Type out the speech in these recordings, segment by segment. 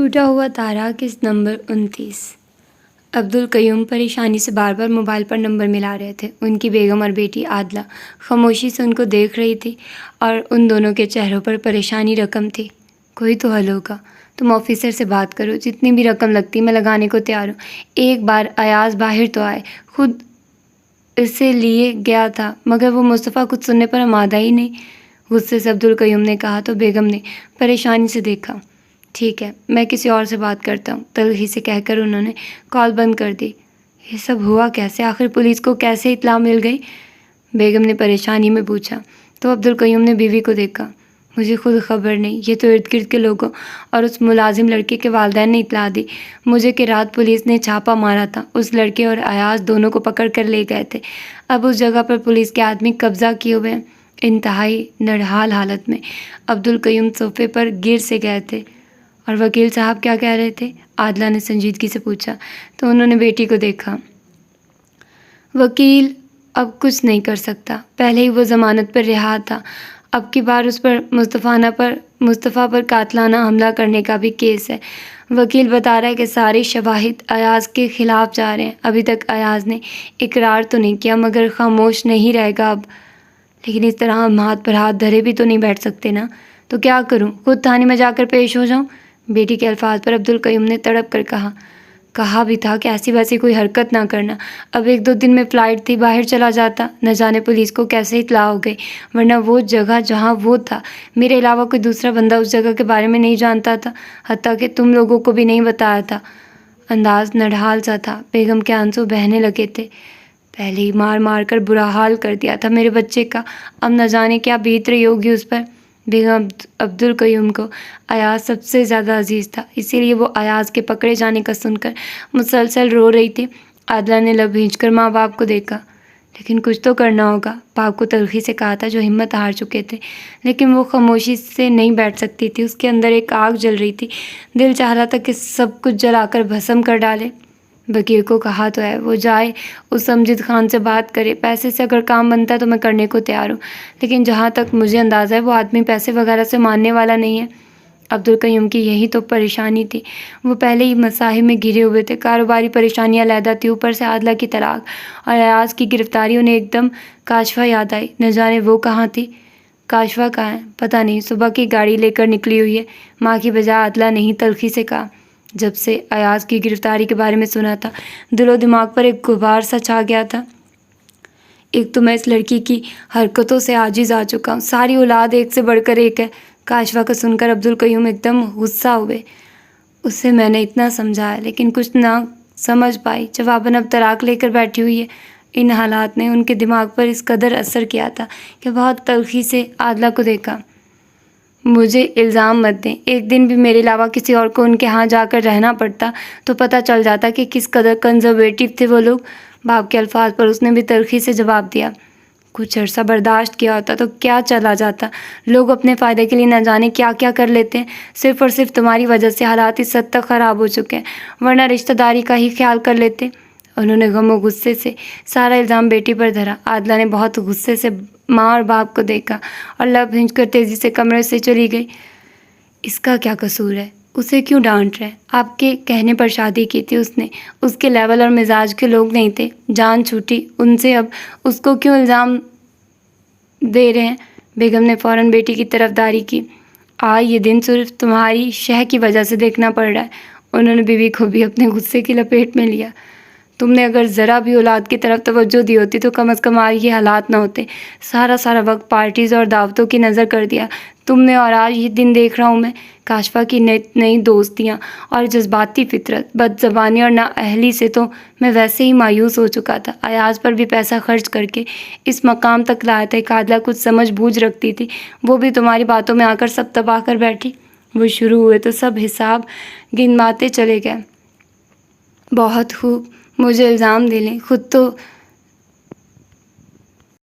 ٹوٹا ہوا تارا قسط نمبر 29۔ عبدالقیوم پریشانی سے بار بار موبائل پر نمبر ملا رہے تھے۔ ان کی بیگم اور بیٹی عادلہ خاموشی سے ان کو دیکھ رہی تھی اور ان دونوں کے چہروں پر پریشانی رقم تھی۔ کوئی تو حل ہوگا، تم آفیسر سے بات کرو، جتنی بھی رقم لگتی میں لگانے کو تیار ہوں۔ ایک بار ایاز باہر تو آئے، خود اسے لیے گیا تھا مگر وہ مصطفیٰ کچھ سننے پر آمادہ ہی نہیں۔ غصے سے عبدالقیوم نے کہا تو بیگم نے پریشانی سے دیکھا۔ ٹھیک ہے، میں کسی اور سے بات کرتا ہوں، تلخی سے کہہ کر انہوں نے کال بند کر دی۔ یہ سب ہوا کیسے؟ آخر پولیس کو کیسے اطلاع مل گئی؟ بیگم نے پریشانی میں پوچھا تو عبدالقیوم نے بیوی کو دیکھا۔ مجھے خود خبر نہیں، یہ تو ارد گرد کے لوگوں اور اس ملازم لڑکے کے والدین نے اطلاع دی مجھے کہ رات پولیس نے چھاپا مارا تھا، اس لڑکے اور ایاز دونوں کو پکڑ کر لے گئے تھے۔ اب اس جگہ پر پولیس کے آدمی قبضہ کیے ہوئے ہیں۔ انتہائی نڈھال حالت میں عبدالقیوم صوفے پر گر سے گئے تھے۔ اور وکیل صاحب کیا کہہ رہے تھے؟ عادلہ نے سنجیدگی سے پوچھا تو انہوں نے بیٹی کو دیکھا۔ وکیل اب کچھ نہیں کر سکتا، پہلے ہی وہ ضمانت پر رہا تھا، اب کی بار اس پر مصطفیٰ پر قاتلانہ حملہ کرنے کا بھی کیس ہے۔ وکیل بتا رہا ہے کہ سارے شواہد ایاز کے خلاف جا رہے ہیں۔ ابھی تک ایاز نے اقرار تو نہیں کیا مگر خاموش نہیں رہے گا اب۔ لیکن اس طرح ہم ہاتھ پر ہاتھ دھرے بھی تو نہیں بیٹھ سکتے نا، تو کیا کروں؟ خود تھانے میں جا کر پیش ہو جاؤں؟ بیٹی کے الفاظ پر عبدالقیوم نے تڑپ کر کہا بھی تھا کہ ایسی ویسی کوئی حرکت نہ کرنا۔ اب 1-2 دن میں فلائٹ تھی، باہر چلا جاتا، نہ جانے پولیس کو کیسے اطلاع ہو گئی، ورنہ وہ جگہ جہاں وہ تھا میرے علاوہ کوئی دوسرا بندہ اس جگہ کے بارے میں نہیں جانتا تھا، حتیٰ کہ تم لوگوں کو بھی نہیں بتایا تھا۔ انداز نڈھال سا تھا۔ بیگم کے آنسو بہنے لگے تھے۔ پہلے ہی مار مار کر برا حال کر دیا تھا میرے بچے کا، اب نہ جانے کیا بیت رہی ہوگی اس پر۔ بیگم عبدالقیوم کو ایاز سب سے زیادہ عزیز تھا، اسی لیے وہ ایاز کے پکڑے جانے کا سن کر مسلسل رو رہی تھی۔ عادلہ نے لب بھینچ کر ماں باپ کو دیکھا۔ لیکن کچھ تو کرنا ہوگا، باپ کو تلخی سے کہا تھا جو ہمت ہار چکے تھے، لیکن وہ خاموشی سے نہیں بیٹھ سکتی تھی۔ اس کے اندر ایک آگ جل رہی تھی، دل چاہ رہا تھا کہ سب کچھ جلا کر بھسم کر ڈالے۔ وکیل کو کہا تو ہے وہ جائے، اس امجد خان سے بات کرے، پیسے سے اگر کام بنتا ہے تو میں کرنے کو تیار ہوں، لیکن جہاں تک مجھے اندازہ ہے وہ آدمی پیسے وغیرہ سے ماننے والا نہیں ہے۔ عبدالقیوم کی یہی تو پریشانی تھی، وہ پہلے ہی مصائب میں گھرے ہوئے تھے، کاروباری پریشانیاں علیحدہ تھی، اوپر سے عادلہ کی طلاق اور ایاز کی گرفتاری۔ انہیں ایک دم کاشفا یاد آئی، نہ جانے وہ کہاں تھی۔ کاشفا کہاں ہے؟ پتہ نہیں، صبح کی گاڑی لے کر نکلی ہوئی ہے۔ ماں کی بجائے عادلہ نے ہی تلخی سے کہا۔ جب سے ایاز کی گرفتاری کے بارے میں سنا تھا دل و دماغ پر ایک غبار سا چھا گیا تھا۔ ایک تو میں اس لڑکی کی حرکتوں سے عاجز آ چکا ہوں، ساری اولاد ایک سے بڑھ کر ایک ہے۔ کاشفا کو سن کر عبدالقیوم ایک دم غصہ ہوئے۔ اسے میں نے اتنا سمجھایا لیکن کچھ نہ سمجھ پائی، جواباً اب طلاق لے کر بیٹھی ہوئی ہے۔ ان حالات نے ان کے دماغ پر اس قدر اثر کیا تھا کہ بہت تلخی سے عادلہ کو دیکھا۔ مجھے الزام مت دیں، ایک دن بھی میرے علاوہ کسی اور کو ان کے ہاں جا کر رہنا پڑتا تو پتہ چل جاتا کہ کس قدر کنزرویٹو تھے وہ لوگ۔ باپ کے الفاظ پر اس نے بھی تلخی سے جواب دیا۔ کچھ عرصہ برداشت کیا ہوتا تو کیا چلا جاتا، لوگ اپنے فائدے کے لیے نہ جانے کیا کیا کر لیتے ہیں، صرف اور صرف تمہاری وجہ سے حالات اس حد تک خراب ہو چکے ہیں، ورنہ رشتہ داری کا ہی خیال کر لیتے۔ انہوں نے غم و غصے سے سارا الزام بیٹی پر دھرا۔ عادلہ نے بہت غصے سے ماں اور باپ کو دیکھا اور لب بھینچ کر تیزی سے کمرے سے چلی گئی۔ اس کا کیا قصور ہے؟ اسے کیوں ڈانٹ رہے؟ آپ کے کہنے پر شادی کی تھی اس نے، اس کے لیول اور مزاج کے لوگ نہیں تھے، جان چھوٹی ان سے، اب اس کو کیوں الزام دے رہے ہیں؟ بیگم نے فوراً بیٹی کی طرفداری کی۔ یہ دن صرف تمہاری شہ کی وجہ سے دیکھنا پڑ رہا ہے۔ انہوں نے بیوی کو بھی اپنے غصے کی لپیٹ میں لیا۔ تم نے اگر ذرا بھی اولاد کی طرف توجہ دی ہوتی تو کم از کم آج یہ حالات نہ ہوتے۔ سارا وقت پارٹیز اور دعوتوں کی نظر کر دیا تم نے، اور آج یہ دن دیکھ رہا ہوں میں۔ کاشفا کی نئی دوستیاں اور جذباتی فطرت، بد زبانی اور نااہلی سے تو میں ویسے ہی مایوس ہو چکا تھا، ایاز پر بھی پیسہ خرچ کر کے اس مقام تک لایا تھا۔ عادلہ کچھ سمجھ بوجھ رکھتی تھی، وہ بھی تمہاری باتوں میں آ کر سب تباہ کر بیٹھی۔ وہ شروع ہوئے تو سب حساب گنواتے چلے گئے۔ بہت خوب، مجھے الزام دے لیں،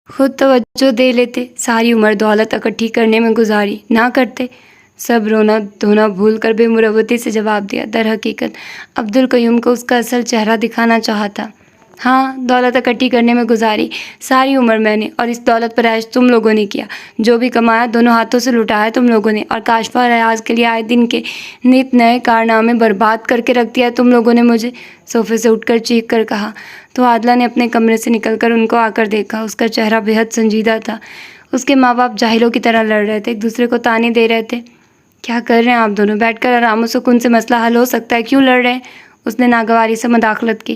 خود توجہ دے لیتے، ساری عمر دولت اکٹھی کرنے میں گزاری، نہ کرتے۔ سب رونا دھونا بھول کر بے مروتی سے جواب دیا۔ در حقیقت عبدالقیوم کو اس کا اصل چہرہ دکھانا چاہا تھا۔ ہاں، دولت اکٹھی کرنے میں گزاری ساری عمر میں نے، اور اس دولت پر عیش تم لوگوں نے کیا۔ جو بھی کمایا دونوں ہاتھوں سے لٹایا تم لوگوں نے، اور کاشفہ اور ریاض کے لیے آئے دن کے نت نئے کارنامے برباد کر کے رکھ دیا تم لوگوں نے مجھے، صوفے سے اٹھ کر چیخ کر کہا۔ تو عادلہ نے اپنے کمرے سے نکل کر ان کو آ کر دیکھا۔ اس کا چہرہ بے حد سنجیدہ تھا۔ اس کے ماں باپ جاہلوں کی طرح لڑ رہے تھے، ایک دوسرے کو طعنے دے رہے تھے۔ کیا کر رہے ہیں آپ دونوں؟ بیٹھ کر آرام و سکون سے مسئلہ حل ہو سکتا ہے، کیوں لڑ رہے ہیں؟ اس نے ناگواری سے مداخلت کی۔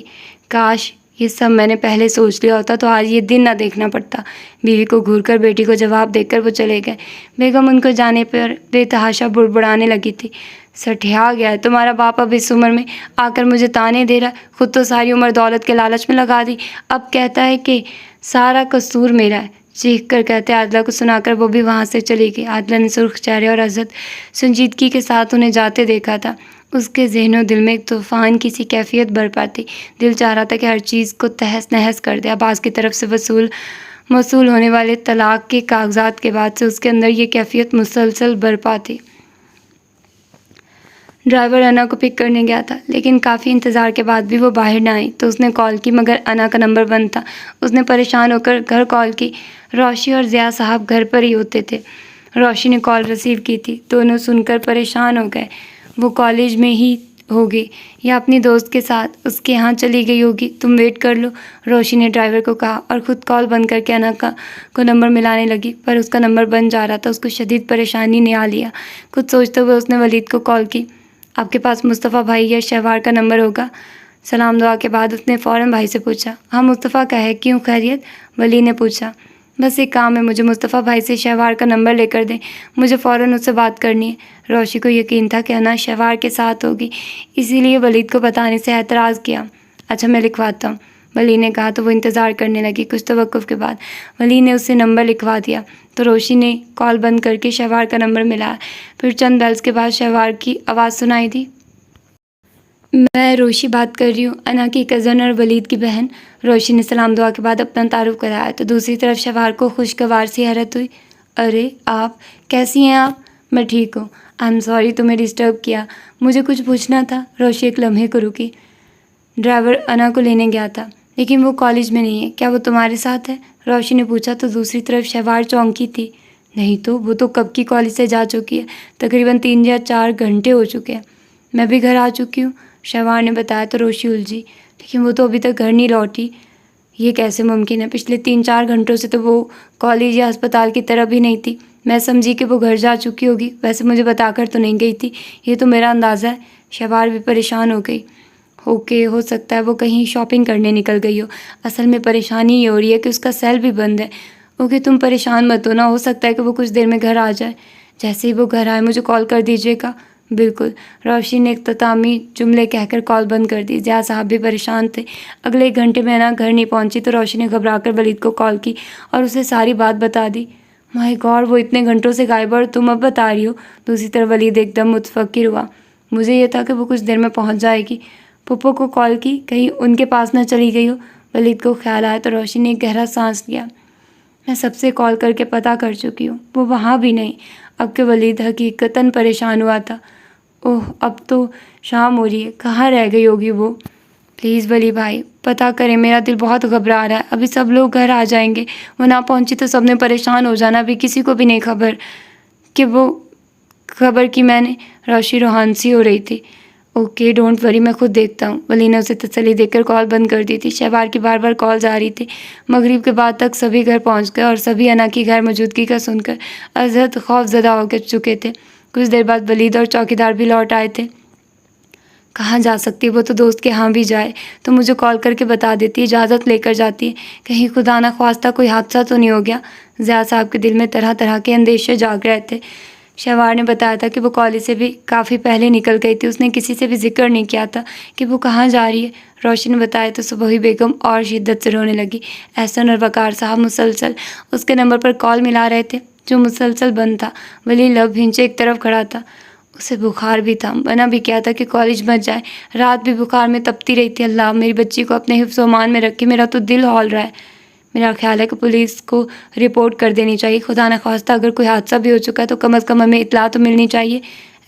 کاش یہ سب میں نے پہلے سوچ لیا ہوتا تو آج یہ دن نہ دیکھنا پڑتا۔ بیوی کو گھور کر بیٹی کو جواب دے کر وہ چلے گئے۔ بیگم ان کو جانے پر بے تحاشا بڑبڑانے لگی تھی۔ سٹھیا گیا ہے تمہارا باپ، اب اس عمر میں آ کر مجھے طعنے دے رہا ہے، خود تو ساری عمر دولت کے لالچ میں لگا دی، اب کہتا ہے کہ سارا قصور میرا ہے، چیخ کر کہتے عادلہ کو سنا کر وہ بھی وہاں سے چلی گئی۔ عادلہ نے سرخ چہرے اور عزت سنجیدگی کے ساتھ انہیں جاتے دیکھا تھا۔ اس کے ذہن و دل میں ایک طوفان کی سی کیفیت برپا تھی۔ دل چاہ رہا تھا کہ ہر چیز کو تہس نہس کر دے۔ عباس کی طرف سے موصول ہونے والے طلاق کے کاغذات کے بعد سے اس کے اندر یہ کیفیت مسلسل برپا تھی۔ ڈرائیور انا کو پک کرنے گیا تھا، لیکن کافی انتظار کے بعد بھی وہ باہر نہ آئی تو اس نے کال کی، مگر انا کا نمبر بند تھا۔ اس نے پریشان ہو کر گھر کال کی۔ روشی اور ضیاء صاحب گھر پر ہی ہوتے تھے۔ روشی نے کال ریسیو کی تھی۔ دونوں سن کر پریشان ہو گئے۔ وہ کالج میں ہی ہوگی یا اپنی دوست کے ساتھ اس کے ہاں چلی گئی ہوگی، تم ویٹ کر لو، روشی نے ڈرائیور کو کہا، اور خود کال بند کر کے انا کو نمبر ملانے لگی، پر اس کا نمبر بند جا رہا تھا۔ اس کو شدید پریشانی نے آ لیا۔ کچھ سوچتے ہوئے اس نے ولید کو کال کی۔ آپ کے پاس مصطفیٰ بھائی یا شہوار کا نمبر ہوگا؟ سلام دعا کے بعد اس نے فوراً بھائی سے پوچھا۔ ہاں مصطفیٰ کا ہے، کیوں خیریت؟ ولید نے پوچھا۔ بس ایک کام ہے، مجھے مصطفیٰ بھائی سے شہوار کا نمبر لے کر دیں، مجھے فوراً اس سے بات کرنی ہے۔ روشی کو یقین تھا کہ انا شہوار کے ساتھ ہوگی، اسی لیے ولید کو بتانے سے اعتراض کیا۔ اچھا میں لکھواتا ہوں، ولید نے کہا تو وہ انتظار کرنے لگی۔ کچھ توقف کے بعد ولید نے اسے نمبر لکھوا دیا تو روشی نے کال بند کر کے شہوار کا نمبر ملایا۔ پھر چند بیلز کے بعد شہوار کی آواز سنائی دی۔ میں روشی بات کر رہی ہوں، انا کی کزن اور ولید کی بہن۔ روشی نے سلام دعا کے بعد اپنا تعارف کرایا تو دوسری طرف شہوار کو خوشگوار سی حیرت ہوئی۔ ارے آپ کیسی ہیں؟ آپ؟ میں ٹھیک ہوں، آئی ایم سوری تمہیں ڈسٹرب کیا، مجھے کچھ پوچھنا تھا۔ روشی ایک لمحے کو رکی۔ ڈرائیور انا کو لینے گیا تھا، لیکن وہ کالج میں نہیں ہے، کیا وہ تمہارے ساتھ ہے؟ روشی نے پوچھا تو دوسری طرف شہوار چونکی تھی۔ نہیں تو، وہ تو کب کی کالج سے جا چکی ہے، تقریباً 3 یا 4 گھنٹے ہو چکے ہیں۔ میں بھی گھر آ چکی ہوں، شہوار نے بتایا تو روشی الجھی۔ لیکن وہ تو ابھی تک گھر نہیں لوٹی، یہ کیسے ممکن ہے؟ پچھلے 3-4 گھنٹوں سے تو وہ کالج یا ہسپتال کی طرف بھی نہیں تھی، میں سمجھی کہ وہ گھر جا چکی ہوگی، ویسے مجھے بتا کر تو نہیں گئی تھی، یہ تو میرا اندازہ ہے۔ شہوار بھی پریشان ہو گئی۔ اوکے، ہو سکتا ہے وہ کہیں شاپنگ کرنے نکل گئی ہو، اصل میں پریشانی یہ ہو رہی ہے کہ اس کا سیل بھی بند ہے۔ اوکے تم پریشان مت ہونا، ہو سکتا ہے کہ وہ کچھ دیر میں گھر آ جائے، جیسے ہی وہ گھر آئے مجھے کال کر دیجیے گا۔ بالکل، روشی نے اختتامی جملے کہہ کر کال بند کر دی۔ ضیاء صاحب بھی پریشان تھے۔ اگلے 1 گھنٹے میں انا گھر نہیں پہنچی تو روشی نے گھبرا کر ولید کو کال کی اور اسے ساری بات بتا دی۔ مائی گاڈ، وہ اتنے گھنٹوں سے غائب اور تم اب بتا رہی ہو؟ دوسری طرف ولید ایک دم متفکر ہوا۔ مجھے یہ تھا کہ وہ کچھ دیر میں پہنچ جائے گی۔ پھپھو کو کال کی، کہیں ان کے پاس نہ چلی گئی ہو؟ ولید کو خیال آیا تو روشی نے ایک گہرا سانس لیا۔ میں سب سے کال کر کے پتہ کر چکی ہوں، وہ وہاں بھی نہیں۔ اب کہ ولید حقیقتاً پریشان ہوا تھا۔ اوہ اب تو شام ہو رہی ہے، کہاں رہ گئی ہوگی وہ؟ پلیز ولی بھائی پتہ کریں، میرا دل بہت گھبرا رہا ہے، ابھی سب لوگ گھر آ جائیں گے، وہ نہ پہنچی تو سب نے پریشان ہو جانا، ابھی کسی کو بھی نہیں خبر کہ وہ خبر کی میں نے۔ روشی روحان سی ہو رہی تھی۔ اوکے ڈونٹ وری، میں خود دیکھتا ہوں، ولی نے اسے تسلی دے کر کال بند کر دی تھی۔ شہوار کی بار بار کال آ رہی تھی۔ مغرب کے بعد تک سبھی گھر پہنچ گئے اور سبھی انا کی غیر موجودگی کا سن کر ازحد خوف زدہ ہو چکے تھے۔ کچھ دیر بعد ولید اور چوکیدار بھی لوٹ آئے تھے۔ کہاں جا سکتی، وہ تو دوست کے ہاں بھی جائے تو مجھے کال کر کے بتا دیتی، اجازت لے کر جاتی، کہیں خدا نہ خواستہ کوئی حادثہ تو نہیں ہو گیا۔ ضیاء صاحب کے دل میں طرح طرح کے اندیشے جاگ رہے تھے۔ شہوار نے بتایا تھا کہ وہ کالج سے بھی کافی پہلے نکل گئی تھی، اس نے کسی سے بھی ذکر نہیں کیا تھا کہ وہ کہاں جا رہی ہے۔ روشن نے بتایا تو صبوحی بیگم اور شدت سے رونے لگی۔ احسن اور وقار صاحب مسلسل اس کے نمبر پر کال ملا رہے تھے جو مسلسل بند تھا۔ ولی لب بھینچے ایک طرف کھڑا تھا، اسے بخار بھی تھا، بنا بھی کیا تھا کہ کالج مت جائے، رات بھی بخار میں تپتی رہی تھی۔ اللہ میری بچی کو اپنے حفظ و امان میں رکھے، میرا تو دل ہول رہا ہے۔ میرا خیال ہے کہ پولیس کو رپورٹ کر دینی چاہیے، خدا نخواستہ اگر کوئی حادثہ بھی ہو چکا ہے تو کم از کم ہمیں اطلاع تو ملنی چاہیے۔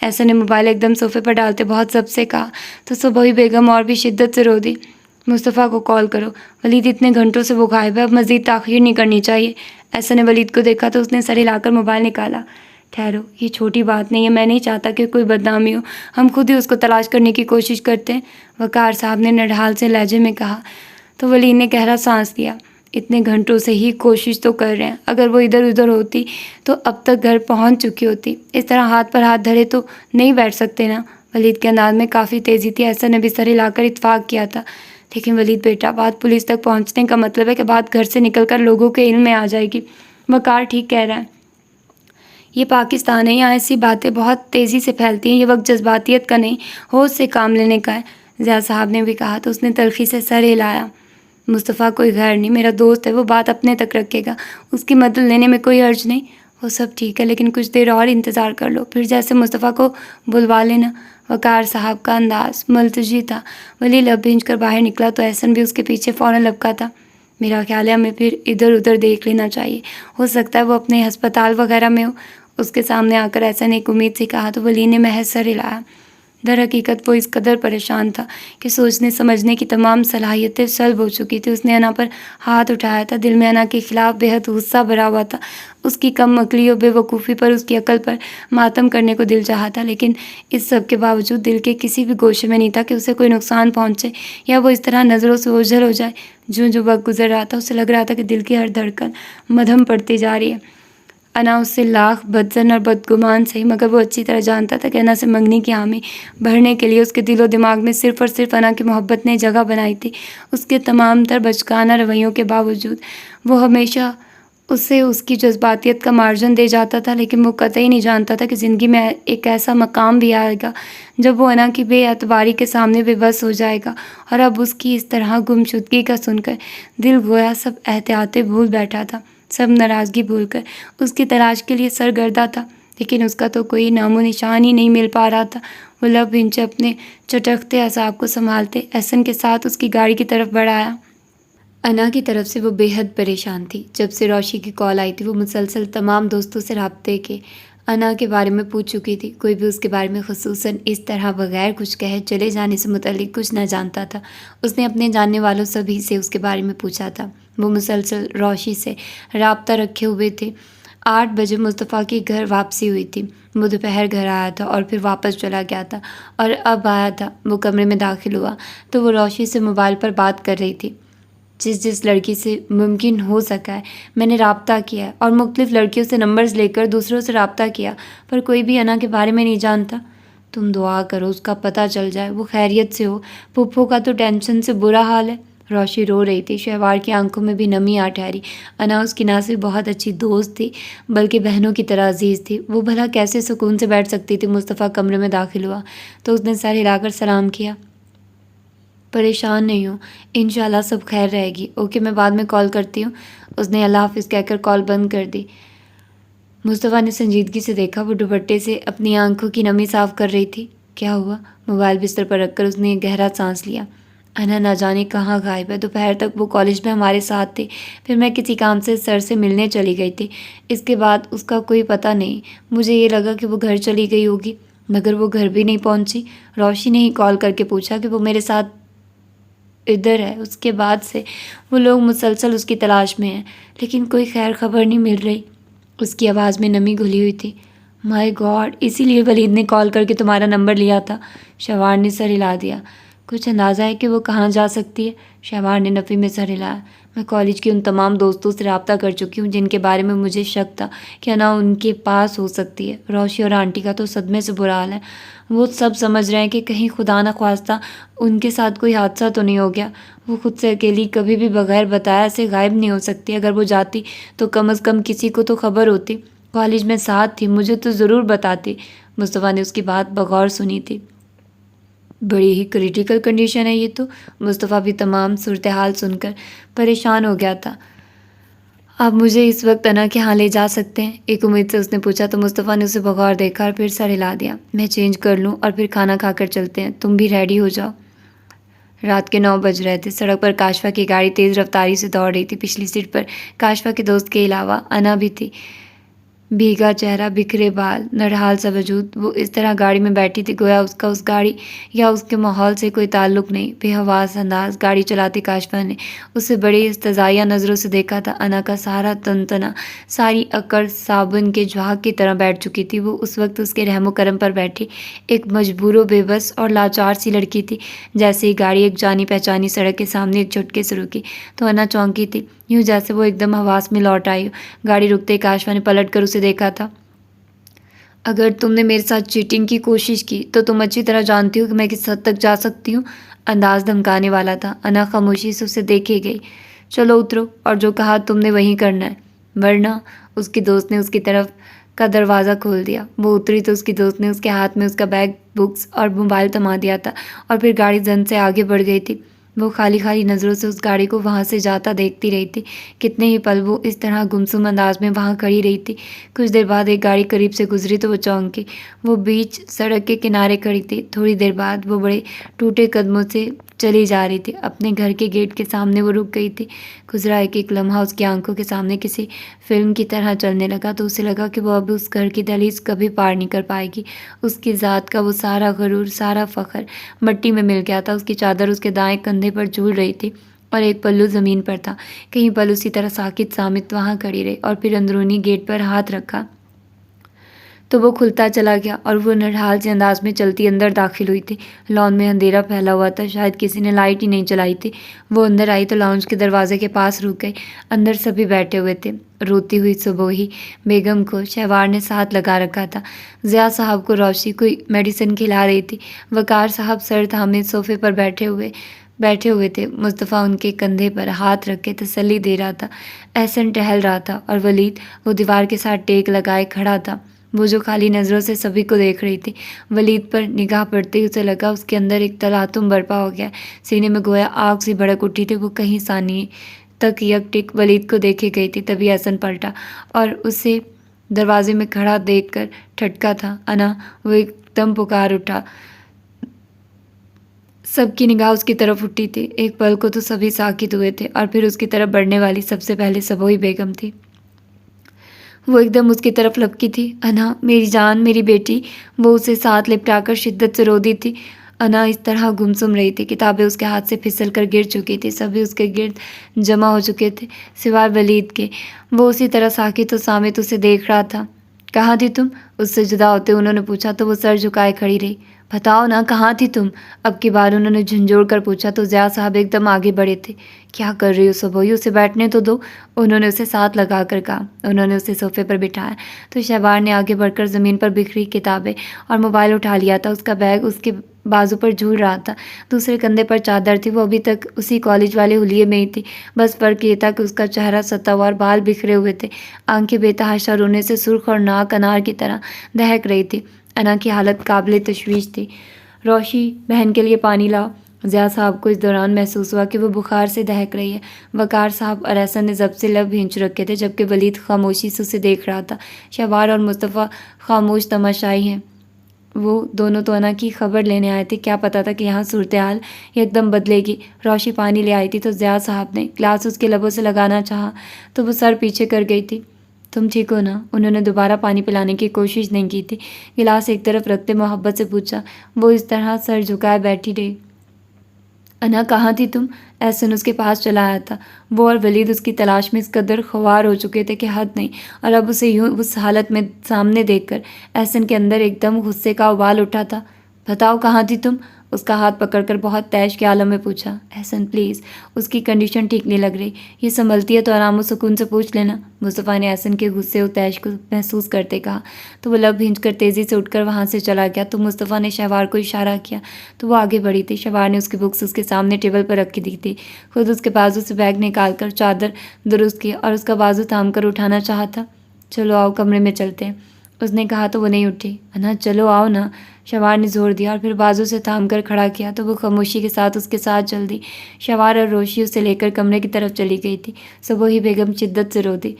ایسا نے موبائل ایک دم صوفے پر ڈالتے بہت ضبط سے کہا تو صبوحی بیگم اور بھی شدت سے رو دی۔ مصطفیٰ کو کال کرو، ولید اتنے گھنٹوں سے وہ غائب ہے، اب مزید تاخیر نہیں کرنی چاہیے۔ احسن نے ولید کو دیکھا تو اس نے سر ہلا کر موبائل نکالا۔ ٹھہرو، یہ چھوٹی بات نہیں ہے، میں نہیں چاہتا کہ کوئی بدنامی ہو، ہم خود ہی اس کو تلاش کرنے کی کوشش کرتے ہیں، وقار صاحب نے نڈھال سے لہجے میں کہا۔ تو ولید نے گہرا سانس لیا۔ اتنے گھنٹوں سے ہی کوشش تو کر رہے ہیں، اگر وہ ادھر ادھر ہوتی تو اب تک گھر پہنچ چکی ہوتی، اس طرح ہاتھ پر ہاتھ دھرے تو نہیں بیٹھ سکتے نا۔ ولید کے انداز میں کافی تیزی تھی۔ احسن نے بھی سر ہلا کر اتفاق کیا تھا۔ لیکن ولید بیٹا، بات پولیس تک پہنچنے کا مطلب ہے کہ بات گھر سے نکل کر لوگوں کے علم میں آ جائے گی۔ وقار ٹھیک کہہ رہا ہے، یہ پاکستان ہے، یہاں ایسی باتیں بہت تیزی سے پھیلتی ہیں، یہ وقت جذباتیت کا نہیں، ہوش سے کام لینے کا ہے۔ ضیاء صاحب نے بھی کہا تو اس نے تلخی سے سر ہلایا۔ مصطفیٰ کوئی غیر نہیں، میرا دوست ہے، وہ بات اپنے تک رکھے گا، اس کی مدد لینے میں کوئی حرج نہیں۔ وہ سب ٹھیک ہے، لیکن کچھ دیر اور انتظار کر لو، پھر جیسے مصطفیٰ کو بلوا لینا۔ وقار صاحب کا انداز ملتجی تھا۔ ولی لب بھینچ کر باہر نکلا تو احسن بھی اس کے پیچھے فوراً لپکا تھا۔ میرا خیال ہے ہمیں پھر ادھر ادھر دیکھ لینا چاہیے، ہو سکتا ہے وہ اپنے ہسپتال وغیرہ میں ہو۔ اس کے سامنے آ کر احسن نے ایک امید سے کہا تو ولی نے محض سر ہلایا۔ در حقیقت وہ اس قدر پریشان تھا کہ سوچنے سمجھنے کی تمام صلاحیتیں سلب ہو چکی تھی۔ اس نے انا پر ہاتھ اٹھایا تھا، دل میں انا کے خلاف بے حد غصہ بھرا ہوا تھا۔ اس کی کم عقلی اور بے وقوفی پر، اس کی عقل پر ماتم کرنے کو دل چاہا تھا، لیکن اس سب کے باوجود دل کے کسی بھی گوشے میں نہیں تھا کہ اسے کوئی نقصان پہنچے یا وہ اس طرح نظروں سے اوجھل ہو جائے۔ جو وقت گزر رہا تھا اسے لگ رہا تھا کہ دل کی ہر دھڑکن مدھم پڑتی جا رہی ہے۔ انا اس سے لاکھ بدظن اور بدگمان سہی، مگر وہ اچھی طرح جانتا تھا کہ انا سے منگنی کی حامی بھرنے کے لیے اس کے دل و دماغ میں صرف اور صرف انا کی محبت نے جگہ بنائی تھی۔ اس کے تمام تر بچکانہ رویوں کے باوجود وہ ہمیشہ اسے اس کی جذباتیت کا مارجن دے جاتا تھا، لیکن وہ قطعی نہیں جانتا تھا کہ زندگی میں ایک ایسا مقام بھی آئے گا جب وہ انا کی بے اعتباری کے سامنے بے بس ہو جائے گا۔ اور اب اس کی اس طرح گمشدگی کا سن کر دل گویا سب احتیاطیں بھول بیٹھا تھا، سب ناراضگی بھول کر اس کی تلاش کے لیے سرگردہ تھا، لیکن اس کا تو کوئی نام و نشان ہی نہیں مل پا رہا تھا۔ وہ لب بھینچے اپنے چٹکتے اعصاب کو سنبھالتے احسن کے ساتھ اس کی گاڑی کی طرف بڑھایا۔ انا کی طرف سے وہ بے حد پریشان تھی۔ جب سے روشی کی کال آئی تھی وہ مسلسل تمام دوستوں سے رابطے کے انا کے بارے میں پوچھ چکی تھی۔ کوئی بھی اس کے بارے میں خصوصاً اس طرح بغیر کچھ کہے چلے جانے سے متعلق کچھ نہ جانتا تھا۔ اس نے اپنے جاننے والوں سبھی سے اس کے بارے میں پوچھا تھا۔ وہ مسلسل روشی سے رابطہ رکھے ہوئے تھے۔ 8 بجے مصطفیٰ کی گھر واپسی ہوئی تھی۔ وہ دوپہر گھر آیا تھا اور پھر واپس چلا گیا تھا، اور اب آیا تھا۔ وہ کمرے میں داخل ہوا تو وہ روشی سے موبائل پر بات کر رہی تھی۔ جس لڑکی سے ممکن ہو سکا ہے میں نے رابطہ کیا ہے، اور مختلف لڑکیوں سے نمبرز لے کر دوسروں سے رابطہ کیا، پر کوئی بھی انا کے بارے میں نہیں جانتا۔ تم دعا کرو اس کا پتہ چل جائے، وہ خیریت سے ہو۔ پھپھو کا تو ٹینشن سے برا حال ہے۔ روشی رو رہی تھی، شہوار کی آنکھوں میں بھی نمی آ ٹھہری۔ انا اس کی نہ صرف بہت اچھی دوست تھی بلکہ بہنوں کی طرح عزیز تھی۔ وہ بھلا کیسے سکون سے بیٹھ سکتی تھی؟ مصطفیٰ کمرے میں داخل ہوا تو اس نے سر ہلا کر سلام کیا۔ پریشان نہیں ہوں، انشاءاللہ سب خیر رہے گی۔ اوکے، میں بعد میں کال کرتی ہوں۔ اس نے اللہ حافظ کہہ کر کال بند کر دی۔ مصطفیٰ نے سنجیدگی سے دیکھا، وہ دوپٹے سے اپنی آنکھوں کی نمی صاف کر رہی تھی۔ کیا ہوا؟ موبائل بستر پر رکھ کر اس نے گہرا سانس لیا۔ انا نہ جانے کہاں غائب ہے، دوپہر تک وہ کالج میں ہمارے ساتھ تھی، پھر میں کسی کام سے سر سے ملنے چلی گئی تھی، اس کے بعد اس کا کوئی پتہ نہیں۔ مجھے یہ لگا کہ وہ گھر چلی گئی ہوگی، مگر وہ گھر بھی نہیں پہنچی۔ روشی نے ہی کال کر کے پوچھا کہ وہ میرے ساتھ ادھر ہے۔ اس کے بعد سے وہ لوگ مسلسل اس کی تلاش میں ہیں، لیکن کوئی خیر خبر نہیں مل رہی۔ اس کی آواز میں نمی گھلی ہوئی تھی۔ مائی گاڈ، اسی لیے ولید نے کال کر کے تمہارا نمبر لیا تھا۔ شہوار نے سر ہلا دیا۔ کچھ اندازہ ہے کہ وہ کہاں جا سکتی ہے؟ شہوار نے نفی میں سر ہلایا۔ میں کالج کی ان تمام دوستوں سے رابطہ کر چکی ہوں جن کے بارے میں مجھے شک تھا کہ انا ان کے پاس ہو سکتی ہے۔ روشی اور آنٹی کا تو صدمے سے برا حال ہے۔ وہ سب سمجھ رہے ہیں کہ کہیں خدا نہ خواستہ ان کے ساتھ کوئی حادثہ تو نہیں ہو گیا۔ وہ خود سے اکیلی کبھی بھی بغیر بتایا ایسے غائب نہیں ہو سکتی۔ اگر وہ جاتی تو کم از کم کسی کو تو خبر ہوتی۔ کالج میں ساتھ تھی، مجھے تو ضرور بتاتی۔ مصطفیٰ نے اس کی بات بغور سنی تھی۔ بڑی ہی کریٹیکل کنڈیشن ہے یہ تو۔ مصطفیٰ بھی تمام صورتحال سن کر پریشان ہو گیا تھا۔ آپ مجھے اس وقت انا کے ہاں لے جا سکتے ہیں؟ ایک امید سے اس نے پوچھا تو مصطفیٰ نے اسے بغور دیکھا اور پھر سر ہلا دیا۔ میں چینج کر لوں اور پھر کھانا کھا کر چلتے ہیں، تم بھی ریڈی ہو جاؤ۔ رات کے 9 بج رہے تھے۔ سڑک پر کاشفا کی گاڑی تیز رفتاری سے دوڑ رہی تھی۔ پچھلی سیٹ پر کاشفا کے دوست کے علاوہ انا بھی تھی۔ بھیگا چہرہ، بکھرے بال، نرحال سا وجود، وہ اس طرح گاڑی میں بیٹھی تھی گویا اس کا اس گاڑی یا اس کے ماحول سے کوئی تعلق نہیں۔ بے حواس انداز گاڑی چلاتی کاشفا نے اسے بڑی استضاعیہ نظروں سے دیکھا تھا۔ انا کا سارا تنتنا، ساری اکڑ صابن کے جھاگ کی طرح بیٹھ چکی تھی۔ وہ اس وقت اس کے رحم و کرم پر بیٹھی ایک مجبور و بے بس اور لاچار سی لڑکی تھی۔ جیسے ہی گاڑی ایک جانی پہچانی سڑک کے سامنے ایک جھٹکے سے رکی تو انا چونکی تھی، یوں جیسے وہ ایک دم حواس میں لوٹ آئی ہو۔ گاڑی رکتے کاشفا نے پلٹ کر اسے دیکھا تھا۔ اگر تم نے میرے ساتھ چیٹنگ کی کوشش کی تو تم اچھی طرح جانتی ہو کہ میں کس حد تک جا سکتی ہوں۔ انداز دھمکانے والا تھا۔ انا خاموشی سے اسے دیکھے گئی۔ چلو اترو اور جو کہا تم نے وہی کرنا ہے، ورنہ اس کی دوست نے اس کی طرف کا دروازہ کھول دیا۔ وہ اتری تو اس کی دوست نے اس کے ہاتھ میں اس کا بیگ، بکس اور موبائل تھما دیا تھا اور پھر گاڑی زن سے آگے بڑھ گئی تھی۔ وہ خالی خالی نظروں سے اس گاڑی کو وہاں سے جاتا دیکھتی رہی تھی۔ کتنے ہی پل وہ اس طرح گمسم انداز میں وہاں کھڑی رہی تھی۔ کچھ دیر بعد ایک گاڑی قریب سے گزری تو وہ چونکی۔ وہ بیچ سڑک کے کنارے کھڑی تھی۔ تھوڑی دیر بعد وہ بڑے ٹوٹے قدموں سے چلی جا رہی تھی۔ اپنے گھر کے گیٹ کے سامنے وہ رک گئی تھی۔ گزرا ایک لمحہ اس کی آنکھوں کے سامنے کسی فلم کی طرح چلنے لگا تو اسے لگا کہ وہ اب اس گھر کی دہلیز کبھی پار نہیں کر پائے گی۔ اس کی ذات کا وہ سارا غرور، سارا فخر مٹی میں مل گیا تھا۔ اس کی چادر اس کے دائیں کندھے پر جھول رہی تھی اور ایک پلو زمین پر تھا۔ کہیں پل اسی طرح ساکت سامت وہاں کھڑی رہی اور پھر اندرونی گیٹ پر ہاتھ رکھا تو وہ کھلتا چلا گیا اور وہ نرحال سے انداز میں چلتی اندر داخل ہوئی تھی۔ لان میں اندھیرا پھیلا ہوا تھا، شاید کسی نے لائٹ ہی نہیں چلائی تھی۔ وہ اندر آئی تو لاؤنج کے دروازے کے پاس رک گئی۔ اندر سبھی بیٹھے ہوئے تھے۔ روتی ہوئی صبوحی بیگم کو شہوار نے ساتھ لگا رکھا تھا۔ ضیاء صاحب کو روشی کوئی میڈیسن کھلا رہی تھی۔ وقار صاحب سر تھامے صوفے پر بیٹھے ہوئے تھے۔ مصطفیٰ ان کے کندھے پر ہاتھ رکھ کے تسلی دے رہا تھا۔ احسن ٹہل رہا تھا اور ولید وہ دیوار کے ساتھ ٹیک لگائے کھڑا تھا۔ وہ جو خالی نظروں سے سبھی کو دیکھ رہی تھی۔ ولید پر نگاہ پڑتے ہی اسے لگا اس کے اندر ایک تلاطم برپا ہو گیا۔ سینے میں گویا آگ سی بھڑک اٹھی تھی۔ وہ کہیں ثانیے تک یک ٹک ولید کو دیکھے گئی تھی، تبھی احسن پلٹا اور اسے دروازے میں کھڑا دیکھ کر ٹھٹکا تھا۔ انا! وہ ایک دم پکار اٹھا۔ سب کی نگاہ اس کی طرف اٹھی تھی۔ ایک پل کو تو سبھی ساکت ہوئے تھے اور پھر اس کی طرف بڑھنے والی سب سے پہلے صبوحی بیگم تھی۔ وہ ایک دم اس کی طرف لپکی تھی۔ انا! میری جان، میری بیٹی! وہ اسے ساتھ لپٹا کر شدت سے رو دی تھی۔ انا اس طرح گمسم رہی تھی، کتابیں اس کے ہاتھ سے پھسل کر گر چکی تھی، سبھی اس کے گرد جمع ہو چکے تھے سوائے ولید کے۔ وہ اسی طرح ساکت و صامت اسے دیکھ رہا تھا۔ کہاں تھی تم؟ اس سے جدا ہوتے انہوں نے پوچھا تو وہ سر جھکائے کھڑی رہی۔ بتاؤ نا، کہاں تھی تم؟ اب کی بار انہوں نے جھنجھوڑ کر پوچھا تو ضیاء صاحب ایک دم آگے بڑھے تھے۔ کیا کر رہی ہو صبوحی؟ اسے بیٹھنے تو دو، انہوں نے اسے ساتھ لگا کر کہا۔ انہوں نے اسے صوفے پر بٹھایا تو شہوار نے آگے بڑھ کر زمین پر بکھری کتابیں اور موبائل اٹھا لیا تھا۔ اس کا بیگ اس کے بازو پر جھول رہا تھا، دوسرے کندھے پر چادر تھی۔ وہ ابھی تک اسی کالج والے حلیے میں ہی تھی، بس فرق یہ تھا کہ اس کا چہرہ ستا ہوا اور بال بکھرے ہوئے تھے۔ آنکھیں بے تحاشا رونے سے سرخ اور ناک انار کی طرح دہک رہی تھی۔ انا کی حالت قابل تشویش تھی۔ روشی بہن کے لیے پانی لاؤ۔ ضیاء صاحب کو اس دوران محسوس ہوا کہ وہ بخار سے دہک رہی ہے۔ وقار صاحب اور احسن نے ضبط سے لب بھینچ رکھے تھے جبکہ ولید خاموشی سے اسے دیکھ رہا تھا۔ شہوار اور مصطفیٰ خاموش تماشائی ہیں۔ وہ دونوں تو انا کی خبر لینے آئے تھے، کیا پتا تھا کہ یہاں صورتحال ایک دم بدلے گی۔ روشی پانی لے آئی تھی تو ضیاء صاحب نے گلاس اس کے لبوں سے لگانا چاہا تو وہ سر پیچھے کر گئی تھی۔ تم ٹھیک ہو نا؟ انہوں نے دوبارہ پانی پلانے کی کوشش نہیں کی تھی۔ گلاس ایک طرف رکھتے محبت سے پوچھا۔ وہ اس طرح سر جھکائے بیٹھی رہی۔ انا کہاں تھی تم؟ احسن اس کے پاس چلا آیا تھا۔ وہ اور ولید اس کی تلاش میں اس قدر خوار ہو چکے تھے کہ حد نہیں، اور اب اسے یوں اس حالت میں سامنے دیکھ کر احسن کے اندر ایک دم غصے کا ابال اٹھا تھا۔ بتاؤ کہاں تھی تم؟ اس کا ہاتھ پکڑ کر بہت تیش کے عالم میں پوچھا۔ احسن پلیز، اس کی کنڈیشن ٹھیک نہیں لگ رہی، یہ سنبھلتی ہے تو آرام و سکون سے پوچھ لینا، مصطفیٰ نے احسن کے غصے و تیش کو محسوس کرتے کہا تو وہ لب بھینچ کر تیزی سے اٹھ کر وہاں سے چلا گیا۔ تو مصطفیٰ نے شہوار کو اشارہ کیا تو وہ آگے بڑھی تھی۔ شہوار نے اس کی بکس اس کے سامنے ٹیبل پر رکھی دی تھی، خود اس کے بازو سے بیگ نکال کر چادر درست کی اور اس کا بازو تھام کر اٹھانا چاہا تھا۔ چلو آؤ کمرے میں چلتے ہیں، اس نے کہا تو وہ نہیں اٹھی۔ انا چلو آؤ نا، شہوار نے زور دیا اور پھر بازو سے تھام کر کھڑا کیا تو وہ خاموشی کے ساتھ اس کے ساتھ چل دی۔ شہوار اور روشی اسے لے کر کمرے کی طرف چلی گئی تھی۔ صبوحی بیگم شدت سے رو دی۔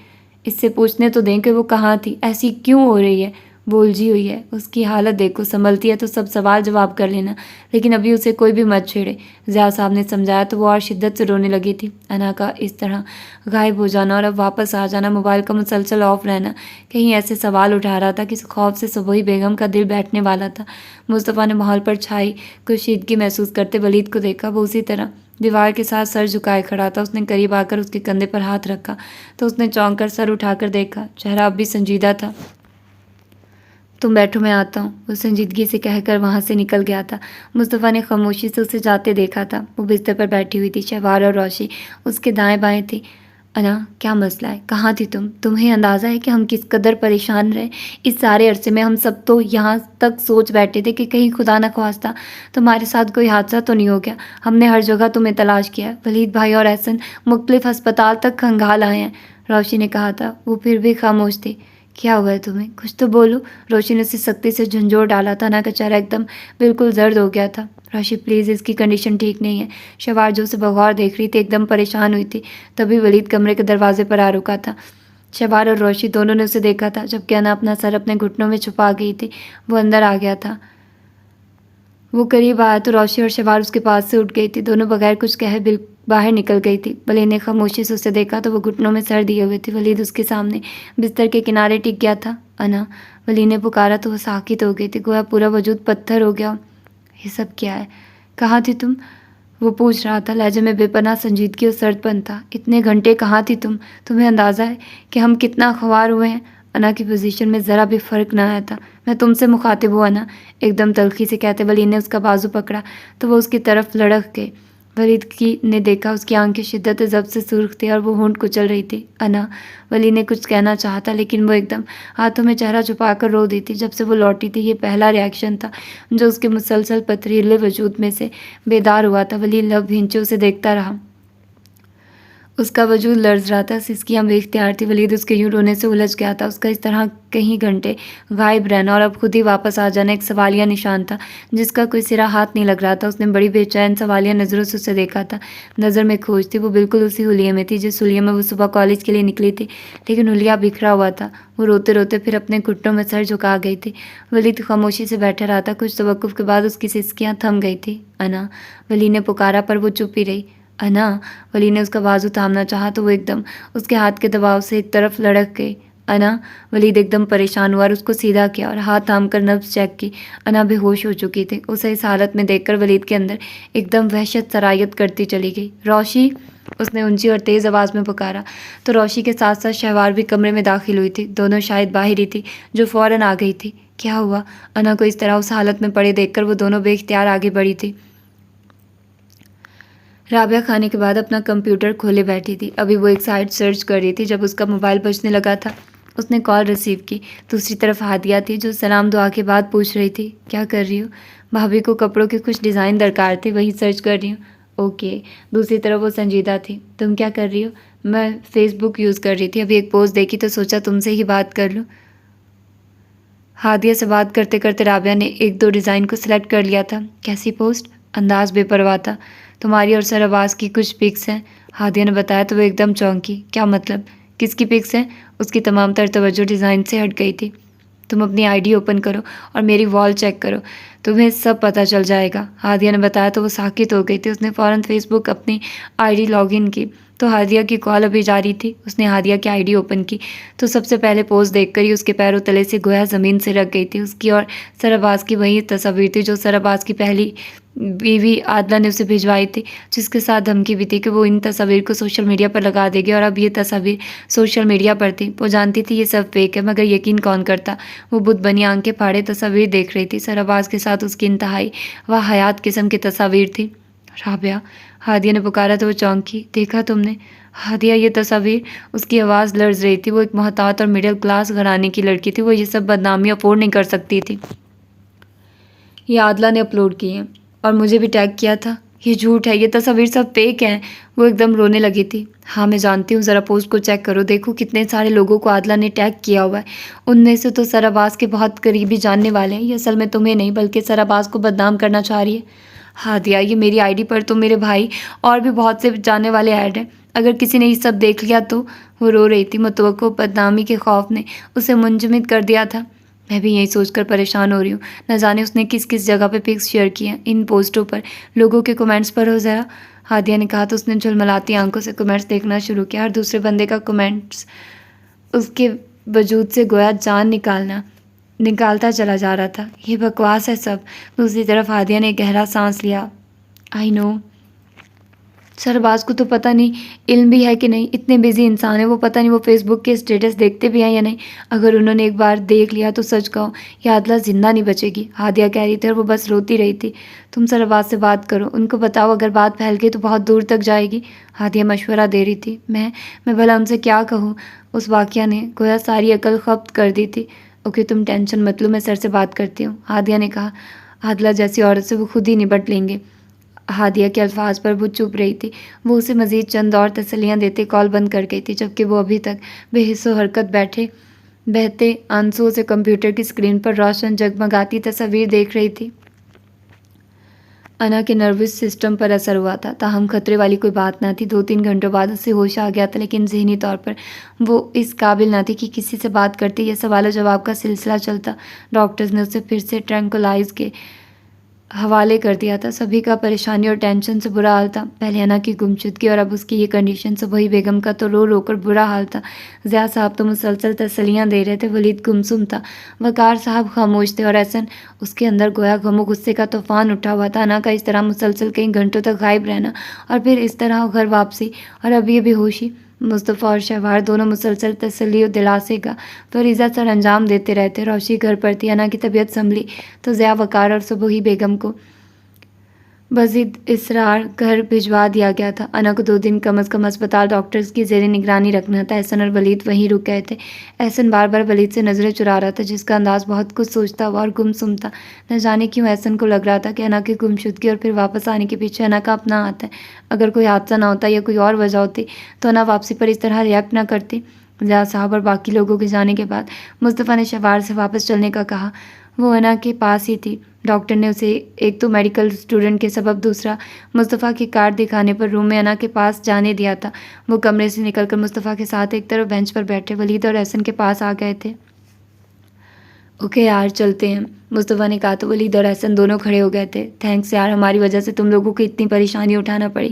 اس سے پوچھنے تو دیں کہ وہ کہاں تھی، ایسی کیوں ہو رہی ہے؟ بولجھی ہوئی ہے، اس کی حالت دیکھو، سنبھلتی ہے تو سب سوال جواب کر لینا، لیکن ابھی اسے کوئی بھی مت چھیڑے۔ ضیاء صاحب نے سمجھایا تو وہ اور شدت سے رونے لگی تھی۔ انا کا اس طرح غائب ہو جانا اور اب واپس آ جانا، موبائل کا مسلسل آف رہنا کہیں ایسے سوال اٹھا رہا تھا کہ خوف سے صبوحی بیگم کا دل بیٹھنے والا تھا۔ مصطفیٰ نے ماحول پر چھائی کشیدگی محسوس کرتے ولید کو دیکھا۔ وہ اسی طرح دیوار کے ساتھ سر جھکائے کھڑا تھا۔ اس نے قریب آ کر اس کے کندھے پر ہاتھ رکھا تو اس نے چونک کر سر اٹھا کر دیکھا، چہرہ اب بھی سنجیدہ تھا۔ تم بیٹھو، میں آتا ہوں، وہ سنجیدگی سے کہہ کر وہاں سے نکل گیا تھا۔ مصطفیٰ نے خاموشی سے اسے جاتے دیکھا تھا۔ وہ بستر پر بیٹھی ہوئی تھی، شہوار اور روشی اس کے دائیں بائیں تھی۔ انا، کیا مسئلہ ہے؟ کہاں تھی تم؟ تمہیں اندازہ ہے کہ ہم کس قدر پریشان رہے اس سارے عرصے میں؟ ہم سب تو یہاں تک سوچ بیٹھے تھے کہ کہیں خدا نخواستہ تمہارے ساتھ کوئی حادثہ تو نہیں ہو گیا۔ ہم نے ہر جگہ تمہیں تلاش کیا۔ ولید بھائی اور احسن مختلف ہسپتال تک کھنگال آئے ہیں، روشی نے کہا تھا۔ وہ پھر بھی خاموش تھی۔ کیا ہوا ہے تمہیں؟ کچھ تو بولو، روشی نے اسے سختی سے جھنجھوڑ ڈالا تھا۔ انا کا چہرہ ایک دم بالکل زرد ہو گیا تھا۔ روشی پلیز، اس کی کنڈیشن ٹھیک نہیں ہے۔ شوار جو اسے بغور دیکھ رہی تھی ایک دم پریشان ہوئی تھی۔ تبھی ولید کمرے کے دروازے پر آ رکا تھا۔ شوار اور روشی دونوں نے اسے دیکھا تھا، جبکہ انا اپنا سر اپنے گھٹنوں میں چھپا گئی تھی۔ وہ اندر آ گیا تھا۔ وہ قریب آیا تو روشی اور شوار اس کے پاس سے اٹھ گئی تھی۔ دونوں بغیر کچھ کہے باہر نکل گئی تھی۔ ولید نے خاموشی سے اسے دیکھا تو وہ گھٹنوں میں سر دیے ہوئے تھی۔ ولید اس کے سامنے بستر کے کنارے ٹک گیا تھا۔ انا، ولید نے پکارا تو وہ ساکت ہو گئی تھی، گویا پورا وجود پتھر ہو گیا۔ یہ سب کیا ہے؟ کہاں تھی تم؟ وہ پوچھ رہا تھا، لہجے میں بے پناہ سنجیدگی اور سرد پن تھا۔ اتنے گھنٹے کہاں تھی تم؟ تمہیں اندازہ ہے کہ ہم کتنا خوار ہوئے ہیں؟ انا کی پوزیشن میں ذرا بھی فرق نہ آیا تھا۔ میں تم سے مخاطب ہوں انا، ایک دم تلخی سے کہتے ولید نے اس کا بازو پکڑا تو وہ اس کی طرف لڑک گئے۔ ولید نے دیکھا اس کی آنکھیں شدت ضبط سے سرخ تھی اور وہ ہونٹ کچل رہی تھی۔ انا، ولید نے کچھ کہنا چاہا تھا لیکن وہ ایک دم ہاتھوں میں چہرہ چھپا کر رو دی تھی۔ جب سے وہ لوٹی تھی یہ پہلا ریاکشن تھا جو اس کے مسلسل پتھریلے وجود میں سے بیدار ہوا تھا۔ ولید لب بھینچے اسے دیکھتا رہا۔ اس کا وجود لرز رہا تھا، سسکیاں بے اختیار تھی۔ ولید اس کے یوں رونے سے الجھ گیا تھا۔ اس کا اس طرح کئی گھنٹے غائب رہنا اور اب خود ہی واپس آ جانا ایک سوالیہ نشان تھا جس کا کوئی سرا ہاتھ نہیں لگ رہا تھا۔ اس نے بڑی بے چین سوالیہ نظروں سے اسے دیکھا تھا۔ نظر میں کھوج تھی۔ وہ بالکل اسی حلیے میں تھی جس حلیے میں وہ صبح کالج کے لیے نکلی تھی، لیکن حلیہ بکھرا ہوا تھا۔ وہ روتے روتے پھر اپنے گھٹنوں میں سر جھکا گئی تھی۔ ولید خاموشی سے بیٹھا رہا تھا۔ کچھ توقف کے بعد اس کی سسکیاں تھم گئی تھی۔ انا، ولید نے پکارا پر وہ چپ ہی رہی۔ انا، ولید نے اس کا بازو تھامنا چاہا تو وہ ایک دم اس کے ہاتھ کے دباؤ سے ایک طرف لڑک گئی۔ انا، ولید ایک دم پریشان ہوا اور اس کو سیدھا کیا اور ہاتھ تھام کر نبض چیک کی۔ انا بے ہوش ہو چکی تھی۔ اسے اس حالت میں دیکھ کر ولید کے اندر ایک دم وحشت سرایت کرتی چلی گئی۔ روشی، اس نے اونچی اور تیز آواز میں پکارا تو روشی کے ساتھ ساتھ شہوار بھی کمرے میں داخل ہوئی تھی۔ دونوں شاید باہر ہی تھی جو فوراً آ گئی تھی۔ کیا ہوا؟ انا کو اس طرح اس حالت میں پڑے دیکھ کر وہ دونوں بے اختیار آگے بڑھی تھی۔ رابعہ کھانے کے بعد اپنا کمپیوٹر کھولے بیٹھی تھی۔ ابھی وہ ایک سائٹ سرچ کر رہی تھی جب اس کا موبائل بجنے لگا تھا۔ اس نے کال ریسیو کی۔ دوسری طرف ہادیہ تھی جو سلام دعا کے بعد پوچھ رہی تھی، کیا کر رہی ہو؟ بھابھی کو کپڑوں کے کچھ ڈیزائن درکار تھے، وہی سرچ کر رہی ہوں۔ اوکے۔ دوسری طرف وہ سنجیدہ تھی، تم کیا کر رہی ہو؟ میں فیس بک یوز کر رہی تھی، ابھی ایک پوسٹ دیکھی تو سوچا تم سے ہی بات کر لوں۔ ہادیہ سے بات کرتے کرتے رابعہ نے ایک دو ڈیزائن کو سلیکٹ کر لیا تھا۔ کیسی پوسٹ؟ انداز بے پرواہ تھا۔ تمہاری اور سر عباس کی کچھ پکس ہیں، ہادیہ نے بتایا تو وہ ایک دم چونکی۔ کیا مطلب؟ کس کی پکس ہیں؟ اس کی تمام تر توجہ ڈیزائن سے ہٹ گئی تھی۔ تم اپنی آئی ڈی اوپن کرو اور میری وال چیک کرو، تمہیں سب پتہ چل جائے گا، ہادیہ نے بتایا تو وہ ساکت ہو گئی تھی۔ اس نے فوراً فیس بک اپنی آئی ڈی لاگ ان کی تو ہادیہ کی کال ابھی جاری تھی۔ اس نے ہادیہ کی آئی ڈی اوپن کی تو سب سے پہلے پوسٹ دیکھ کر ہی اس کے پیروں تلے سے گویا زمین سے رکھ گئی تھی۔ اس کی اور سر عباس کی وہی تصاویر تھی جو سر عباس کی پہلی بیوی عادلہ نے اسے بھجوائی تھی، جس کے ساتھ دھمکی بھی تھی کہ وہ ان تصاویر کو سوشل میڈیا پر لگا دے گی، اور اب یہ تصاویر سوشل میڈیا پر تھی۔ وہ جانتی تھی یہ سب فیک ہے، مگر یقین کون کرتا؟ وہ بت بنی آنکھیں پھاڑے تصاویر دیکھ رہی تھی۔ سر عباس کے ساتھ اس کی انتہائی واحیات قسم کی تصاویر تھی۔ رابعہ، ہادیہ نے پکارا تو وہ چونکی۔ دیکھا تم نے ہادیہ یہ تصاویر؟ اس کی آواز لرز رہی تھی۔ وہ ایک محتاط اور مڈل کلاس گھرانے کی لڑکی تھی، وہ یہ سب بدنامی افورڈ نہیں کر سکتی تھی۔ یہ عادلہ نے اپلوڈ کی ہیں اور مجھے بھی ٹیگ کیا تھا۔ یہ جھوٹ ہے، یہ تصاویر سب فیک ہیں۔ وہ ایک دم رونے لگی تھی۔ ہاں میں جانتی ہوں، ذرا پوسٹ کو چیک کرو، دیکھو کتنے سارے لوگوں کو عادلہ نے ٹیگ کیا ہوا ہے، ان میں سے تو سر عباس کے بہت قریبی جاننے والے ہیں۔ یہ اصل میں تمہیں نہیں بلکہ سر عباس کو بدنام کرنا چاہ رہی ہے۔ ہادیہ، یہ میری آئی ڈی پر تو میرے بھائی اور بھی بہت سے جاننے والے ایڈ ہیں، اگر کسی نے یہ سب دیکھ لیا تو؟ وہ رو رہی تھی۔ متوقع بدنامی کے خوف نے اسے منجمد کر دیا تھا۔ میں بھی یہی سوچ کر پریشان ہو رہی ہوں، نہ جانے اس نے کس کس جگہ پہ پکس شیئر کی ہیں، ان پوسٹوں پر لوگوں کے کمنٹس پر ہو ذرا۔ ہادیہ نے کہا تو اس نے جھلملاتی آنکھوں سے کمنٹس دیکھنا شروع کیا۔ ہر دوسرے بندے کا کمنٹس اس کے وجود سے گویا جان نکالتا چلا جا رہا تھا۔ یہ بکواس ہے سب۔ دوسری طرف ہادیہ نے گہرا سانس لیا۔ آئی نو، سرباز کو تو پتہ نہیں علم بھی ہے کہ نہیں، اتنے بزی انسان ہے وہ، پتہ نہیں وہ فیس بک کے اسٹیٹس دیکھتے بھی ہیں یا نہیں۔ اگر انہوں نے ایک بار دیکھ لیا تو سچ کہو یہ عادلہ زندہ نہیں بچے گی، ہادیہ کہہ رہی تھی اور وہ بس روتی رہی تھی۔ تم سرباز سے بات کرو، ان کو بتاؤ اگر بات پھیل گئی تو بہت دور تک جائے گی، ہادیہ مشورہ دے رہی تھی۔ میں بھلا ان سے کیا کہوں؟ اس واقعہ نے گویا ساری عقل ختم کر دی تھی۔ اوکے تم ٹینشن مت لو، میں سر سے بات کرتی ہوں، ہادیہ نے کہا۔ عادلہ جیسی عورت سے وہ خود ہی نبٹ لیں گے۔ ہادیہ کے الفاظ پر وہ چپ رہی تھی۔ وہ اسے مزید چند اور تسلیاں دیتے کال بند کر گئی تھی، جبکہ وہ ابھی تک بے حس و حرکت بہتے آنسوؤں سے کمپیوٹر کی اسکرین پر روشن جگمگاتی تصاویر دیکھ رہی تھی۔ انا کے نروس سسٹم پر اثر ہوا تھا، تاہم خطرے والی کوئی بات نہ تھی۔ 2-3 گھنٹوں بعد اسے ہوش آ گیا تھا، لیکن ذہنی طور پر وہ اس قابل نہ تھی کہ کسی سے بات کرتی یا سوال و جواب کا سلسلہ چلتا۔ ڈاکٹرز نے اسے پھر سے ٹرینکولائز کے حوالے کر دیا تھا۔ سبھی کا پریشانی اور ٹینشن سے برا حال تھا، پہلے انا کی گمشدگی اور اب اس کی یہ کنڈیشن۔ صبحی بیگم کا تو رو رو کر برا حال تھا، ضیاء صاحب تو مسلسل تسلیاں دے رہے تھے، ولید گمسم تھا، وقار صاحب خاموش تھے، اور احسن اس کے اندر گویا غم و غصے کا طوفان اٹھا ہوا تھا۔ انا کا اس طرح مسلسل کئی گھنٹوں تک غائب رہنا اور پھر اس طرح گھر واپسی، اور اب یہ بے ہوشی۔ مصطفیٰ اور شہوار دونوں مسلسل تسلی و دلاسے کا فریضہ سر انجام دیتے رہتے۔ روشی گھر پر تھی، انا کی طبیعت سنبھلی تو ضیاء، وقار اور صبحی بیگم کو بضد اصرار گھر بھجوا دیا گیا تھا۔ انا کو 2 دن کم از کم اسپتال ڈاکٹرز کی زیر نگرانی رکھنا تھا۔ احسن اور ولید وہیں رک گئے تھے۔ احسن بار بار ولید سے نظریں چرا رہا تھا، جس کا انداز بہت کچھ سوچتا ہوا اور گمسم تھا۔ نہ جانے کیوں احسن کو لگ رہا تھا کہ انا کی گمشدگی اور پھر واپس آنے کے پیچھے انا کا اپنا ہاتھ ہے۔ اگر کوئی حادثہ نہ ہوتا یا کوئی اور وجہ ہوتی تو انا واپسی پر اس طرح ریئیکٹ نہ کرتی۔ ضیاء صاحب اور باقی لوگوں کے جانے کے بعد مصطفیٰ نے شہوار سے واپس چلنے کا کہا۔ وہ انا کے پاس ہی تھی۔ ڈاکٹر نے اسے ایک تو میڈیکل اسٹوڈنٹ کے سبب، دوسرا مصطفیٰ کی کارڈ دکھانے پر روم میں انا کے پاس جانے دیا تھا۔ وہ کمرے سے نکل کر مصطفیٰ کے ساتھ ایک طرف بینچ پر بیٹھے ولید اور احسن کے پاس آ گئے تھے۔ اوکے یار چلتے ہیں، مصطفیٰ نے کہا تو ولید اور احسن دونوں کھڑے ہو گئے تھے۔ تھینکس یار، ہماری وجہ سے تم لوگوں کو اتنی پریشانی اٹھانا پڑی،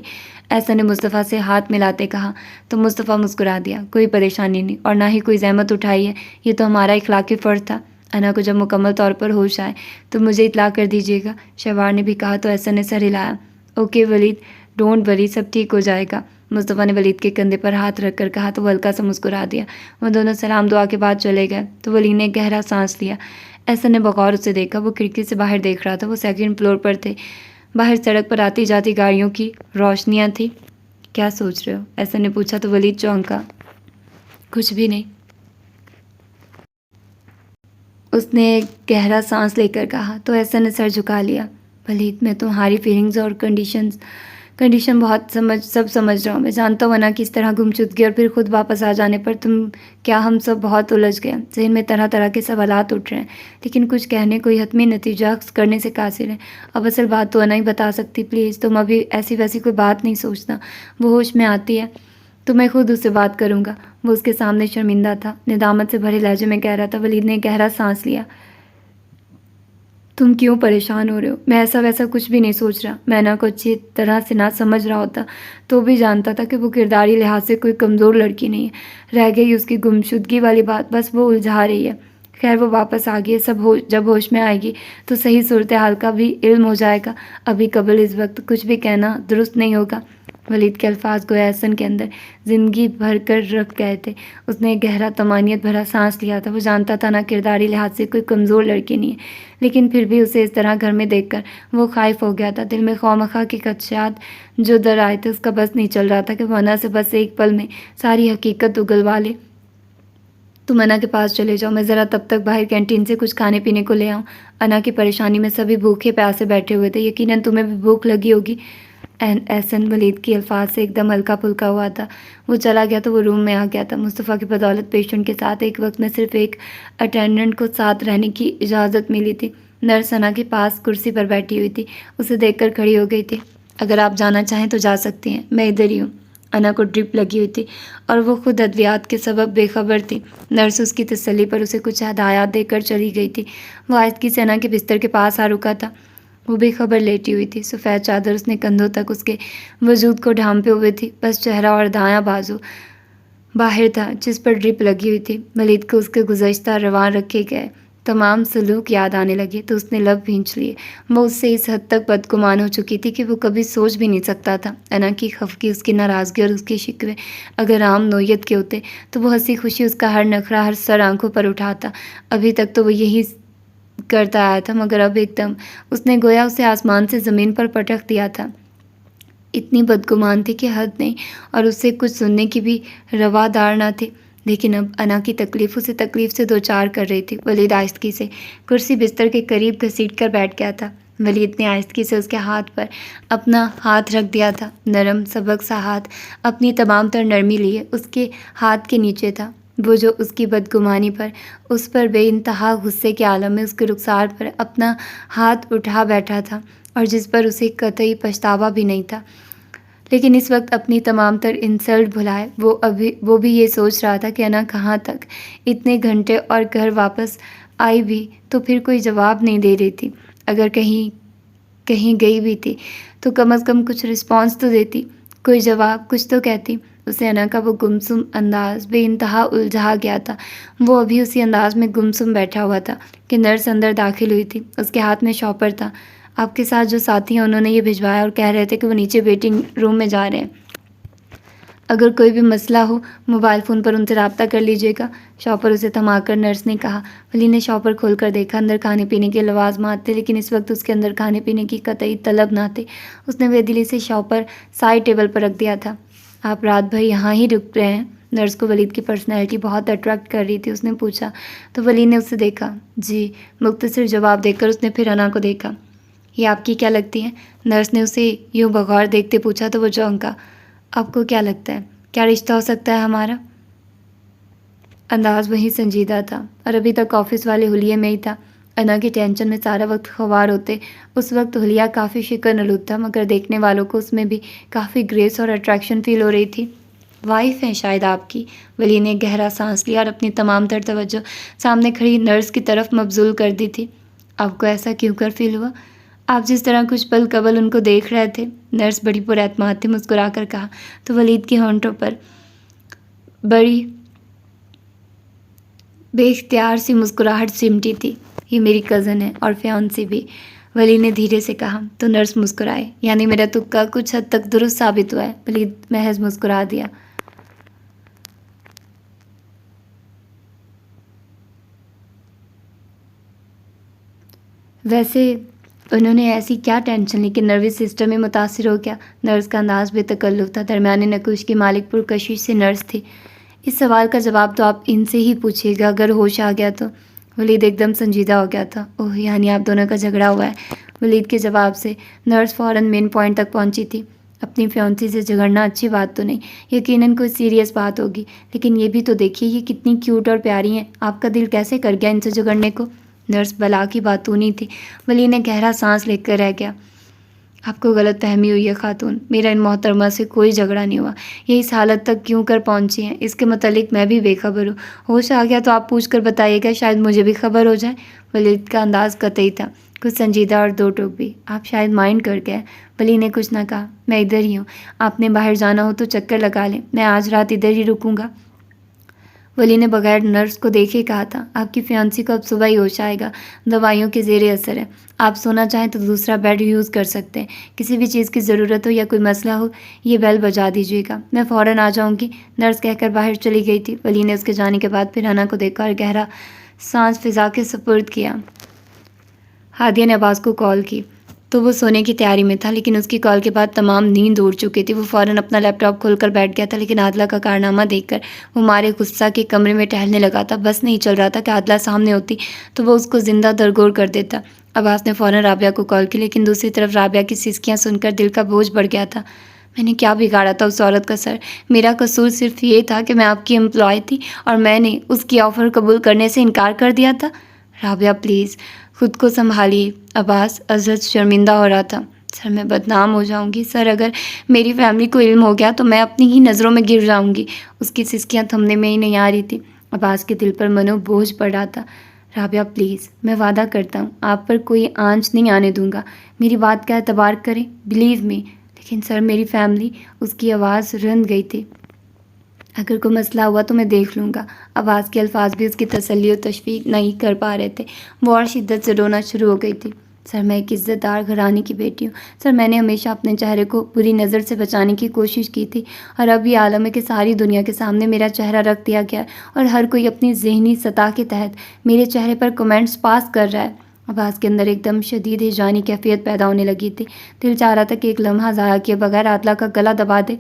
احسن نے مصطفیٰ سے ہاتھ ملاتے کہا۔ تو مصطفیٰ مسکرا دیا۔ کوئی پریشانی نہیں اور نہ ہی کوئی زحمت اٹھائی ہے، یہ تو ہمارا اخلاقی فرض تھا۔ انا کو جب مکمل طور پر ہوش آئے تو مجھے اطلاع کر دیجیے گا، شہوار نے بھی کہا تو احسن نے سر ہلایا۔ اوکے ولید، ڈونٹ وری، سب ٹھیک ہو جائے گا، مصطفیٰ نے ولید کے کندھے پر ہاتھ رکھ کر کہا تو وہ ہلکا سا مسکرا دیا۔ وہ دونوں سلام دعا کے بعد چلے گئے تو ولید نے گہرا سانس لیا۔ احسن نے بغور اسے دیکھا، وہ کھڑکی سے باہر دیکھ رہا تھا۔ وہ 2nd فلور پر تھے، باہر سڑک پر آتی جاتی گاڑیوں کی روشنیاں تھیں۔ کیا سوچ رہے ہو؟ احسن نے پوچھا تو ولید چونکا۔ کچھ بھی نہیں، اس نے ایک گہرا سانس لے کر کہا تو احسن نے سر جھکا لیا۔ ولید، میں تمہاری فیلنگز اور کنڈیشن بہت سب سمجھ رہا ہوں، میں جانتا ہوں انا کس طرح گمشدگی اور پھر خود واپس آ جانے پر ہم سب بہت الجھ گئے، ذہن میں طرح طرح کے سوالات اٹھ رہے ہیں، لیکن کچھ کہنے کوئی حتمی نتیجہ اخذ کرنے سے قاصر ہے۔ اب اصل بات تو انا ہی بتا سکتی، پلیز تم ابھی ایسی ویسی کوئی بات نہیں سوچنا، وہ ہوش میں آتی ہے تو میں خود اس سے بات کروں گا۔ وہ اس کے سامنے شرمندہ تھا، ندامت سے بھرے لہجے میں کہہ رہا تھا۔ ولید نے گہرا سانس لیا۔ تم کیوں پریشان ہو رہے ہو؟ میں ایسا ویسا کچھ بھی نہیں سوچ رہا۔ میں انا کو اچھی طرح سے نہ سمجھ رہا ہوتا تو بھی جانتا تھا کہ وہ کرداری لحاظ سے کوئی کمزور لڑکی نہیں ہے۔ رہ گئی اس کی گمشدگی والی بات، بس وہ الجھا رہی ہے۔ خیر وہ واپس آ گئی ہے، جب ہوش میں آئے گی تو صحیح صورتحال کا بھی علم ہو جائے گا، ابھی قبل اس وقت کچھ بھی کہنا درست نہیں ہوگا۔ ولید کے الفاظ گویا احسن کے اندر زندگی بھر کر رکھ گئے تھے۔ اس نے ایک گہرا طمانینت بھرا سانس لیا تھا۔ وہ جانتا تھا نہ کرداری لحاظ سے کوئی کمزور لڑکی نہیں ہے، لیکن پھر بھی اسے اس طرح گھر میں دیکھ کر وہ خائف ہو گیا تھا۔ دل میں خواہ کے خدشات جو در آئے تھے، اس کا بس نہیں چل رہا تھا کہ وہ انا سے بس ایک پل میں ساری حقیقت اگلوا لے۔ تم انا کے پاس چلے جاؤ، میں ذرا تب تک باہر کینٹین سے کچھ کھانے پینے کو لے آؤں۔ انا کی پریشانی میں سبھی بھوکے پیاسے بیٹھے ہوئے تھے، یقیناً تمہیں بھی بھوک لگی ہوگی۔ احسن ولید کی الفاظ سے ایک دم ہلکا پھلکا ہوا تھا۔ وہ چلا گیا تو وہ روم میں آ گیا تھا۔ مصطفیٰ کی بدولت پیشنٹ کے ساتھ ایک وقت میں صرف ایک اٹینڈنٹ کو ساتھ رہنے کی اجازت ملی تھی۔ نرس انا کے پاس کرسی پر بیٹھی ہوئی تھی، اسے دیکھ کر کھڑی ہو گئی تھی۔ اگر آپ جانا چاہیں تو جا سکتی ہیں، میں ادھر ہی ہوں۔ انا کو ڈرپ لگی ہوئی تھی اور وہ خود ادویات کے سبب بے خبر تھی۔ نرس اس کی تسلی پر اسے کچھ ہدایات دے کر چلی گئی تھی۔ وہ آہستگی سے انا کے بستر کے پاس آ رکا تھا۔ وہ بے خبر لیٹی ہوئی تھی۔ سفید چادر اس نے کندھوں تک اس کے وجود کو ڈھانپے ہوئے تھی، بس چہرہ اور دایاں بازو باہر تھا جس پر ڈرپ لگی ہوئی تھی۔ ولید کو اس کے گزشتہ رواں رکھے گئے تمام سلوک یاد آنے لگے تو اس نے لب بھینچ لیے۔ وہ اس سے اس حد تک بدگمان ہو چکی تھی کہ وہ کبھی سوچ بھی نہیں سکتا تھا۔ انا کی خفگی، اس کی ناراضگی اور اس کے شکوے اگر عام نوعیت کے ہوتے تو وہ ہنسی خوشی اس کا ہر نخرہ، ہر سر آنکھوں پر اٹھاتا۔ ابھی تک تو وہ یہی کرتا آیا تھا، مگر اب ایک دم اس نے گویا اسے آسمان سے زمین پر پٹخ دیا تھا۔ اتنی بدگمان تھی کہ حد نہیں، اور اس سے کچھ سننے کی بھی روادار نہ تھی۔ لیکن اب انا کی تکلیف اسے تکلیف سے دوچار کر رہی تھی۔ ولید آہستگی سے کرسی بستر کے قریب گھسیٹ کر بیٹھ گیا تھا۔ ولید نے آہستگی سے اس کے ہاتھ پر اپنا ہاتھ رکھ دیا تھا، نرم سبک سا ہاتھ، اپنی تمام تر نرمی لیے اس کے ہاتھ کے نیچے تھا، وہ جو اس کی بدگمانی پر، اس پر بے انتہا غصے کے عالم میں اس کے رخسار پر اپنا ہاتھ اٹھا بیٹھا تھا، اور جس پر اسے قطعی پچھتاوا بھی نہیں تھا۔ لیکن اس وقت اپنی تمام تر انسلٹ بھلائے وہ بھی یہ سوچ رہا تھا کہ انا کہاں تک اتنے گھنٹے، اور گھر واپس آئی بھی تو پھر کوئی جواب نہیں دے رہی تھی۔ اگر کہیں گئی بھی تھی تو کم از کم کچھ رسپانس تو دیتی، کوئی جواب، کچھ تو کہتی۔ اسے انا کا وہ گمسم انداز بے انتہا الجھا گیا تھا۔ وہ ابھی اسی انداز میں گمسم بیٹھا ہوا تھا کہ نرس اندر داخل ہوئی تھی۔ اس کے ہاتھ میں شاپر تھا۔ آپ کے ساتھ جو ساتھی ہیں انہوں نے یہ بھجوایا اور کہہ رہے تھے کہ وہ نیچے ویٹنگ روم میں جا رہے ہیں۔ اگر کوئی بھی مسئلہ ہو موبائل فون پر ان سے رابطہ کر لیجیے گا۔ شاپر اسے تھما کر نرس نے کہا۔ ولی نے شاپر کھول کر دیکھا، اندر کھانے پینے کے لوازمات تھے، لیکن اس وقت اس کے اندر کھانے پینے کی قطعی طلب نہ تھی۔ اس نے بے دلی سے شاپر سائڈ ٹیبل پر رکھ دیا تھا۔ آپ رات بھر یہاں ہی رک رہے ہیں؟ نرس کو ولید کی پرسنالٹی بہت اٹریکٹ کر رہی تھی، اس نے پوچھا۔ تو ولید نے اسے دیکھا۔ جی، مختصر جواب دے کر اس نے پھر انا کو دیکھا۔ یہ آپ کی کیا لگتی ہے؟ نرس نے اسے یوں بغور دیکھتے پوچھا تو وہ چونکا۔ آپ کو کیا لگتا ہے؟ کیا رشتہ ہو سکتا ہے ہمارا؟ انداز وہی سنجیدہ تھا، اور ابھی تک آفس والے حلیے میں ہی تھا۔ انا کی ٹینشن میں سارا وقت خوار ہوتے اس وقت حلیہ کافی شکر نلود تھا، مگر دیکھنے والوں کو اس میں بھی کافی گریس اور اٹریکشن فیل ہو رہی تھی۔ وائف ہیں شاید آپ کی؟ ولی نے گہرا سانس لیا اور اپنی تمام تر توجہ سامنے کھڑی نرس کی طرف مبذول کر دی تھی۔ آپ کو ایسا کیوں کر فیل ہوا؟ آپ جس طرح کچھ پل قبل ان کو دیکھ رہے تھے، نرس بڑی پر اعتماد تھی، مسکرا کر کہا۔ تو ولید کے ہونٹوں پر بڑی بے اختیار سی مسکراہٹ سمٹی تھی۔ یہ میری کزن ہے اور فیانسی بھی، ولی نے دھیرے سے کہا۔ تو نرس مسکرائے۔ یعنی میرا تکا کچھ حد تک درست ثابت ہوا ہے؟ ولید محض مسکرا دیا۔ ویسے انہوں نے ایسی کیا ٹینشن لی کہ نروس سسٹم میں متاثر ہو گیا؟ نرس کا انداز بے تکلف تھا، درمیانے نکوش کی مالک پرکشش سے نرس تھی۔ اس سوال کا جواب تو آپ ان سے ہی پوچھیے گا، اگر ہوش آ گیا تو۔ ولید ایک دم سنجیدہ ہو گیا تھا۔ اوہ، یعنی آپ دونوں کا جھگڑا ہوا ہے؟ ولید کے جواب سے نرس فوراً مین پوائنٹ تک پہنچی تھی۔ اپنی فیانسی سے جھگڑنا اچھی بات تو نہیں، یقیناً کوئی سیریس بات ہوگی، لیکن یہ بھی تو دیکھیے یہ کتنی کیوٹ اور پیاری ہیں، آپ کا دل کیسے کر گیا ان سے جھگڑنے کو؟ نرس بلا کی باتونی تھی۔ ولی نے گہرا سانس لے کر رہ گیا۔ آپ کو غلط فہمی ہوئی ہے خاتون، میرا ان محترمہ سے کوئی جھگڑا نہیں ہوا۔ یہ اس حالت تک کیوں کر پہنچی ہیں اس کے متعلق میں بھی بے خبر ہوں۔ ہوش آ گیا تو آپ پوچھ کر بتائیے گا، شاید مجھے بھی خبر ہو جائے۔ ولید کا انداز قطعی تھا، کچھ سنجیدہ اور دو ٹوک بھی۔ آپ شاید مائنڈ کر گئے۔ ولی نے کچھ نہ کہا۔ میں ادھر ہی ہوں، آپ نے باہر جانا ہو تو چکر لگا لیں، میں آج رات ادھر ہی رکوں گا۔ ولی نے بغیر نرس کو دیکھے کہا تھا۔ آپ کی فیانسی کو اب صبح ہی ہوش آئے گا، دوائیوں کے زیر اثر ہے۔ آپ سونا چاہیں تو دوسرا بیڈ یوز کر سکتے ہیں۔ کسی بھی چیز کی ضرورت ہو یا کوئی مسئلہ ہو یہ بیل بجا دیجیے گا، میں فوراً آ جاؤں گی۔ نرس کہہ کر باہر چلی گئی تھی۔ ولی نے اس کے جانے کے بعد پھر انا کو دیکھا اور گہرا سانس فضا کے سپرد کیا۔ ہادیہ نے عباس کو کال کی تو وہ سونے کی تیاری میں تھا، لیکن اس کی کال کے بعد تمام نیند اڑ چکی تھی۔ وہ فوراً اپنا لیپ ٹاپ کھول کر بیٹھ گیا تھا، لیکن عادلہ کا کارنامہ دیکھ کر وہ مارے غصہ کے کمرے میں ٹہلنے لگا تھا۔ بس نہیں چل رہا تھا کہ عادلہ سامنے ہوتی تو وہ اس کو زندہ درگور کر دیتا۔ عباس نے فوراً رابعہ کو کال کی، لیکن دوسری طرف رابعہ کی سسکیاں سن کر دل کا بوجھ بڑھ گیا تھا۔ میں نے کیا بگاڑا تھا اس عورت کا سر؟ میرا قصور صرف یہ تھا کہ میں آپ کی امپلائی تھی اور میں نے اس کی آفر قبول کرنے سے انکار کر دیا تھا۔ رابعہ پلیز خود کو سنبھالیے، عباس ازحد شرمندہ ہو رہا تھا۔ سر میں بدنام ہو جاؤں گی سر، اگر میری فیملی کو علم ہو گیا تو میں اپنی ہی نظروں میں گر جاؤں گی۔ اس کی سسکیاں تھمنے میں ہی نہیں آ رہی تھی۔ عباس کے دل پر منو بوجھ پڑ رہا تھا۔ رابعہ پلیز، میں وعدہ کرتا ہوں آپ پر کوئی آنچ نہیں آنے دوں گا، میری بات کا اعتبار کریں، بلیو می۔ لیکن سر میری فیملی، اس کی آواز رند گئی تھی۔ اگر کوئی مسئلہ ہوا تو میں دیکھ لوں گا۔ عباس کے الفاظ بھی اس کی تسلی و تشویق نہیں کر پا رہے تھے۔ وہ اور شدت سے رونا شروع ہو گئی تھی۔ سر میں ایک عزت دار گھرانے کی بیٹی ہوں سر، میں نے ہمیشہ اپنے چہرے کو بری نظر سے بچانے کی کوشش کی تھی، اور اب یہ عالم ہے کہ ساری دنیا کے سامنے میرا چہرہ رکھ دیا گیا ہے، اور ہر کوئی اپنی ذہنی سطح کے تحت میرے چہرے پر کمنٹس پاس کر رہا ہے۔ عباس کے اندر ایک دم شدید ہیجانی کیفیت پیدا ہونے لگی تھی۔ دل چاہ رہا تھا کہ ایک لمحہ ضائع کیے بغیر عادلہ کا گلا دبا دے۔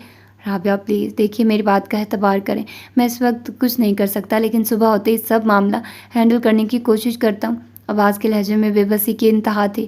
رابعہ پلیز دیکھیے، میری بات کا اعتبار کریں، میں اس وقت کچھ نہیں کر سکتا، لیکن صبح ہوتے ہی سب معاملہ ہینڈل کرنے کی کوشش کرتا ہوں۔ عباس کے لہجے میں بے بسی کی انتہا تھی۔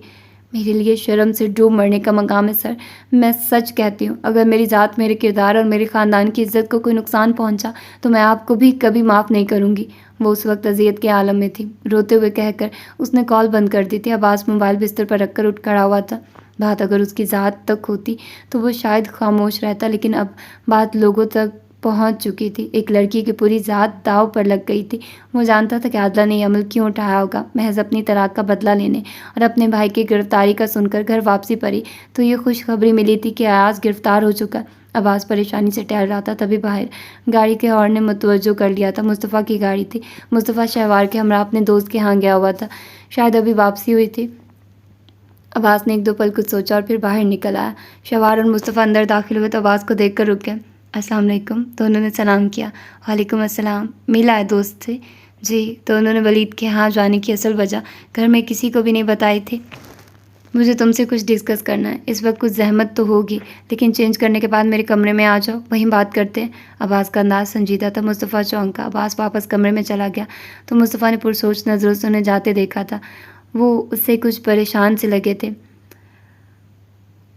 میرے لیے شرم سے ڈوب مرنے کا مقام ہے سر، میں سچ کہتی ہوں، اگر میری ذات، میرے کردار اور میرے خاندان کی عزت کو کوئی نقصان پہنچا تو میں آپ کو بھی کبھی معاف نہیں کروں گی۔ وہ اس وقت اذیت کے عالم میں تھی۔ روتے ہوئے کہہ کر اس نے کال بند کر دی تھی۔ عباس موبائل بستر پر رکھ کر اٹھ کھڑا ہوا تھا۔ بات اگر اس کی ذات تک ہوتی تو وہ شاید خاموش رہتا، لیکن اب بات لوگوں تک پہنچ چکی تھی۔ ایک لڑکی کی پوری ذات داؤ پر لگ گئی تھی۔ وہ جانتا تھا کہ عادلہ نے یہ عمل کیوں اٹھایا ہوگا، محض اپنی طلاق کا بدلہ لینے، اور اپنے بھائی کی گرفتاری کا سن کر گھر واپسی پر ہی تو یہ خوشخبری ملی تھی کہ ایاز گرفتار ہو چکا۔ عباس پریشانی سے ٹہل رہا تھا، تبھی باہر گاڑی کے ہارن نے متوجہ کر لیا تھا۔ مصطفیٰ کی گاڑی تھی۔ مصطفیٰ شہوار کے ہمراہ اپنے دوست کے ہاں گیا ہوا تھا، شاید ابھی واپسی ہوئی تھی۔ عباس نے ایک دو پل کچھ سوچا اور پھر باہر نکل آیا۔ شہوار اور مصطفیٰ اندر داخل ہوئے تو عباس کو دیکھ کر رک گئے۔ السلام علیکم، تو انہوں نے سلام کیا۔ وعلیکم السلام، ملا ہے دوست سے؟ جی، تو انہوں نے ولید کے ہاں جانے کی اصل وجہ گھر میں کسی کو بھی نہیں بتائی تھی۔ مجھے تم سے کچھ ڈسکس کرنا ہے، اس وقت کچھ زحمت تو ہوگی، لیکن چینج کرنے کے بعد میرے کمرے میں آ جاؤ، وہیں بات کرتے ہیں۔ عباس کا انداز سنجیدہ تھا۔ مصطفیٰ چونکا۔ عباس واپس کمرے میں چلا گیا تو مصطفیٰ نے پرسوچ نظروں سے انہیں جاتے دیکھا تھا۔ وہ اس سے کچھ پریشان سے لگے تھے۔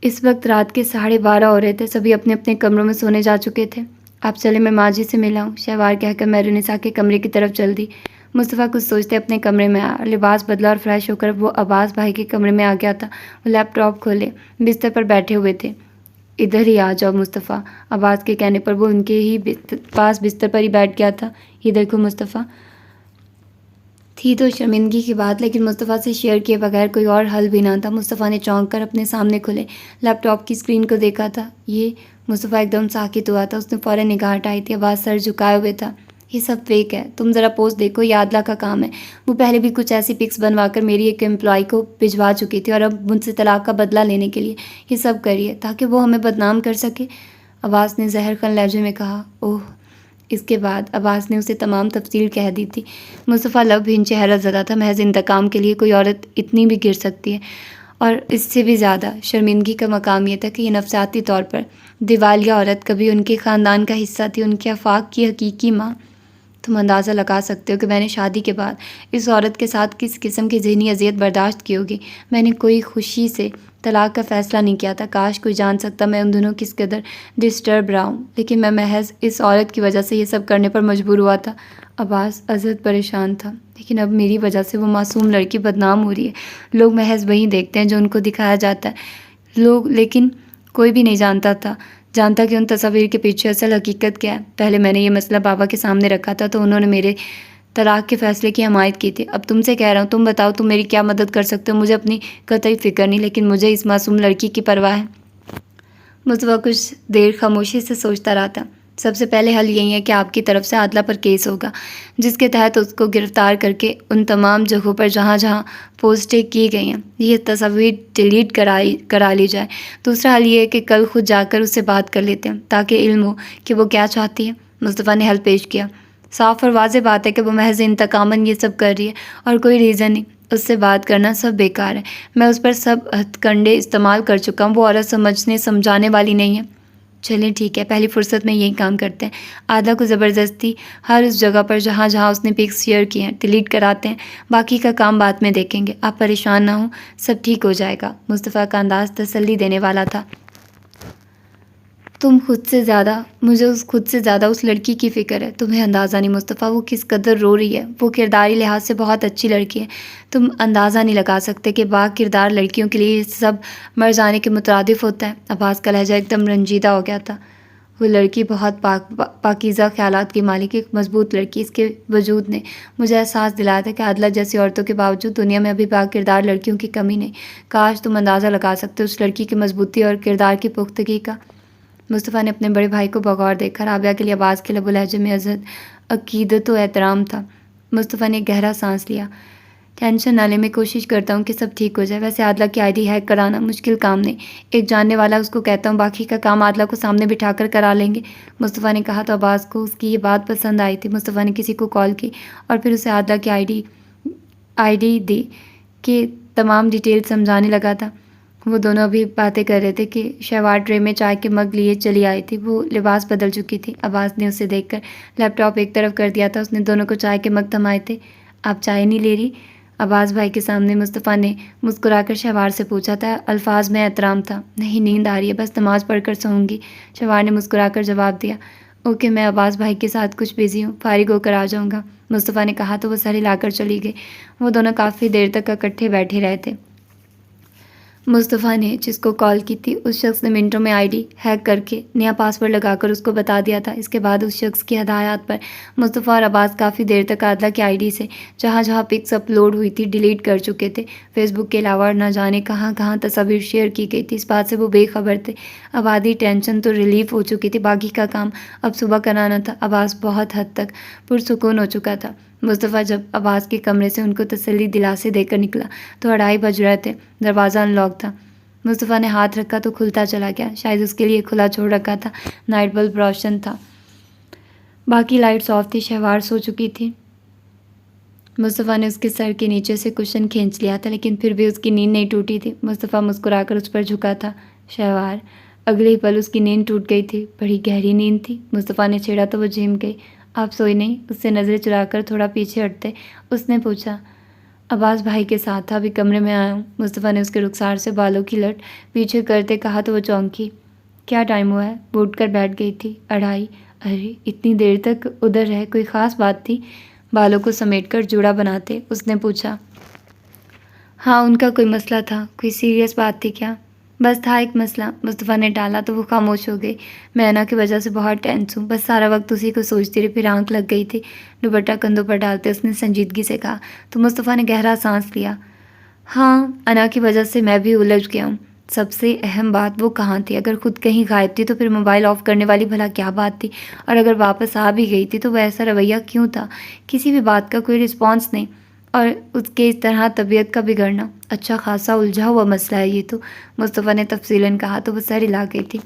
اس وقت رات کے 12:30 ہو رہے تھے، سبھی اپنے اپنے کمروں میں سونے جا چکے تھے۔ آپ چلے، میں ماں جی سے ملا ہوں، شہوار کہہ کر مہرونسا کے کمرے کی طرف چل دی۔ مصطفیٰ کچھ سوچتے اپنے کمرے میں آیا، لباس بدلا اور فریش ہو کر وہ عباس بھائی کے کمرے میں آ گیا تھا۔ وہ لیپ ٹاپ کھولے بستر پر بیٹھے ہوئے تھے۔ ادھر ہی آ جاؤ مصطفیٰ۔ عباس کے کہنے پر وہ ان کے ہی پاس بستر پر ہی بیٹھ گیا تھا۔ یہ دیکھو مصطفیٰ، تھی تو شرمندگی کی بات، لیکن مصطفیٰ سے شیئر کیے بغیر کوئی اور حل بھی نہ تھا۔ مصطفیٰ نے چونک کر اپنے سامنے کھلے لیپ ٹاپ کی اسکرین کو دیکھا تھا۔ یہ مصطفیٰ ایک دم ساکت ہوا تھا۔ اس نے فوراً نگاہ ہٹائی تھی۔ عباس سر جھکائے ہوئے تھا۔ یہ سب فیک ہے، تم ذرا پوسٹ دیکھو، یہ عادلہ کا کام ہے۔ وہ پہلے بھی کچھ ایسی پکس بنوا کر میری ایک امپلائی کو بھجوا چکی تھی، اور اب مجھ سے طلاق کا بدلہ لینے کے لیے یہ سب کری ہے تاکہ وہ ہمیں بدنام کر سکے۔ عباس نے زہر خن لہجے میں کہا۔ اوہ! اس کے بعد عباس نے اسے تمام تفصیل کہہ دی تھی۔ مصطفیٰ لب بھنچے حیرت زدہ تھا۔ محض انتقام کے لیے کوئی عورت اتنی بھی گر سکتی ہے، اور اس سے بھی زیادہ شرمندگی کا مقام یہ تھا کہ یہ نفسیاتی طور پر دیوالیہ عورت کبھی ان کے خاندان کا حصہ تھی، ان کے آفاق کی حقیقی ماں۔ تم اندازہ لگا سکتے ہو کہ میں نے شادی کے بعد اس عورت کے ساتھ کس قسم کی ذہنی اذیت برداشت کی ہوگی۔ میں نے کوئی خوشی سے طلاق کا فیصلہ نہیں کیا تھا۔ کاش کوئی جان سکتا میں ان دنوں کس قدر ڈسٹرب رہا ہوں، لیکن میں محض اس عورت کی وجہ سے یہ سب کرنے پر مجبور ہوا تھا۔ عباس ازحد پریشان تھا۔ لیکن اب میری وجہ سے وہ معصوم لڑکی بدنام ہو رہی ہے۔ لوگ محض وہی دیکھتے ہیں جو ان کو دکھایا جاتا ہے، لیکن کوئی بھی نہیں جانتا کہ ان تصاویر کے پیچھے اصل حقیقت کیا ہے۔ پہلے میں نے یہ مسئلہ بابا کے سامنے رکھا تھا تو انہوں نے میرے طلاق کے فیصلے کی حمایت کی تھی۔ اب تم سے کہہ رہا ہوں، تم بتاؤ تم میری کیا مدد کر سکتے ہو؟ مجھے اپنی قطعی فکر نہیں، لیکن مجھے اس معصوم لڑکی کی پرواہ ہے۔ مصطفیٰ کچھ دیر خاموشی سے سوچتا رہا تھا۔ سب سے پہلے حل یہی ہے کہ آپ کی طرف سے عادلہ پر کیس ہوگا، جس کے تحت اس کو گرفتار کر کے ان تمام جگہوں پر جہاں جہاں پوسٹیں کی گئی ہیں یہ تصاویر ڈیلیٹ کرا لی جائے۔ دوسرا حل یہ ہے کہ کل خود جا کر اس سے بات کر لیتے ہیں تاکہ علم ہو کہ وہ کیا چاہتی ہے۔ مصطفیٰ نے حل پیش کیا۔ صاف اور واضح بات ہے کہ وہ محض انتقاماً یہ سب کر رہی ہے اور کوئی ریزن نہیں۔ اس سے بات کرنا سب بیکار ہے۔ میں اس پر سب ہتھ کنڈے استعمال کر چکا ہوں۔ وہ عورت سمجھانے والی نہیں ہے۔ چلیں ٹھیک ہے، پہلی فرصت میں یہی کام کرتے ہیں۔ عادلہ کو زبردستی ہر اس جگہ پر جہاں جہاں اس نے پکس شیئر کی ہیں ڈیلیٹ کراتے ہیں۔ باقی کا کام بعد میں دیکھیں گے، آپ پریشان نہ ہوں، سب ٹھیک ہو جائے گا۔ مصطفیٰ کا انداز تسلی دینے والا تھا۔ مجھے خود سے زیادہ اس لڑکی کی فکر ہے. تمہیں اندازہ نہیں مصطفیٰ وہ کس قدر رو رہی ہے. وہ کرداری لحاظ سے بہت اچھی لڑکی ہے. تم اندازہ نہیں لگا سکتے کہ با کردار لڑکیوں کے لیے یہ سب مر جانے کے مترادف ہوتا ہے. عباس کا لہجہ ایک دم رنجیدہ ہو گیا تھا. وہ لڑکی بہت پاکیزہ خیالات کی مالک، ایک مضبوط لڑکی. اس کے وجود نے مجھے احساس دلایا تھا کہ عادلہ جیسی عورتوں کے باوجود دنیا میں ابھی با کردار لڑکیوں کی کمی نہیں. کاش تم اندازہ لگا سکتے اس لڑکی کی مضبوطی اور کردار کی پختگی کا. مصطفیٰ نے اپنے بڑے بھائی کو بغور دیکھا. رابعہ کے لیے عباس کے لب و لہجے میں عقیدت و احترام تھا. مصطفیٰ نے گہرا سانس لیا. ٹینشن نہ لے، میں کوشش کرتا ہوں کہ سب ٹھیک ہو جائے. ویسے عادلہ کی آئی ڈی ہیک کرانا مشکل کام نہیں. ایک جاننے والا اس کو کہتا ہوں، باقی کا کام عادلہ کو سامنے بٹھا کر کرا لیں گے. مصطفیٰ نے کہا تو عباس کو اس کی یہ بات پسند آئی تھی. مصطفیٰ نے کسی کو کال کی اور پھر اسے عادلہ کی آئی ڈی دی کہ تمام ڈیٹیل سمجھانے لگا تھا. وہ دونوں ابھی باتیں کر رہے تھے کہ شہوار ٹرے میں چائے کے مگ لیے چلی آئی تھی. وہ لباس بدل چکی تھی. عباس نے اسے دیکھ کر لیپ ٹاپ ایک طرف کر دیا تھا. اس نے دونوں کو چائے کے مگ تھمائے تھے. آپ چائے نہیں لے رہی؟ عباس بھائی کے سامنے مصطفیٰ نے مسکرا کر شہوار سے پوچھا تھا. الفاظ میں احترام تھا. نہیں، نیند آ رہی ہے، بس نماز پڑھ کر سوؤں گی. شہوار نے مسکرا کر جواب دیا. اوکے، میں عباس بھائی کے ساتھ کچھ بزی ہوں، فارغ ہو کر آ جاؤں گا. مصطفیٰ نے کہا تو وہ سر ہلا کر چلی گئی. وہ دونوں کافی دیر تک اکٹھے بیٹھے رہے تھے. مصطفیٰ نے جس کو کال کی تھی اس شخص نے منٹوں میں آئی ڈی ہیک کر کے نیا پاس ورڈ لگا کر اس کو بتا دیا تھا. اس کے بعد اس شخص کی ہدایات پر مصطفیٰ اور عباس کافی دیر تک عادلہ کی آئی ڈی سے جہاں جہاں پکس اپلوڈ ہوئی تھی ڈیلیٹ کر چکے تھے. فیس بک کے علاوہ نہ جانے کہاں کہاں تصاویر شیئر کی گئی تھی. اس بات سے وہ بے خبر تھے. اب آدھی ٹینشن تو ریلیف ہو چکی تھی، باقی کا کام اب صبح کرانا تھا. عباس بہت حد تک پرسکون ہو چکا تھا. مصطفیٰ جب عباس کے کمرے سے ان کو تسلی دلاسے دے کر نکلا تو 2:30 بج رہے تھے. دروازہ ان لاک تھا. مصطفیٰ نے ہاتھ رکھا تو کھلتا چلا گیا. شاید اس کے لیے کھلا چھوڑ رکھا تھا. نائٹ بلب روشن تھا، باقی لائٹس آف تھی. شہوار سو چکی تھی. مصطفیٰ نے اس کے سر کے نیچے سے کشن کھینچ لیا تھا لیکن پھر بھی اس کی نیند نہیں ٹوٹی تھی. مصطفیٰ مسکرا کر اس پر جھکا تھا. شہوار. اگلے ہی پل اس کی نیند ٹوٹ گئی تھی. بڑی گہری نیند تھی. مصطفیٰ نے چھیڑا تو وہ جھیم گئی. آپ سوئی نہیں؟ اس سے نظریں چرا کر تھوڑا پیچھے ہٹتے اس نے پوچھا. عباس بھائی کے ساتھ تھا، ابھی کمرے میں آیا ہوں. مصطفیٰ نے اس کے رخسار سے بالوں کی لٹ پیچھے کرتے کہا تو وہ چونکی. کیا ٹائم ہوا ہے؟ وہ اٹھ کر بیٹھ گئی تھی. 2:30. ارے اتنی دیر تک ادھر رہے، کوئی خاص بات تھی؟ بالوں کو سمیٹ کر جوڑا بناتے اس نے پوچھا. ہاں، ان کا کوئی مسئلہ تھا. کوئی سیریس بات تھی کیا؟ بس تھا ایک مسئلہ. مصطفیٰ نے ٹالا تو وہ خاموش ہو گئی. میں انا کی وجہ سے بہت ٹینس ہوں، بس سارا وقت اسی کو سوچتی رہی. پھر آنکھ لگ گئی تھی. دوپٹہ کندھوں پر ڈالتے اس نے سنجیدگی سے کہا. تو مصطفیٰ نے گہرا سانس لیا. ہاں، انا کی وجہ سے میں بھی الجھ گیا ہوں. سب سے اہم بات وہ کہاں تھی؟ اگر خود کہیں غائب تھی تو پھر موبائل آف کرنے والی بھلا کیا بات تھی؟ اور اگر واپس آ بھی گئی تھی تو وہ ایسا رویہ کیوں تھا؟ کسی بھی بات کا کوئی رسپانس نہیں، اور اس کے اس طرح طبیعت کا بگڑنا. اچھا خاصا الجھا ہوا مسئلہ ہے یہ تو. مصطفیٰ نے تفصیلاً کہا تو وہ سر ہلا گئی تھی.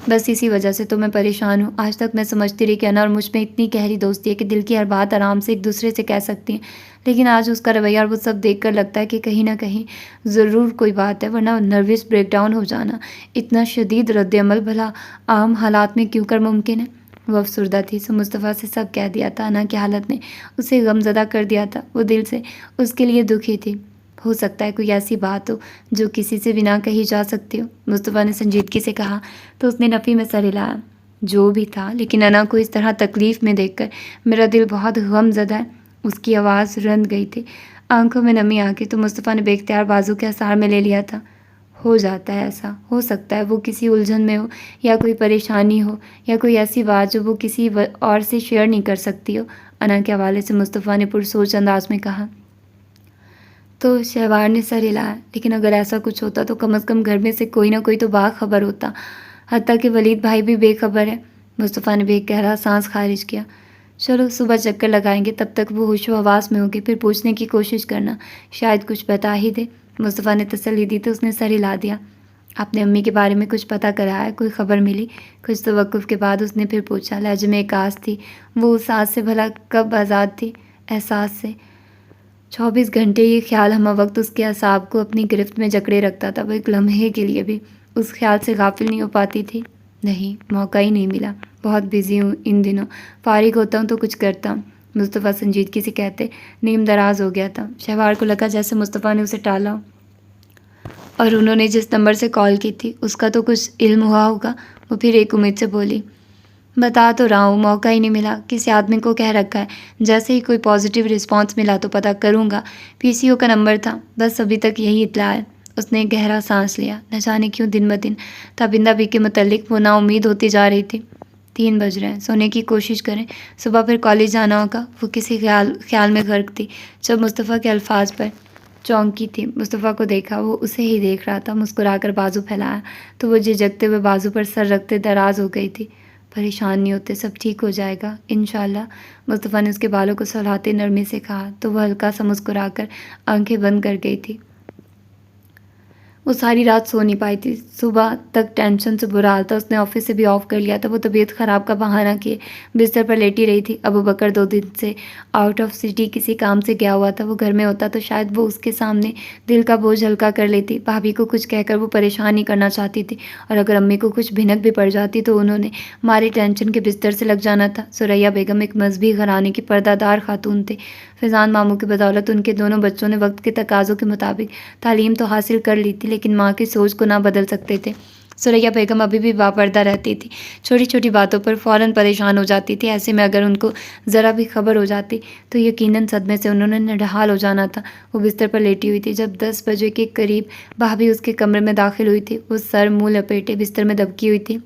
بس اسی وجہ سے تو میں پریشان ہوں. آج تک میں سمجھتی رہی کہ انا اور مجھ میں اتنی گہری دوستی ہے کہ دل کی ہر بات آرام سے ایک دوسرے سے کہہ سکتی ہیں، لیکن آج اس کا رویہ اور وہ سب دیکھ کر لگتا ہے کہ کہیں نہ کہیں ضرور کوئی بات ہے، ورنہ نروس بریک ڈاؤن ہو جانا، اتنا شدید رد عمل بھلا عام حالات میں کیوں کر ممکن ہے؟ وہ افسردہ تھی. سو مصطفیٰ سے سب کہہ دیا تھا. انا کی حالت نے اسے غمزدہ کر دیا تھا. وہ دل سے اس کے لیے دکھی تھی. ہو سکتا ہے کوئی ایسی بات ہو جو کسی سے بھی نہ کہی جا سکتی ہو، مصطفیٰ نے سنجیدگی سے کہا تو اس نے نفی میں سر ہلایا. جو بھی تھا، لیکن انا کو اس طرح تکلیف میں دیکھ کر میرا دل بہت غم زدہ ہے. اس کی آواز رند گئی تھی. آنکھوں میں نمی آ گئی تو مصطفیٰ نے بے اختیار بازو کے اثار میں لے لیا تھا. ہو جاتا ہے ایسا. ہو سکتا ہے وہ کسی الجھن میں ہو، یا کوئی پریشانی ہو، یا کوئی ایسی بات جو وہ کسی اور سے شیئر نہیں کر سکتی ہو. انا کے حوالے سے مصطفیٰ نے پرسوچ انداز میں کہا. تو شہوار نے سر ہلایا. لیکن اگر ایسا کچھ ہوتا تو کم از کم گھر میں سے کوئی نہ کوئی تو باخبر ہوتا. حتیٰ کہ ولید بھائی بھی بے خبر ہے. مصطفیٰ نے بے گہرا سانس خارج کیا. چلو صبح چکر لگائیں گے، تب تک وہ ہوش و حواس میں ہوگی، پھر پوچھنے کی کوشش کرنا، شاید کچھ بتا ہی دے. مصطفیٰ نے تسلی دی تو اس نے سر ہلا دیا. آپ نے امی کے بارے میں کچھ پتہ کرا ہے؟ کوئی خبر ملی؟ کچھ توقف کے بعد اس نے پھر پوچھا. لہجے میں ایک آس تھی. وہ اس آس سے بھلا کب آزاد تھی؟ احساس سے. 24 گھنٹے یہ خیال ہمہ وقت اس کے اعصاب کو اپنی گرفت میں جکڑے رکھتا تھا. وہ ایک لمحے کے لیے بھی اس خیال سے غافل نہیں ہو پاتی تھی. نہیں، موقع ہی نہیں ملا. بہت بزی ہوں ان دنوں. فارغ ہوتا ہوں تو کچھ کرتا ہوں. مصطفیٰ سنجیدگی سے کہتے. نیم دراز ہو گیا تھا. شہوار کو لگا جیسے مصطفیٰ نے اسے ٹالا ہو. اور انہوں نے جس نمبر سے کال کی تھی اس کا تو کچھ علم ہوا ہوگا۔ وہ پھر ایک امید سے بولی، بتا تو رہا ہوں، موقع ہی نہیں ملا، کسی آدمی کو کہہ رکھا ہے جیسے ہی کوئی پازیٹیو رسپانس ملا تو پتہ کروں گا۔ PCO کا نمبر تھا، بس ابھی تک یہی اطلاع ہے۔ اس نے گہرا سانس لیا، نہ جانے کیوں دن بدن تابندہ بی کے متعلق وہ نا امید ہوتی جا رہی تھی۔ 3 بج رہے ہیں، سونے کی کوشش کریں، صبح پھر کالج جانا ہوگا۔ وہ کسی خیال میں غرق تھی جب مصطفیٰ کے الفاظ پر چونکی تھی۔ مصطفیٰ کو دیکھا، وہ اسے ہی دیکھ رہا تھا۔ مسکرا کر بازو پھیلایا تو وہ جھجکتے ہوئے بازو پر سر رکھتے دراز ہو گئی تھی۔ پریشان نہیں ہوتے، سب ٹھیک ہو جائے گا انشاءاللہ، مصطفیٰ نے اس کے بالوں کو سہلاتے نرمی سے کہا تو وہ ہلکا سا مسکرا کر آنکھیں بند کر گئی تھی۔ وہ ساری رات سو نہیں پائی تھی، صبح تک ٹینشن سے برا حال تھا۔ اس نے آفس سے بھی آف کر لیا تھا۔ وہ طبیعت خراب کا بہانہ کیے بستر پر لیٹی رہی تھی۔ ابو بکر 2 دن سے آؤٹ آف سٹی کسی کام سے گیا ہوا تھا۔ وہ گھر میں ہوتا تو شاید وہ اس کے سامنے دل کا بوجھ ہلکا کر لیتی۔ بھابھی کو کچھ کہہ کر وہ پریشان نہیں کرنا چاہتی تھی، اور اگر امی کو کچھ بھنک بھی پڑ جاتی تو انہوں نے مارے ٹینشن کے بستر سے لگ جانا تھا۔ ثریا بیگم ایک مذہبی گھرانے کی پردہ دار خاتون تھے۔ فیضان ماموں کی بدولت ان کے دونوں بچوں نے وقت کے تقاضوں کے مطابق تعلیم تو حاصل کر لی تھی، لیکن ماں کی سوچ کو نہ بدل سکتے تھے۔ ثریا بیگم ابھی بھی باپردہ رہتی تھی، چھوٹی چھوٹی باتوں پر فوراً پریشان ہو جاتی تھی۔ ایسے میں اگر ان کو ذرا بھی خبر ہو جاتی تو یقیناً صدمے سے انہوں نے نڈھال ہو جانا تھا۔ وہ بستر پر لیٹی ہوئی تھی جب 10 بجے کے قریب بھابھی اس کے کمرے میں داخل ہوئی تھی۔ وہ سر منہ لپیٹے بستر میں دبکی ہوئی تھی۔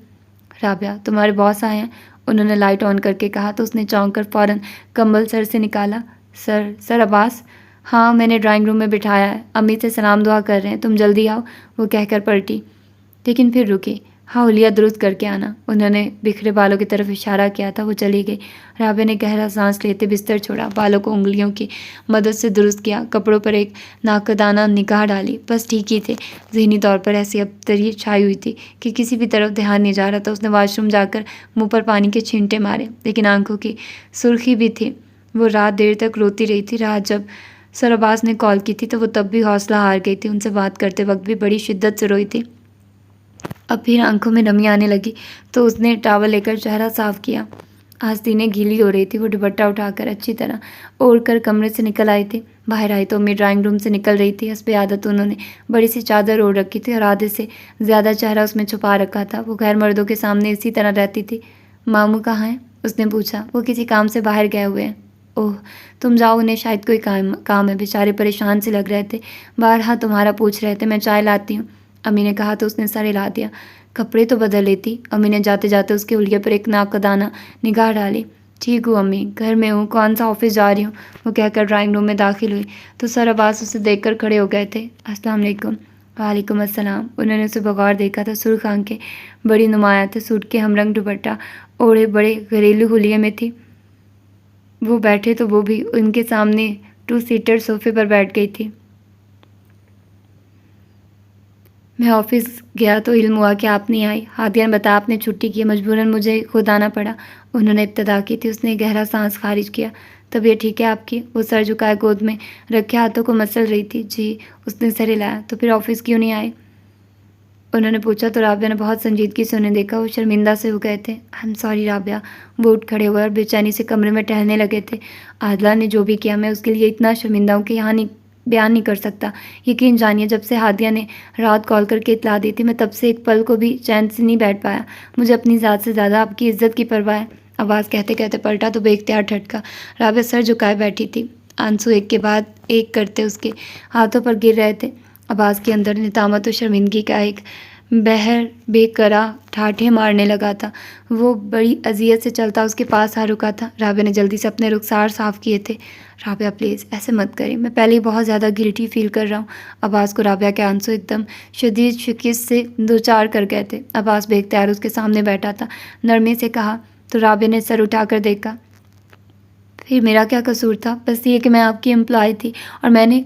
رابعہ، تمہارے باس آئے ہیں، انہوں نے لائٹ آن کر کے کہا تو اس نے چونک کر فوراً کمبل سر سے نکالا۔ سر عباس؟ ہاں، میں نے ڈرائنگ روم میں بٹھایا ہے، امی سے سلام دعا کر رہے ہیں، تم جلدی آؤ، وہ کہہ کر پلٹی، لیکن پھر رکی۔ ہاں، حلیہ درست کر کے آنا، انہوں نے بکھرے بالوں کی طرف اشارہ کیا تھا۔ وہ چلی گئی۔ رابعہ نے گہرا سانس لیتے بستر چھوڑا، بالوں کو انگلیوں کی مدد سے درست کیا، کپڑوں پر ایک ناقدانہ نگاہ ڈالی، بس ٹھیک ہی تھے۔ ذہنی طور پر ایسی ابتری چھائی ہوئی تھی کہ کسی بھی طرف دھیان نہیں جا رہا تھا۔ اس نے واش روم جا کر منہ پر پانی کے چھینٹے مارے، لیکن آنکھوں کی سرخی بھی تھی۔ وہ رات دیر تک روتی رہی تھی۔ رات جب سر عباس نے کال کی تھی تو وہ تب بھی حوصلہ ہار گئی تھی، ان سے بات کرتے وقت بھی بڑی شدت سے روئی تھی۔ اب پھر آنکھوں میں نمی آنے لگی تو اس نے ٹاول لے کر چہرہ صاف کیا۔ آستینیں گیلی ہو رہی تھی۔ وہ دوپٹہ اٹھا کر اچھی طرح اوڑھ کر کمرے سے نکل آئی تھی۔ باہر آئی تو امی ڈرائنگ روم سے نکل رہی تھی۔ حسب عادت انہوں نے بڑی سی چادر اوڑھ رکھی تھی اور آدھے سے زیادہ چہرہ اس میں چھپا رکھا تھا۔ وہ غیر مردوں کے سامنے اسی طرح رہتی تھی۔ ماموں کہاں ہیں؟ اس نے پوچھا۔ وہ کسی کام سے باہر گئے ہوئے ہیں۔ اوہ، تم جاؤ، انہیں شاید کوئی کام ہے، بیچارے پریشان سے لگ رہے تھے، بارہا تمہارا پوچھ رہے تھے، میں چائے لاتی ہوں، امی نے کہا تو اس نے سر ہلا دیا۔ کپڑے تو بدل لیتی، امی نے جاتے جاتے اس کے حلیے پر ایک ناقدانہ نگاہ ڈالی۔ ٹھیک ہوں امی، گھر میں ہوں، کون سا آفس جا رہی ہوں، وہ کہہ کر ڈرائنگ روم میں داخل ہوئی تو سر عباس اسے دیکھ کر کھڑے ہو گئے تھے۔ السلام علیکم۔ وعلیکم السلام۔ انہوں نے اسے بغور دیکھا تھا، سرخ آنکھیں بڑی نمایاں تھے، سوٹ کے ہم رنگ دوپٹہ اوڑھے بڑے گھریلو حلیے میں تھی۔ وہ بیٹھے تو وہ بھی ان کے سامنے 2 سیٹر صوفے پر بیٹھ گئی تھی۔ میں آفس گیا تو علم ہوا کہ آپ نہیں آئی، ہادیہ نے بتایا آپ نے چھٹی کی، مجبوراً مجھے خود آنا پڑا، انہوں نے ابتدا کی تھی۔ اس نے گہرا سانس خارج کیا۔ طبیعت ٹھیک ہے آپ کی؟ وہ سر جھکائے گود میں رکھے ہاتھوں کو مسل رہی تھی۔ جی، اس نے سر ہلایا۔ تو پھر آفس کیوں نہیں آئے؟ انہوں نے پوچھا تو رابعہ نے بہت سنجیدگی سے انہیں دیکھا۔ وہ شرمندہ سے ہو گئے تھے۔ I am sorry Rabia. وہ اٹھ کھڑے ہوئے اور بے چینی سے کمرے میں ٹہلنے لگے تھے۔ عادلہ نے جو بھی کیا میں اس کے لیے اتنا شرمندہ ہوں کہ یہاں بیان نہیں کر سکتا۔ یقین جانیے جب سے ہادیہ نے رات کال کر کے اطلاع دی تھی میں تب سے ایک پل کو بھی چین سے نہیں بیٹھ پایا۔ مجھے اپنی ذات سے زیادہ آپ کی عزت کی پرواہ ہے۔ آواز کہتے کہتے پلٹا تو بے اختیار ٹھٹکا۔ رابعہ سر جھکائے بیٹھی تھی، آنسو ایک کے بعد ایک کرتے اس کے ہاتھوں پر گر رہے تھے۔ آواز کے اندر نتامت و شرمندگی کا ایک بحر بے قرار ٹھاٹھیں مارنے لگا تھا۔ وہ بڑی اذیت سے چلتا اس کے پاس آ رکا تھا۔ رابعہ نے جلدی سے اپنے رخسار صاف کیے تھے۔ رابعہ پلیز ایسے مت کریں، میں پہلے ہی بہت زیادہ گلٹی فیل کر رہا ہوں۔ عباس کو رابعہ کے آنسو ایک دم شدید شکست سے دوچار کر گئے تھے۔ عباس بے اختیار اس کے سامنے بیٹھا تھا۔ نرمی سے کہا تو رابعہ نے سر اٹھا کر دیکھا۔ پھر میرا کیا قصور تھا؟ بس یہ کہ میں آپ کی امپلائی تھی اور میں نے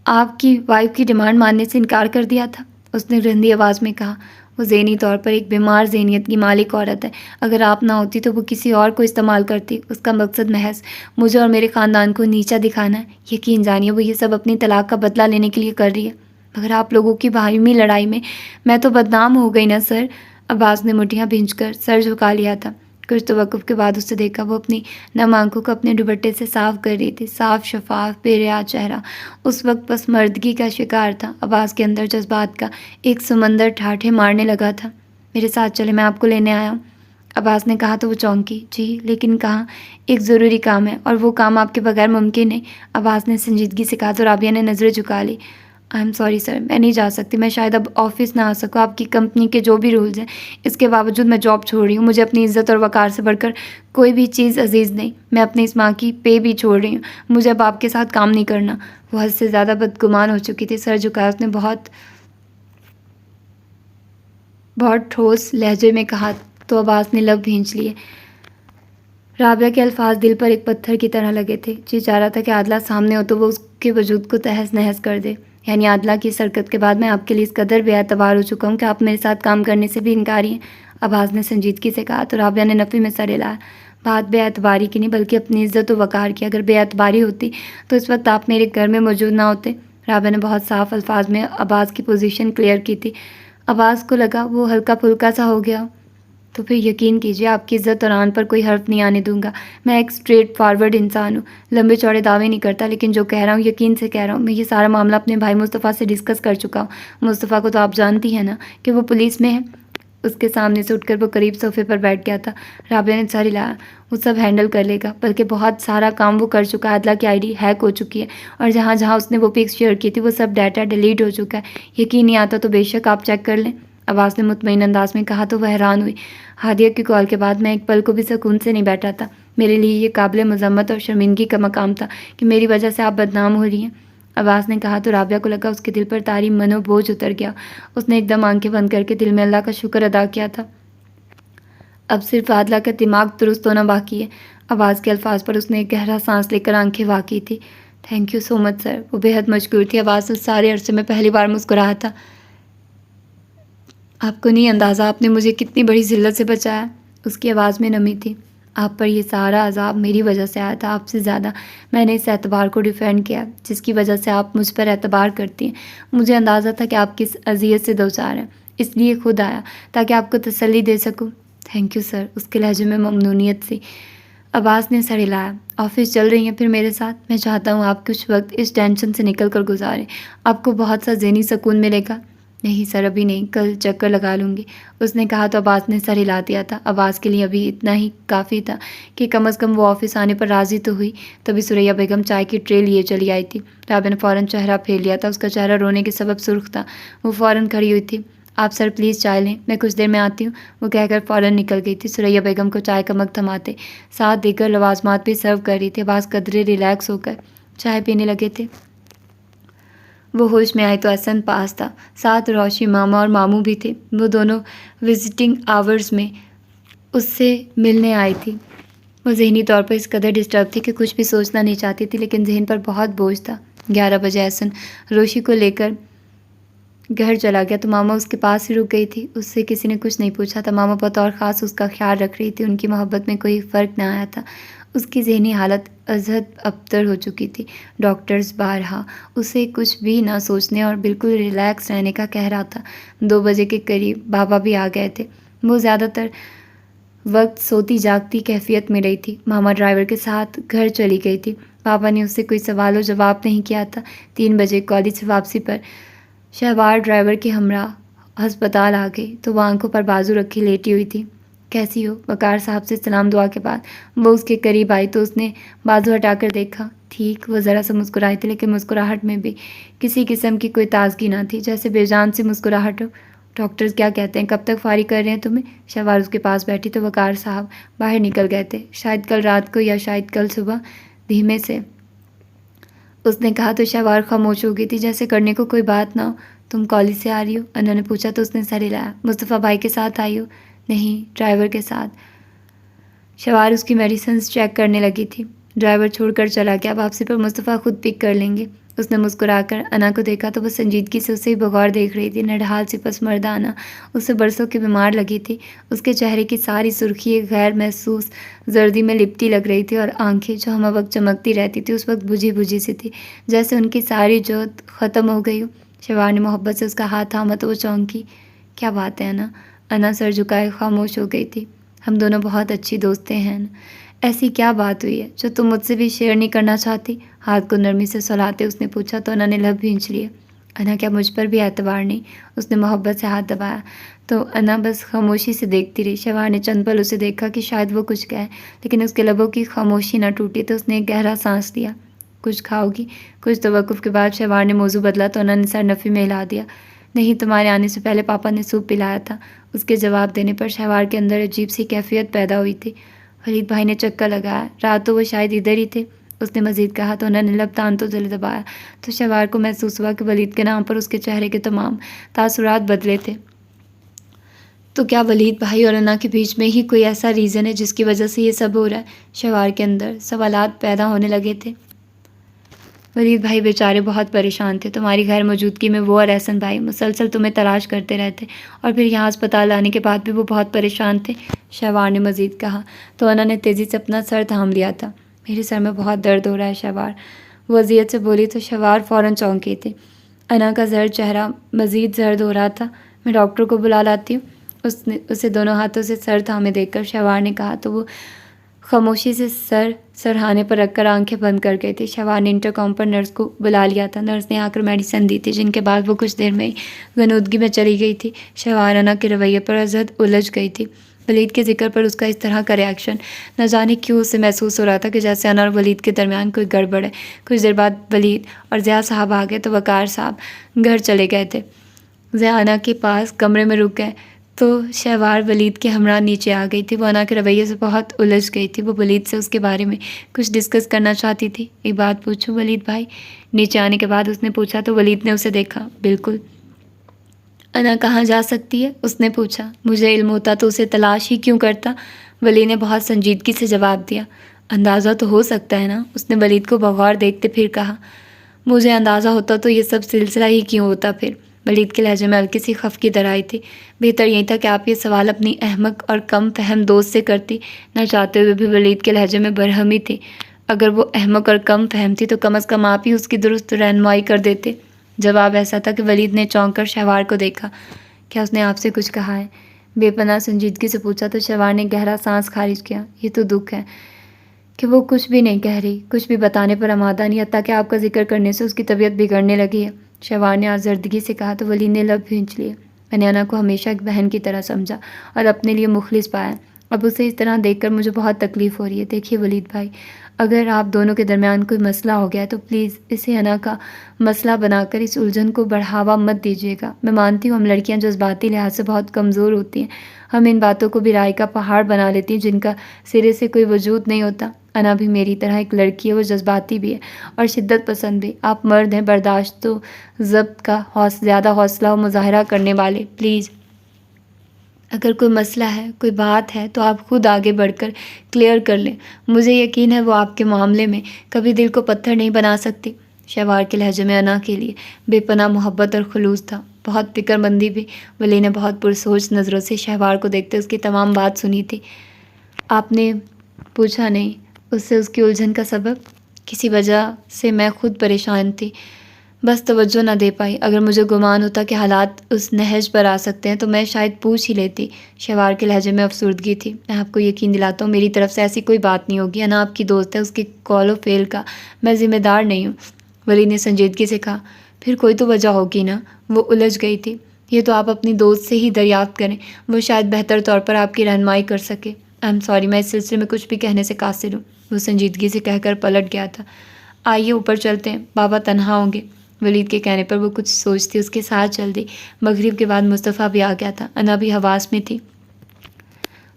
آپ کی وائف کی ڈیمانڈ ماننے سے انکار کر دیا تھا، اس نے رندی آواز میں کہا۔ وہ ذہنی طور پر ایک بیمار ذہنیت کی مالک عورت ہے، اگر آپ نہ ہوتی تو وہ کسی اور کو استعمال کرتی۔ اس کا مقصد محض مجھے اور میرے خاندان کو نیچا دکھانا ہے۔ یقین جانیے وہ یہ سب اپنی طلاق کا بدلہ لینے کے لیے کر رہی ہے، مگر آپ لوگوں کی باہمی لڑائی میں میں تو بدنام ہو گئی نا سر۔ عباس نے مٹھیاں بھینچ کر سر جھکا لیا تھا۔ کچھ توقف کے بعد اسے دیکھا، وہ اپنی نم آنکھوں کو اپنے دوپٹے سے صاف کر رہی تھی۔ صاف شفاف بے ریا چہرہ اس وقت بس مردگی کا شکار تھا۔ عباس کے اندر جذبات کا ایک سمندر ٹھاٹھے مارنے لگا تھا۔ میرے ساتھ چلے، میں آپ کو لینے آیا ہوں، عباس نے کہا تو وہ چونکی۔ جی لیکن کہاں؟ ایک ضروری کام ہے، اور وہ کام آپ کے بغیر ممکن نہیں، عباس نے سنجیدگی سے کہا تو رابعہ نے نظریں جھکا لی۔ آئی ایم سوری سر، میں نہیں جا سکتی، میں شاید اب آفس نہ آ سکوں، آپ کی کمپنی کے جو بھی رولز ہیں اس کے باوجود میں جاب چھوڑ رہی ہوں۔ مجھے اپنی عزت اور وقار سے بڑھ کر کوئی بھی چیز عزیز نہیں، میں اپنی اس ماں کی پے بھی چھوڑ رہی ہوں، مجھے اب آپ کے ساتھ کام نہیں کرنا۔ وہ حد سے زیادہ بدگمان ہو چکی تھی۔ سر جھکایا اس نے بہت ٹھوس لہجے میں کہا تو عباس نے لب بھینچ لیے۔ رابعہ کے الفاظ دل پر ایک پتھر کی طرح لگے تھے۔ جی چاہ رہا تھا کہ عادلہ سامنے ہو تو وہ اس کے وجود کو تہس نہس کر دے۔ یعنی عادلہ کی اس حرکت کے بعد میں آپ کے لیے اس قدر بے اعتبار ہو چکا ہوں کہ آپ میرے ساتھ کام کرنے سے بھی انکاری ہیں، عباس نے سنجیدگی سے کہا تو رابعہ نے نفی میں سر ہلایا۔ بات بے اعتباری کی نہیں بلکہ اپنی عزت و وقار کی۔ اگر بے اعتباری ہوتی تو اس وقت آپ میرے گھر میں موجود نہ ہوتے۔ رابعہ نے بہت صاف الفاظ میں عباس کی پوزیشن کلیئر کی تھی۔ عباس کو لگا وہ ہلکا پھلکا سا ہو گیا۔ تو پھر یقین کیجیے آپ کی عزت اور آن پر کوئی حرف نہیں آنے دوں گا۔ میں ایک اسٹریٹ فارورڈ انسان ہوں، لمبے چوڑے دعوے نہیں کرتا، لیکن جو کہہ رہا ہوں یقین سے کہہ رہا ہوں۔ میں یہ سارا معاملہ اپنے بھائی مصطفیٰ سے ڈسکس کر چکا ہوں۔ مصطفیٰ کو تو آپ جانتی ہیں نا کہ وہ پولیس میں ہے۔ اس کے سامنے سے اٹھ کر وہ قریب صوفے پر بیٹھ گیا تھا۔ رابعہ نے سر ہلایا۔ وہ سب ہینڈل کر لے گا، بلکہ بہت سارا کام وہ کر چکا ہے۔ عادلہ کی آئی ڈی ہیک ہو چکی ہے، اور جہاں جہاں اس نے وہ پکس شیئر کی تھی وہ سب ڈیٹا ڈیلیٹ ہو چکا ہے۔ یقین نہیں آتا تو بے شک آپ چیک کر لیں، عباس نے مطمئن انداز میں کہا تو وہ حیران ہوئی۔ ہادیہ کی کال کے بعد میں ایک پل کو بھی سکون سے نہیں بیٹھا تھا۔ میرے لیے یہ قابل مذمت اور شرمندگی کا مقام تھا کہ میری وجہ سے آپ بدنام ہو رہی ہیں، عباس نے کہا تو رابعہ کو لگا اس کے دل پر طاری منو بوجھ اتر گیا۔ اس نے ایک دم آنکھیں بند کر کے دل میں اللہ کا شکر ادا کیا تھا۔ اب صرف عادلہ کا دماغ درست ہونا باقی ہے۔ عباس کے الفاظ پر اس نے ایک گہرا سانس لے کر آنکھیں واقعی تھی۔ تھینک یو سو مچ سر، وہ بے حد مشکور تھی۔ عباس اس سارے عرصے میں پہلی بار مسکرایا تھا۔ آپ کو نہیں اندازہ آپ نے مجھے کتنی بڑی ذلت سے بچایا۔ اس کی آواز میں نمی تھی۔ آپ پر یہ سارا عذاب میری وجہ سے آیا تھا، آپ سے زیادہ میں نے اس اعتبار کو ڈیفینڈ کیا جس کی وجہ سے آپ مجھ پر اعتبار کرتی ہیں۔ مجھے اندازہ تھا کہ آپ کس اذیت سے دوچار ہیں، اس لیے خود آیا تاکہ آپ کو تسلی دے سکوں۔ تھینک یو سر، اس کے لہجے میں ممنونیت تھی۔ عباس نے سر ہلایا۔ آفس چل رہی ہیں پھر میرے ساتھ؟ میں چاہتا ہوں آپ کچھ وقت اس ٹینشن سے نکل کر گزاریں، آپ کو بہت سا ذہنی سکون ملے گا۔ نہیں سر ابھی نہیں، کل چکر لگا لوں گی، اس نے کہا تو عباس نے سر ہلا دیا تھا۔ عباس کے لیے ابھی اتنا ہی کافی تھا کہ کم از کم وہ آفس آنے پر راضی تو ہوئی۔ تبھی سریہ بیگم چائے کی ٹرے لیے چلی آئی تھی۔ رابعہ نے فوراً چہرہ پھیر لیا تھا، اس کا چہرہ رونے کے سبب سرخ تھا۔ وہ فوراً کھڑی ہوئی تھی۔ آپ سر پلیز چائے لیں، میں کچھ دیر میں آتی ہوں، وہ کہہ کر فوراً نکل گئی تھی۔ سریہ بیگم کو چائے کا مگ تھماتے ساتھ دیگر لوازمات بھی سرو کر رہی تھی۔ عباس قدرے ریلیکس ہو کر چائے پینے لگے تھے۔ وہ ہوش میں آئی تو احسن پاس تھا، ساتھ روشی ماما اور ماموں بھی تھے۔ وہ دونوں وزٹنگ آورز میں اس سے ملنے آئی تھی۔ وہ ذہنی طور پر اس قدر ڈسٹرب تھی کہ کچھ بھی سوچنا نہیں چاہتی تھی، لیکن ذہن پر بہت بوجھ تھا۔ 11 بجے احسن روشی کو لے کر گھر چلا گیا تو ماما اس کے پاس ہی رک گئی تھی۔ اس سے کسی نے کچھ نہیں پوچھا تھا۔ ماما بطور خاص اس کا خیال رکھ رہی تھی، ان کی محبت میں کوئی فرق نہ آیا تھا۔ اس کی ذہنی حالت ازحد ابتر ہو چکی تھی۔ ڈاکٹرز بارہا اسے کچھ بھی نہ سوچنے اور بالکل ریلیکس رہنے کا کہہ رہا تھا۔ 2 بجے کے قریب بابا بھی آ گئے تھے۔ وہ زیادہ تر وقت سوتی جاگتی کیفیت میں رہی تھی۔ ماما ڈرائیور کے ساتھ گھر چلی گئی تھی۔ بابا نے اس سے کوئی سوال و جواب نہیں کیا تھا۔ 3 بجے کالج سے واپسی پر شہوار ڈرائیور کے ہمراہ ہسپتال آ گئی تو وہ آنکھوں پر بازو رکھی لیٹی ہوئی تھی۔ کیسی ہو؟ وقار صاحب سے سلام دعا کے بعد وہ اس کے قریب آئی تو اس نے بازو ہٹا کر دیکھا۔ ٹھیک، وہ ذرا سا مسکرائی تھی، لیکن مسکراہٹ میں بھی کسی قسم کی کوئی تازگی نہ تھی، جیسے بے جان سی مسکراہٹ ہو۔ ڈاکٹرز کیا کہتے ہیں، کب تک فارغ کر رہے ہیں تمہیں؟ شہوار اس کے پاس بیٹھی تو وقار صاحب باہر نکل گئے تھے، شاید کل رات کو یا شاید کل صبح، دھیمے سے اس نے کہا تو شہوار خاموش ہو گئی تھی، جیسے کرنے کو کوئی بات نہ ہو۔ تم کالج سے آ رہی ہو؟ انہوں نے پوچھا تو اس نے سر ہلایا۔ مصطفیٰ بھائی کے ساتھ آئی ہو؟ نہیں، ڈرائیور کے ساتھ۔ شہوار اس کی میڈیسنز چیک کرنے لگی تھی۔ ڈرائیور چھوڑ کر چلا گیا، واپسی پر مصطفیٰ خود پک کر لیں گے۔ اس نے مسکرا کر انا کو دیکھا تو وہ سنجیدگی سے اسے بغور دیکھ رہی تھی۔ نڈھال سی پسمردانہ اسے برسوں کی بیمار لگی تھی۔ اس کے چہرے کی ساری سرخی ایک غیر محسوس زردی میں لپٹی لگ رہی تھی، اور آنکھیں جو ہمہ وقت چمکتی رہتی تھی اس وقت بجھی بجھی سی تھی، جیسے ان کی ساری جوت ختم ہو گئی ہو۔ شہوار نے محبت سے اس کا ہاتھ تھاما تو وہ چونکی۔ کیا بات ہے انا؟ انا سر جھکائے خاموش ہو گئی تھی۔ ہم دونوں بہت اچھی دوستیں ہیں نا۔ ایسی کیا بات ہوئی ہے جو تم مجھ سے بھی شیئر نہیں کرنا چاہتی؟ ہاتھ کو نرمی سے سلاتے اس نے پوچھا تو انا نے لب بھینچ لیے۔ انا کیا مجھ پر بھی اعتبار نہیں؟ اس نے محبت سے ہاتھ دبایا تو انا بس خاموشی سے دیکھتی رہی۔ شوار نے چند پل اسے دیکھا کہ شاید وہ کچھ کہے، لیکن اس کے لبوں کی خاموشی نہ ٹوٹی تو اس نے ایک گہرا سانس لیا۔ کچھ کھاؤ گی؟ کچھ توقف کے بعد شوار نے موضوع بدلا تو انا نے سر نفی میں ہلا دیا۔ نہیں، تمہارے آنے سے پہلے پاپا نے سوپ پلایا تھا۔ اس کے جواب دینے پر شوار کے اندر عجیب سی کیفیت پیدا ہوئی تھی۔ ولید بھائی نے چکا لگایا، رات تو وہ شاید ادھر ہی تھے، اس نے مزید کہا تو انہوں نے لب تان تو دل دبایا تو شوار کو محسوس ہوا کہ ولید کے نام پر اس کے چہرے کے تمام تاثرات بدلے تھے۔ تو کیا ولید بھائی اور انا کے بیچ میں ہی کوئی ایسا ریزن ہے جس کی وجہ سے یہ سب ہو رہا ہے؟ شوار کے اندر سوالات پیدا ہونے لگے تھے۔ ولید بھائی بیچارے بہت پریشان تھے، تمہاری غیر موجودگی میں وہ اور احسن بھائی مسلسل تمہیں تلاش کرتے رہتے، اور پھر یہاں اسپتال آنے کے بعد بھی وہ بہت پریشان تھے، شوار نے مزید کہا تو انا نے تیزی سے اپنا سر تھام لیا تھا۔ میرے سر میں بہت درد ہو رہا ہے شوار، وہ اذیت سے بولی تو شوار فوراً چونکی تھی۔ انا کا زرد چہرہ مزید زرد ہو رہا تھا۔ میں ڈاکٹر کو بلا لاتی ہوں، اس نے اسے دونوں ہاتھوں سے سر تھامے دیکھ کر شوار نے کہا تو وہ خاموشی سے سر سرہانے پر رکھ کر آنکھیں بند کر گئی تھی۔ شوار نے انٹرکام پر نرس کو بلا لیا تھا۔ نرس نے آ کر میڈیسن دی تھی، جن کے بعد وہ کچھ دیر میں ہی غنودگی میں چلی گئی تھی۔ شوار انا کے رویے پر ازحد الجھ گئی تھی۔ ولید کے ذکر پر اس کا اس طرح کا ریاکشن، نہ جانے کیوں اسے محسوس ہو رہا تھا کہ جیسے انا اور ولید کے درمیان کوئی گڑبڑ ہے۔ کچھ دیر بعد ولید اور ضیاء صاحب آ گئے تو وقار صاحب گھر چلے گئے تھے۔ ضیاء انا کے پاس کمرے میں رک گئے تو شوار ولید کے ہمراہ نیچے آ گئی تھی۔ وہ انا کے رویے سے بہت الجھ گئی تھی۔ وہ ولید سے اس کے بارے میں کچھ ڈسکس کرنا چاہتی تھی۔ ایک بات پوچھوں ولید بھائی؟ نیچے آنے کے بعد اس نے پوچھا تو ولید نے اسے دیکھا۔ بالکل۔ انا کہاں جا سکتی ہے؟ اس نے پوچھا۔ مجھے علم ہوتا تو اسے تلاش ہی کیوں کرتا؟ ولید نے بہت سنجیدگی سے جواب دیا۔ اندازہ تو ہو سکتا ہے نا؟ اس نے ولید کو بغور دیکھتے پھر کہا۔ مجھے اندازہ ہوتا تو یہ سب سلسلہ ہی کیوں ہوتا پھر؟ ولید کے لہجے میں ہلکی سی خفگی در آئی تھی۔ بہتر یہی تھا کہ آپ یہ سوال اپنی احمق اور کم فہم دوست سے کرتی۔ نہ چاہتے ہوئے بھی ولید کے لہجے میں برہمی تھی۔ اگر وہ احمق اور کم فہم تھی تو کم از کم آپ ہی اس کی درست رہنمائی کر دیتے۔ جواب ایسا تھا کہ ولید نے چونک کر شوار کو دیکھا۔ کیا اس نے آپ سے کچھ کہا ہے؟ بے پناہ سنجیدگی سے پوچھا تو شوار نے گہرا سانس خارج کیا۔ یہ تو دکھ ہے کہ وہ کچھ بھی نہیں کہہ رہی، کچھ بھی بتانے پر آمادہ نہیں، حتیٰ کہ آپ کا ذکر کرنے سے اس کی طبیعت بگڑنے لگی ہے، شوار نے آزردگی سے کہا تو ولید نے لب بھینچ لیے۔ میں نے انا کو ہمیشہ ایک بہن کی طرح سمجھا اور اپنے لیے مخلص پایا، اب اسے اس طرح دیکھ کر مجھے بہت تکلیف ہو رہی ہے۔ دیکھیے ولید بھائی، اگر آپ دونوں کے درمیان کوئی مسئلہ ہو گیا ہے تو پلیز اسے انا کا مسئلہ بنا کر اس الجھن کو بڑھاوا مت دیجیے گا۔ میں مانتی ہوں ہم لڑکیاں جذباتی لحاظ سے بہت کمزور ہوتی ہیں، ہم ان باتوں کو بھی رائے کا پہاڑ بنا لیتی ہیں جن کا سرے سے کوئی وجود نہیں ہوتا۔ انا بھی میری طرح ایک لڑکی ہے، وہ جذباتی بھی ہے اور شدت پسند بھی۔ آپ مرد ہیں، برداشت و ضبط کا زیادہ حوصلہ و مظاہرہ کرنے والے۔ پلیز اگر کوئی مسئلہ ہے، کوئی بات ہے تو آپ خود آگے بڑھ کر کلیئر کر لیں، مجھے یقین ہے وہ آپ کے معاملے میں کبھی دل کو پتھر نہیں بنا سکتی۔ شوار کے لہجے میں انا کے لیے بے پناہ محبت اور خلوص تھا، بہت فکر مندی بھی۔ ولی نے بہت پرسوچ نظروں سے شوار کو دیکھتے اس کی تمام بات سنی تھی۔ آپ نے پوچھا نہیں اس سے اس کی الجھن کا سبب؟ کسی وجہ سے میں خود پریشان تھی، بس توجہ نہ دے پائی۔ اگر مجھے گمان ہوتا کہ حالات اس نہج پر آ سکتے ہیں تو میں شاید پوچھ ہی لیتی۔ شوار کے لہجے میں افسردگی تھی۔ میں آپ کو یقین دلاتا ہوں میری طرف سے ایسی کوئی بات نہیں ہوگی، انا آپ کی دوست ہے، اس کی کال و فیل کا میں ذمہ دار نہیں ہوں۔ ولی نے سنجیدگی سے کہا۔ پھر کوئی تو وجہ ہوگی نا؟ وہ الجھ گئی تھی۔ یہ تو آپ اپنی دوست سے ہی دریافت کریں، وہ شاید بہتر طور پر آپ کی رہنمائی کر سکے۔ آئی ایم سوری، میں اس سلسلے میں کچھ بھی کہنے سے قاصر ہوں، وہ سنجیدگی سے کہہ کر پلٹ گیا تھا۔ آئیے اوپر چلتے ہیں، بابا تنہا ہوں گے۔ ولید کے کہنے پر وہ کچھ سوچتی اس کے ساتھ چل دی۔ مغرب کے بعد مصطفیٰ بھی آ گیا تھا، انا بھی حواس میں تھی۔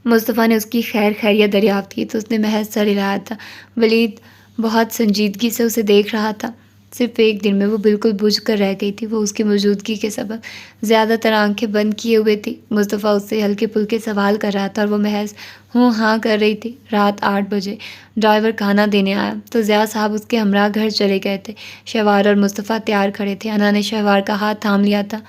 مصطفیٰ نے اس کی خیر خیریت دریافت کی تو اس نے محض سر ہلایا تھا۔ ولید بہت سنجیدگی سے اسے دیکھ رہا تھا۔ صرف ایک دن میں وہ بالکل بجھ کر رہ گئی تھی، وہ اس کی موجودگی کے سبب زیادہ تر آنکھیں بند کیے ہوئے تھی۔ مصطفیٰ اس سے ہلکے پھلکے سوال کر رہا تھا اور وہ محض ہوں ہاں کر رہی تھی۔ رات 8 بجے ڈرائیور کھانا دینے آیا تو ضیاء صاحب اس کے ہمراہ گھر چلے گئے تھے۔ شوار اور مصطفیٰ تیار کھڑے تھے۔ انا نے شوار کا ہاتھ تھام لیا تھا۔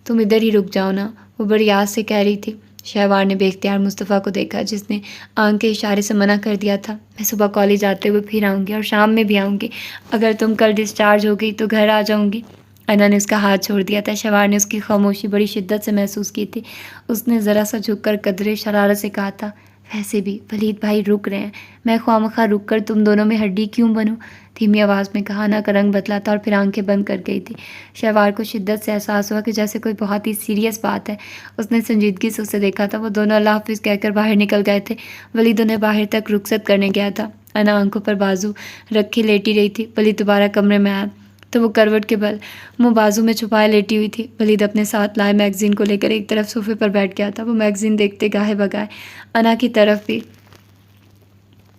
تم ادھر ہی رک جاؤ نا، وہ بڑی آس سے کہہ رہی تھی۔ شوار نے بے اختیار مصطفیٰ کو دیکھا جس نے آنکھ کے اشارے سے منع کر دیا تھا۔ میں صبح کالج آتے ہوئے پھر آؤں گی اور شام میں بھی آؤں گی، اگر تم کل ڈسچارج ہو گئی تو گھر آ جاؤں گی۔ انا نے اس کا ہاتھ چھوڑ دیا تھا۔ شوار نے اس کی خاموشی بڑی شدت سے محسوس کی تھی۔ اس نے ذرا سا جھک کر قدرے شرارت سے کہا تھا، ویسے بھی ولید بھائی رک رہے ہیں، میں خواہ رک کر تم دونوں میں ہڈی کیوں بنوں؟ دھیمی آواز میں کہا۔ انا کا رنگ بدلا تھا اور پھر آنکھیں بند کر گئی تھی۔ شہوار کو شدت سے احساس ہوا کہ جیسے کوئی بہت ہی سیریس بات ہے۔ اس نے سنجیدگی سے اسے دیکھا تھا۔ وہ دونوں اللہ حافظ کہہ کر باہر نکل گئے تھے۔ ولید انہیں باہر تک رخصت کرنے گیا تھا۔ انا آنکھوں پر بازو رکھے لیٹی رہی تھی۔ ولید دوبارہ کمرے میں آیا تو وہ کروٹ کے بل منہ بازو میں چھپائے لیٹی ہوئی تھی۔ ولید اپنے ساتھ لائے میگزین کو لے کر ایک طرف صوفے پر بیٹھ گیا تھا۔ وہ میگزین دیکھتے گاہے بگائے انا کی طرف بھی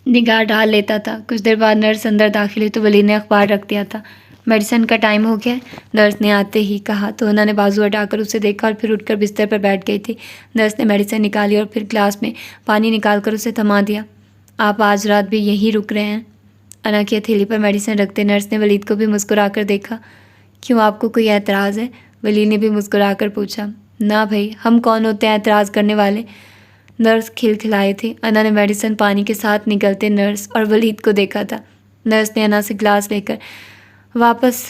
نگاہ ڈال لیتا تھا۔ کچھ دیر بعد نرس اندر داخل ہوئی تو ولید نے اخبار رکھ دیا تھا۔ میڈیسن کا ٹائم ہو گیا ہے، نرس نے آتے ہی کہا تو انہوں نے بازو ہٹا کر اسے دیکھا اور پھر اٹھ کر بستر پر بیٹھ گئی تھی۔ نرس نے میڈیسن نکالی اور پھر گلاس میں پانی نکال کر اسے تھما دیا۔ آپ آج رات بھی یہیں رک رہے ہیں؟ انا کی ہتھیلی پر میڈیسن رکھتے نرس نے ولید کو بھی مسکرا کر دیکھا۔ کیوں، آپ کو کوئی اعتراض ہے؟ ولید نے بھی مسکرا کر پوچھا۔ نہ بھائی، ہم کون ہوتے ہیں اعتراض کرنے والے؟ نرس کھلکھلائے تھے۔ انا نے میڈیسن پانی کے ساتھ نگلتے نرس اور ولید کو دیکھا تھا۔ نرس نے انا سے گلاس لے کر واپس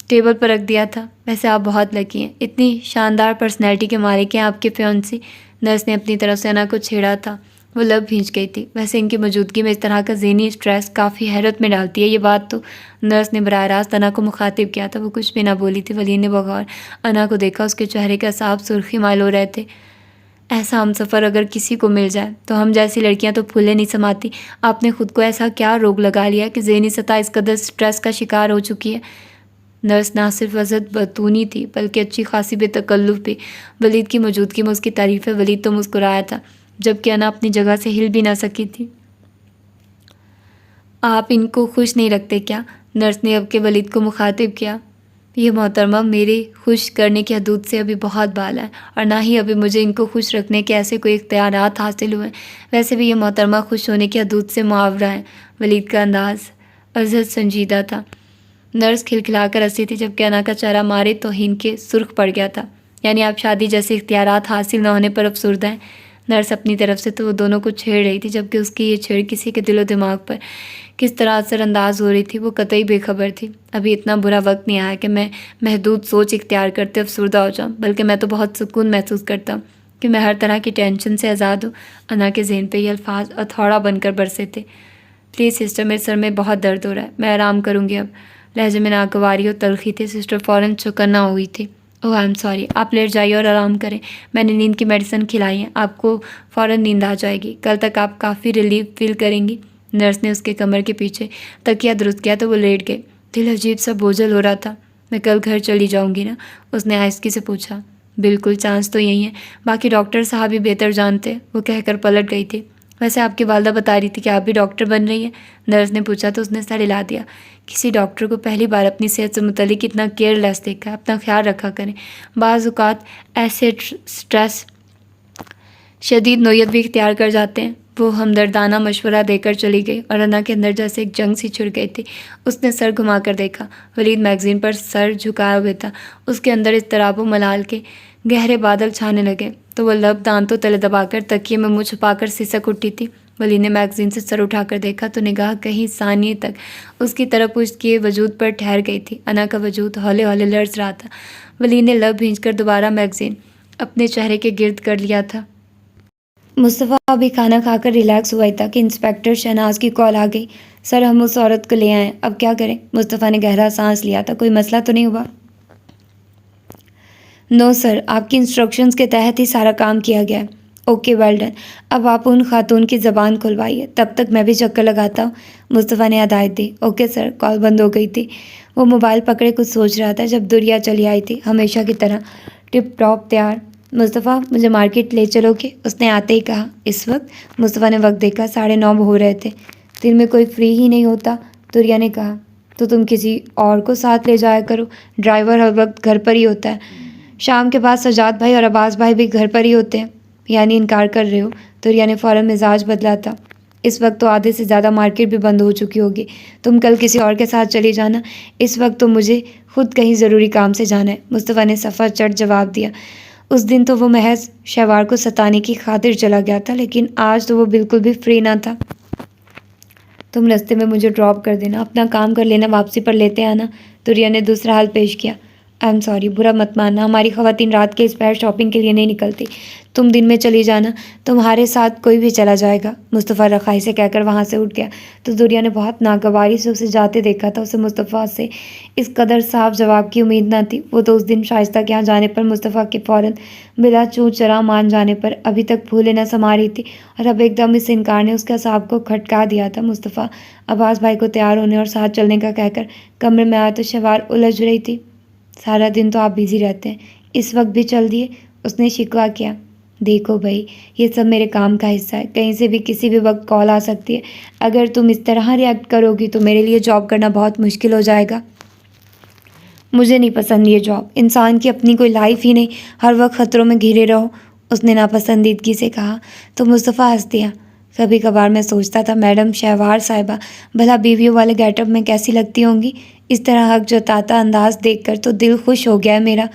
ٹیبل پر رکھ دیا تھا۔ ویسے آپ بہت لکی ہیں، اتنی شاندار پرسنالٹی کے مالک ہیں آپ کے فیونسی۔ نرس نے اپنی طرف سے انا کو چھیڑا تھا۔ وہ لب بھینچ گئی تھی۔ ویسے ان کی موجودگی میں اس طرح کا ذہنی اسٹریس کافی حیرت میں ڈالتی ہے یہ بات تو۔ نرس نے براہ راست انا کو مخاطب کیا تھا۔ وہ کچھ بھی نہ بولی تھی۔ ولید نے بغور انا کو دیکھا۔ اس کے چہرے کے اعصاب سرخی مائل ہو رہے تھے۔ ایسا ہم سفر اگر کسی کو مل جائے تو ہم جیسی لڑکیاں تو پھولے نہیں سماتی۔ آپ نے خود کو ایسا کیا روگ لگا لیا کہ ذہنی سطح اس قدر اسٹریس کا شکار ہو چکی ہے؟ نرس نہ صرف وضد بتونی تھی بلکہ اچھی خاصی بے تکلف بھی۔ ولید کی موجودگی میں اس کی تعریف ہے۔ ولید تو مسکرایا تھا جبکہ انا اپنی جگہ سے ہل بھی نہ سکی تھی۔ آپ ان کو خوش نہیں رکھتے کیا؟ نرس نے اب کے ولید کو مخاطب کیا۔ یہ محترمہ میرے خوش کرنے کی حدود سے ابھی بہت بالا ہے اور نہ ہی ابھی مجھے ان کو خوش رکھنے کے ایسے کوئی اختیارات حاصل ہوئے۔ ویسے بھی یہ محترمہ خوش ہونے کی حدود سے معاورہ ہے۔ ولید کا انداز ازحد سنجیدہ تھا۔ نرس کھلکھلا کر ہنسی تھی جبکہ انا کا چہرہ مارے توہین کے سرخ پڑ گیا تھا۔ یعنی آپ شادی جیسے اختیارات حاصل نہ ہونے پر افسردہ ہیں؟ نرس اپنی طرف سے تو وہ دونوں کو چھیڑ رہی تھی جبکہ اس کی یہ چھیڑ کسی کے دل و دماغ پر کس طرح اثر انداز ہو رہی تھی وہ قطعی بے خبر تھی۔ ابھی اتنا برا وقت نہیں آیا کہ میں محدود سوچ اختیار کرتے افسردہ ہو جاؤں، بلکہ میں تو بہت سکون محسوس کرتا ہوں کہ میں ہر طرح کی ٹینشن سے آزاد ہوں۔ انا کے ذہن پہ یہ الفاظ اتھوڑا بن کر برسے تھے۔ پلیز سسٹر، میرے سر میں بہت درد ہو رہا ہے، میں آرام کروں گی اب۔ لہجے میں ناگواری اور تلخی تھی۔ سسٹر فوراً چوکنا ہوئی تھی۔ اوہ آئی ایم سوری، آپ لیٹ جائیے اور آرام کریں، میں نے نیند کی میڈیسن کھلائی ہے، آپ کو فوراً نیند آ جائے گی، کل تک آپ کافی ریلیف فیل کریں گی۔ نرس نے اس کے کمر کے پیچھے تکیہ درست کیا تو وہ لیٹ گئے۔ دل عجیب سا بوجھل ہو رہا تھا۔ میں کل گھر چلی جاؤں گی نا؟ اس نے آہستگی سے پوچھا۔ بالکل، چانس تو یہی ہے، باقی ڈاکٹر صاحب ہی بہتر جانتے، وہ کہہ کر پلٹ گئی تھی۔ ویسے آپ کی والدہ بتا رہی تھی کہ آپ بھی ڈاکٹر بن رہی ہیں؟ نرس نے پوچھا تو اس نے سر ہلا دیا۔ کسی ڈاکٹر کو پہلی بار اپنی صحت سے متعلق اتنا کیئر لیس دیکھا ہے۔ اپنا خیال رکھا کریں، بعض اوقات ایسے اسٹریس شدید نوعیت بھی اختیار کر جاتے ہیں۔ وہ ہمدردانہ مشورہ دے کر چلی گئی اور انا کے اندر جیسے ایک جنگ سی چھڑ گئی تھی۔ اس نے سر گھما کر دیکھا۔ ولید میگزین پر سر جھکایا ہوئے تھا۔ اس کے اندر اضطراب و ملال کے گہرے بادل چھانے لگے تو وہ لب دانتوں تلے دبا کر تکیے میں منہ چھپا کر سسک اٹھی تھی۔ ولید نے میگزین سے سر اٹھا کر دیکھا تو نگاہ کہیں ثانیے تک اس کی طرف پشت کیے وجود پر ٹھہر گئی تھی۔ انا کا وجود ہولے ہولے لرز رہا تھا۔ ولید نے لب بھینچ کر دوبارہ میگزین اپنے چہرے کے گرد کر لیا تھا۔ مصطفیٰ ابھی کھانا کھا کر ریلیکس ہوا ہی تھا کہ انسپیکٹر شہناز کی کال آ گئی۔ سر، ہم اس عورت کو لے آئے، اب کیا کریں؟ مصطفیٰ نے گہرا سانس لیا تھا۔ کوئی مسئلہ تو نہیں ہوا؟ نو سر، آپ کی انسٹرکشنز کے تحت ہی سارا کام کیا گیا ہے۔ Okay, well done. اب آپ ان خاتون کی زبان کھلوائیے، تب تک میں بھی چکر لگاتا ہوں۔ مصطفیٰ نے ہدایت دی۔ Okay sir. کال بند ہو گئی تھی۔ وہ موبائل پکڑے کچھ سوچ رہا تھا جب دریا چلی آئی تھی، ہمیشہ کی طرح ٹپ ٹاپ تیار۔ مصطفیٰ، مجھے مارکیٹ لے چلو گے؟ اس نے آتے ہی کہا۔ اس وقت؟ مصطفیٰ نے وقت دیکھا، 9:30 ہو رہے تھے۔ دن میں کوئی فری ہی نہیں ہوتا، دریا نے کہا۔ تو تم کسی اور کو ساتھ لے جایا کرو، ڈرائیور ہر وقت گھر پر ہی ہوتا ہے۔ شام کے بعد سجاد بھائی اور عباس بھائی بھی گھر پر ہی ہوتے ہیں۔ یعنی انکار کر رہے ہو؟ دریا نے فوراً مزاج بدلا تھا۔ اس وقت تو آدھے سے زیادہ مارکیٹ بھی بند ہو چکی ہوگی، تم کل کسی اور کے ساتھ چلی جانا، اس وقت تو مجھے خود کہیں ضروری کام سے جانا ہے، مصطفیٰ نے صفا چڑھ جواب دیا۔ اس دن تو وہ محض شہوار کو ستانے کی خاطر چلا گیا تھا، لیکن آج تو وہ بالکل بھی فری نہ تھا۔ تم رستے میں مجھے ڈراپ کر دینا، اپنا کام کر لینا، واپسی پر لیتے آنا، دریا نے دوسرا حل پیش کیا۔ آئی ایم سوری، برا مت ماننا، ہماری خواتین رات کے اس پہر شاپنگ کے لیے نہیں نکلتی، تم دن میں چلی جانا، تمہارے ساتھ کوئی بھی چلا جائے گا۔ مصطفیٰ رخائی سے کہہ کر وہاں سے اٹھ گیا تو دنیا نے بہت ناگواری سے اسے جاتے دیکھا تھا۔ اسے مصطفیٰ سے اس قدر صاف جواب کی امید نہ تھی۔ وہ تو اس دن شائستہ کے یہاں جانے پر مصطفیٰ کے فوراً بلا چوں چرا مان جانے پر ابھی تک پھولے نہ سما رہی تھی، اور اب ایک دم اس انکار نے اس کے اعصاب کو کھٹکا دیا تھا۔ مصطفیٰ عباس بھائی کو تیار ہونے اور ساتھ چلنے کا کہہ کر کمرے میں آیا تو شہوار الجھ رہی تھی۔ سارا دن تو آپ بزی رہتے ہیں، اس وقت بھی چل دیے، اس نے شکوہ کیا۔ دیکھو بھائی، یہ سب میرے کام کا حصہ ہے، کہیں سے بھی کسی بھی وقت کال آ سکتی ہے، اگر تم اس طرح ریئیکٹ کرو گی تو میرے لیے جاب کرنا بہت مشکل ہو جائے گا۔ مجھے نہیں پسند یہ جاب، انسان کی اپنی کوئی لائف ہی نہیں، ہر وقت خطروں میں گھرے رہو، اس نے ناپسندیدگی سے کہا۔ تو مصطفیٰ ہنس دیا۔ کبھی کبھار میں سوچتا تھا میڈم شہوار صاحبہ بھلا بیویوں والے گیٹ اپ میں کیسی لگتی ہوں گی، اس طرح حق جتاتا انداز دیکھ کر تو دل خوش ہو گیا ہے میرا۔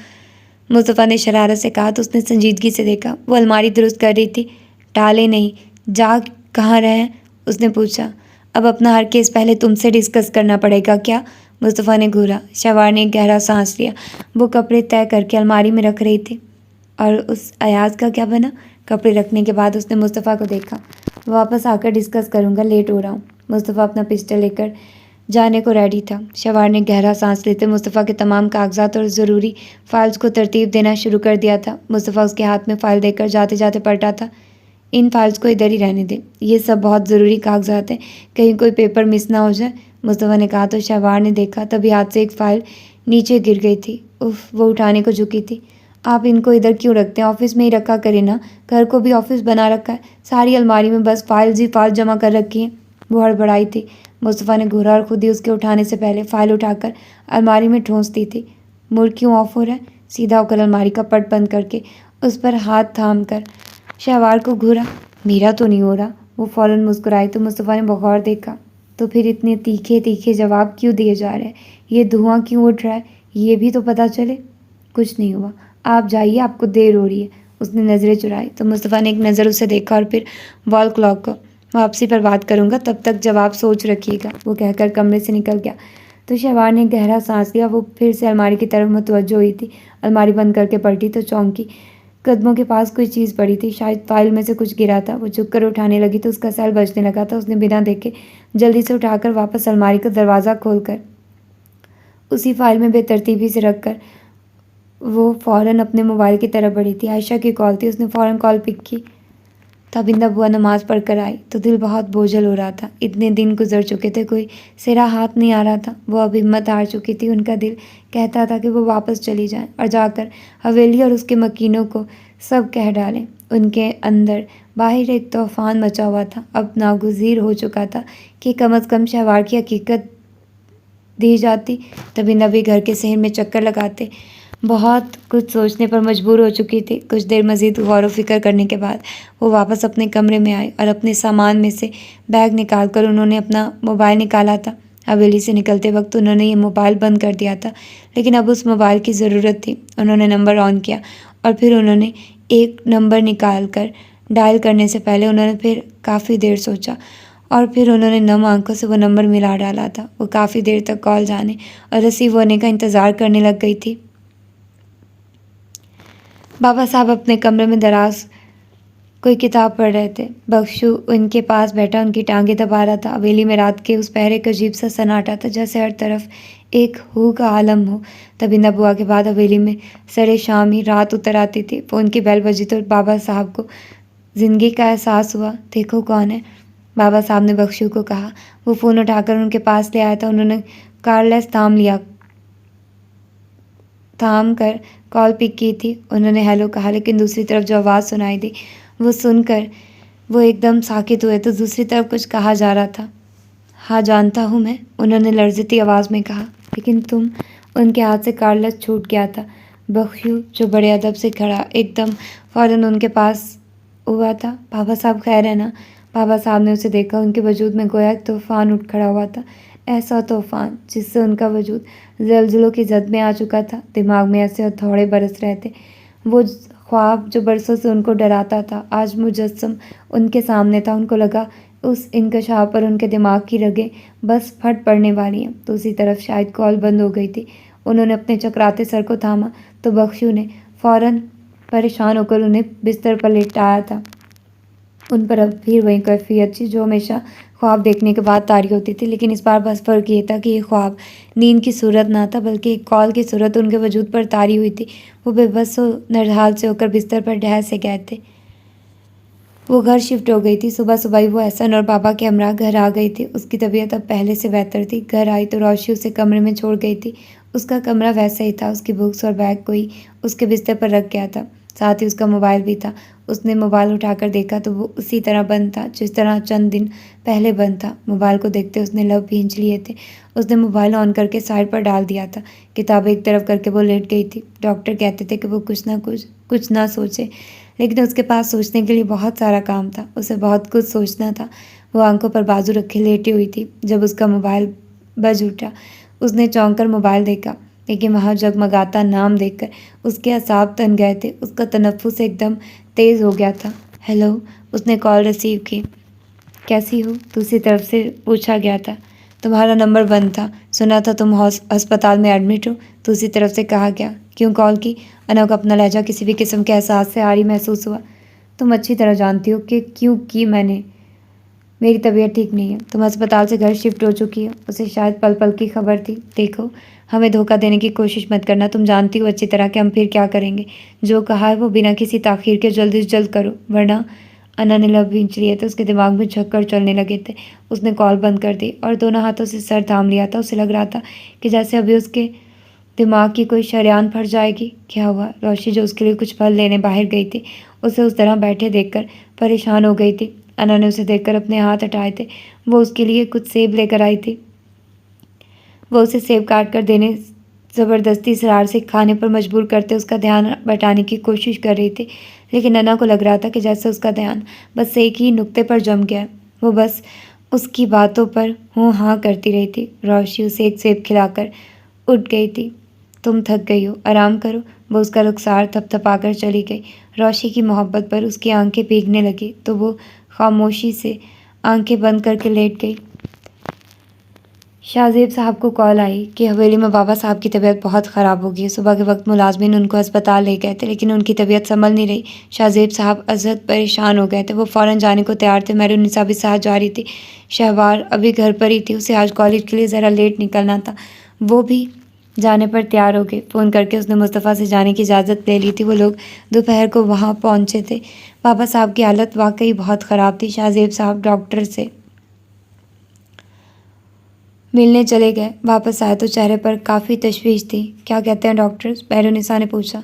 مصطفیٰ نے شرارت سے کہا تو اس نے سنجیدگی سے دیکھا۔ وہ الماری درست کر رہی تھی۔ ٹالے نہیں، جا کہاں رہے ہیں؟ اس نے پوچھا۔ اب اپنا ہر کیس پہلے تم سے ڈسکس کرنا پڑے گا کیا؟ مصطفیٰ نے گھورا۔ شہوار نے ایک گہرا سانس لیا۔ وہ کپڑے طے کر کے الماری میں رکھ رہی تھی۔ اور اس ایاز کا کیا بنا؟ کپڑے رکھنے کے بعد اس نے مصطفیٰ کو دیکھا۔ واپس آ کر ڈسکس کروں گا، لیٹ ہو رہا ہوں۔ مصطفیٰ اپنا پسٹل لے کر جانے کو ریڈی تھا۔ شہوار نے گہرا سانس لیتے مصطفیٰ کے تمام کاغذات اور ضروری فائلز کو ترتیب دینا شروع کر دیا تھا۔ مصطفیٰ اس کے ہاتھ میں فائل دے کر جاتے جاتے پلٹا تھا۔ ان فائلز کو ادھر ہی رہنے دیں، یہ سب بہت ضروری کاغذات ہیں، کہیں کوئی پیپر مس نہ ہو جائے، مصطفیٰ نے کہا تو شہوار نے دیکھا تبھی ہاتھ سے ایک فائل نیچے گر گئی تھی۔ اف، وہ اٹھانے کو جھکی تھی۔ آپ ان کو ادھر کیوں رکھتے ہیں؟ آفس میں ہی رکھا کریں نا، گھر کو بھی آفس بنا رکھا ہے، ساری الماری میں بس فائلز ہی فائل جمع کر رکھی ہیں۔ وہ ہڑبڑائی تھی۔ مصطفیٰ نے گھورا اور خود ہی اس کے اٹھانے سے پہلے فائل اٹھا کر الماری میں ٹھونس دی تھی۔ موڈ کیوں آف ہو رہا ہے؟ سیدھا ہو کر الماری کا پٹ بند کر کے اس پر ہاتھ تھام کر شہوار کو گھورا۔ میرا تو نہیں ہو رہا۔ وہ فوراً مسکرائی تو مصطفیٰ نے بغور دیکھا۔ تو پھر اتنے تیکھے تیکھے جواب کیوں دیے جا رہے ہیں؟ یہ دھواں کیوں اٹھ رہا ہے؟ یہ بھی تو پتہ چلے۔ کچھ نہیں ہوا، آپ جائیے، آپ کو دیر ہو رہی ہے۔ اس نے نظریں چرائی تو مصطفیٰ نے ایک نظر اسے دیکھا اور پھر وال کلاک کو۔ واپسی پر بات کروں گا، تب تک جواب سوچ رکھیے گا، وہ کہہ کر کمرے سے نکل گیا۔ تو شہوار نے گہرا سانس لیا۔ وہ پھر سے الماری کی طرف متوجہ ہوئی تھی۔ الماری بند کر کے پلٹی تو چونکی۔ قدموں کے پاس کوئی چیز پڑی تھی، شاید فائل میں سے کچھ گرا تھا۔ وہ جھک کر اٹھانے لگی تو اس کا سیل بجنے لگا تھا۔ اس نے بنا دیکھے جلدی سے اٹھا کر واپس الماری کا دروازہ کھول کر اسی فائل میں بے ترتیبی سے رکھ کر وہ فوراً اپنے موبائل کی طرف بڑھی تھی۔ عائشہ کی کال تھی۔ اس نے فوراً کال پک کی۔ تابندہ بوا نماز پڑھ کر آئی تو دل بہت بوجھل ہو رہا تھا۔ اتنے دن گزر چکے تھے، کوئی سرا ہاتھ نہیں آ رہا تھا۔ وہ اب ہمت ہار چکی تھی۔ ان کا دل کہتا تھا کہ وہ واپس چلی جائیں اور جا کر حویلی اور اس کے مکینوں کو سب کہہ ڈالیں۔ ان کے اندر باہر ایک طوفان مچا ہوا تھا۔ اب ناگزیر ہو چکا تھا کہ کم از کم شہوار کی حقیقت دی جاتی۔ تابندہ بھی گھر کے صحن میں چکر لگاتے بہت کچھ سوچنے پر مجبور ہو چکی تھی۔ کچھ دیر مزید غور و فکر کرنے کے بعد وہ واپس اپنے کمرے میں آئی اور اپنے سامان میں سے بیگ نکال کر انہوں نے اپنا موبائل نکالا تھا۔ حویلی سے نکلتے وقت انہوں نے یہ موبائل بند کر دیا تھا، لیکن اب اس موبائل کی ضرورت تھی۔ انہوں نے نمبر آن کیا اور پھر انہوں نے ایک نمبر نکال کر ڈائل کرنے سے پہلے انہوں نے پھر کافی دیر سوچا اور پھر انہوں نے نم آنکھوں سے وہ نمبر ملا ڈالا تھا۔ وہ کافی دیر تک کال جانے اور ریسیو ہونے کا انتظار کرنے لگ گئی تھی۔ بابا صاحب اپنے کمرے میں دراز کوئی کتاب پڑھ رہے تھے۔ بخشو ان کے پاس بیٹھا ان کی ٹانگیں دبا رہا تھا۔ حویلی میں رات کے اس پہر ایک عجیب سا سناٹا تھا، جیسے ہر طرف ایک ہو کا عالم ہو۔ تابندہ بوا کے بعد حویلی میں سرے شام ہی رات اتر آتی تھی۔ فون کی بیل بجی تو بابا صاحب کو زندگی کا احساس ہوا۔ دیکھو کون ہے، بابا صاحب نے بخشو کو کہا۔ وہ فون اٹھا کر ان کے پاس لے آیا تھا۔ انہوں نے کارلیس تھام کر کال پک کی تھی۔ انہوں نے ہیلو کہا، لیکن دوسری طرف جو آواز سنائی دی وہ سن کر وہ ایک دم ساکت ہوئے تو دوسری طرف کچھ کہا جا رہا تھا۔ ہاں جانتا ہوں میں، انہوں نے لرزتی آواز میں کہا، لیکن تم۔ ان کے ہاتھ سے کارلیس چھوٹ گیا تھا۔ بخشو جو بڑے ادب سے کھڑا ایک دم فوراً ان کے پاس ہوا تھا۔ بابا صاحب خیر ہے نا؟ بابا صاحب نے اسے دیکھا۔ ان کے وجود میں گویا ایک طوفان اٹھ کھڑا ہوا تھا، ایسا طوفان جس سے ان کا وجود زلزلوں کی زد میں آ چکا تھا۔ دماغ میں ایسے ہتھوڑے برس رہے تھے۔ وہ خواب جو برسوں سے ان کو ڈراتا تھا آج مجسم ان کے سامنے تھا۔ ان کو لگا اس انکشاف پر ان کے دماغ کی رگیں بس پھٹ پڑنے والی ہیں۔ دوسری طرف شاید کال بند ہو گئی تھی انہوں نے اپنے چکراتے سر کو تھاما تو بخشو نے فوراً پریشان ہو کر انہیں بستر پر لٹایا تھا۔ ان پر اب پھر وہی کیفیت تھی جو ہمیشہ خواب دیکھنے کے بعد طاری ہوتی تھی، لیکن اس بار بس فرق یہ تھا کہ یہ خواب نیند کی صورت نہ تھا بلکہ ایک کال کی صورت ان کے وجود پر طاری ہوئی تھی۔ وہ بے بس و نڈھال سے ہو کر بستر پر ڈھہ سے گئے تھے۔ وہ گھر شفٹ ہو گئی تھی۔ صبح صبح ہی وہ احسن اور بابا کے ہمراہ گھر آ گئی تھی۔ اس کی طبیعت اب پہلے سے بہتر تھی۔ گھر آئی تو روشی اسے کمرے میں چھوڑ گئی تھی۔ اس کا کمرہ ویسا ہی تھا۔ اس کی بکس اور بیگ کوئی اس کے بستر پر رکھ گیا تھا، ساتھ ہی اس کا موبائل بھی تھا۔ اس نے موبائل اٹھا کر دیکھا تو وہ اسی طرح بند تھا جس طرح چند دن پہلے بند تھا۔ موبائل کو دیکھتے اس نے لب بھینچ لیے تھے۔ اس نے موبائل آن کر کے سائڈ پر ڈال دیا تھا۔ کتاب ایک طرف کر کے وہ لیٹ گئی تھی۔ ڈاکٹر کہتے تھے کہ وہ کچھ نہ سوچے، لیکن اس کے پاس سوچنے کے لیے بہت سارا کام تھا۔ اسے بہت کچھ سوچنا تھا۔ وہ آنکھوں پر بازو رکھے لیٹی ہوئی تھی جب اس کا موبائل بج اٹھا۔ اس نے چونک کر موبائل دیکھا، لیکن وہاں جگمگاتا نام دیکھ کر اس کے اعصاب تن گئے تھے۔ اس کا تنفس ایک دم تیز ہو گیا تھا۔ ہیلو، اس نے کال ریسیو کی۔ کیسی ہو؟ دوسری طرف سے پوچھا گیا تھا۔ تمہارا نمبر بند تھا، سنا تھا تم ہسپتال میں ایڈمٹ ہو، دوسری طرف سے کہا گیا۔ کیوں کال کی؟ انا کو اپنا لہجہ کسی بھی قسم کے احساس سے عاری محسوس ہوا۔ تم اچھی طرح جانتی ہو کہ کیوں کی میں نے۔ میری طبیعت ٹھیک نہیں ہے۔ تم ہسپتال سے گھر شفٹ ہو چکی ہو۔ اسے شاید پل پل کی خبر تھی۔ دیکھو، ہمیں دھوکہ دینے کی کوشش مت کرنا۔ تم جانتی ہو اچھی طرح کہ ہم پھر کیا کریں گے۔ جو کہا ہے وہ بنا کسی تاخیر کے جلد از جلد کرو، ورنہ… انا نے لب بھینچ لیے تھے۔ اس کے دماغ میں چکر چلنے لگے تھے۔ اس نے کال بند کر دی اور دونوں ہاتھوں سے سر تھام لیا تھا۔ اسے لگ رہا تھا کہ جیسے ابھی اس کے دماغ کی کوئی شریان پھٹ جائے گی۔ کیا ہوا؟ روشی جو اس کے لیے کچھ پھل لینے باہر گئی تھی، اسے اس طرح بیٹھے دیکھ کر پریشان ہو گئی تھی۔ انا نے اسے دیکھ کر اپنے ہاتھ ہٹائے تھے۔ وہ اس کے لیے کچھ سیب لے کر آئی تھی۔ وہ اسے سیب کاٹ کر دینے، زبردستی اسرار سے کھانے پر مجبور کرتے اس کا دھیان بٹانے کی کوشش کر رہی تھی، لیکن انا کو لگ رہا تھا کہ جیسے اس کا دھیان بس ایک ہی نقطے پر جم گیا ہے۔ وہ بس اس کی باتوں پر ہوں ہاں کرتی رہی تھی۔ روشی اسے ایک سیب کھلا کر اٹھ گئی تھی۔ تم تھک گئی ہو، آرام کرو۔ وہ اس کا رخسار تھپ تھپا کر چلی گئی۔ روشی کی محبت پر اس کی آنکھیں بھیگنے لگی تو وہ خاموشی سے آنکھیں بند کر کے لیٹ گئی۔ شاہ زیب صاحب کو کال آئی کہ حویلی میں بابا صاحب کی طبیعت بہت خراب ہو گئی ہے۔ صبح کے وقت ملازمین ان کو ہسپتال لے گئے تھے، لیکن ان کی طبیعت سنبھل نہیں رہی۔ شاہ زیب صاحب ازحد پریشان ہو گئے تھے۔ وہ فوراً جانے کو تیار تھے۔ مہرالنساء بھی ساتھ جا رہی تھی۔ شہوار ابھی گھر پر ہی تھی۔ اسے آج کالج کے لیے ذرا لیٹ نکلنا تھا۔ وہ بھی جانے پر تیار ہو گئی۔ فون کر کے اس نے مصطفیٰ سے جانے کی اجازت لے لی تھی۔ وہ لوگ دوپہر کو وہاں پہنچے تھے۔ بابا صاحب کی حالت واقعی بہت خراب تھی۔ شاہ زیب صاحب ڈاکٹر سے ملنے چلے گئے۔ واپس آئے تو چہرے پر کافی تشویش تھی۔ کیا کہتے ہیں ڈاکٹر؟ مہرالنساء نے پوچھا۔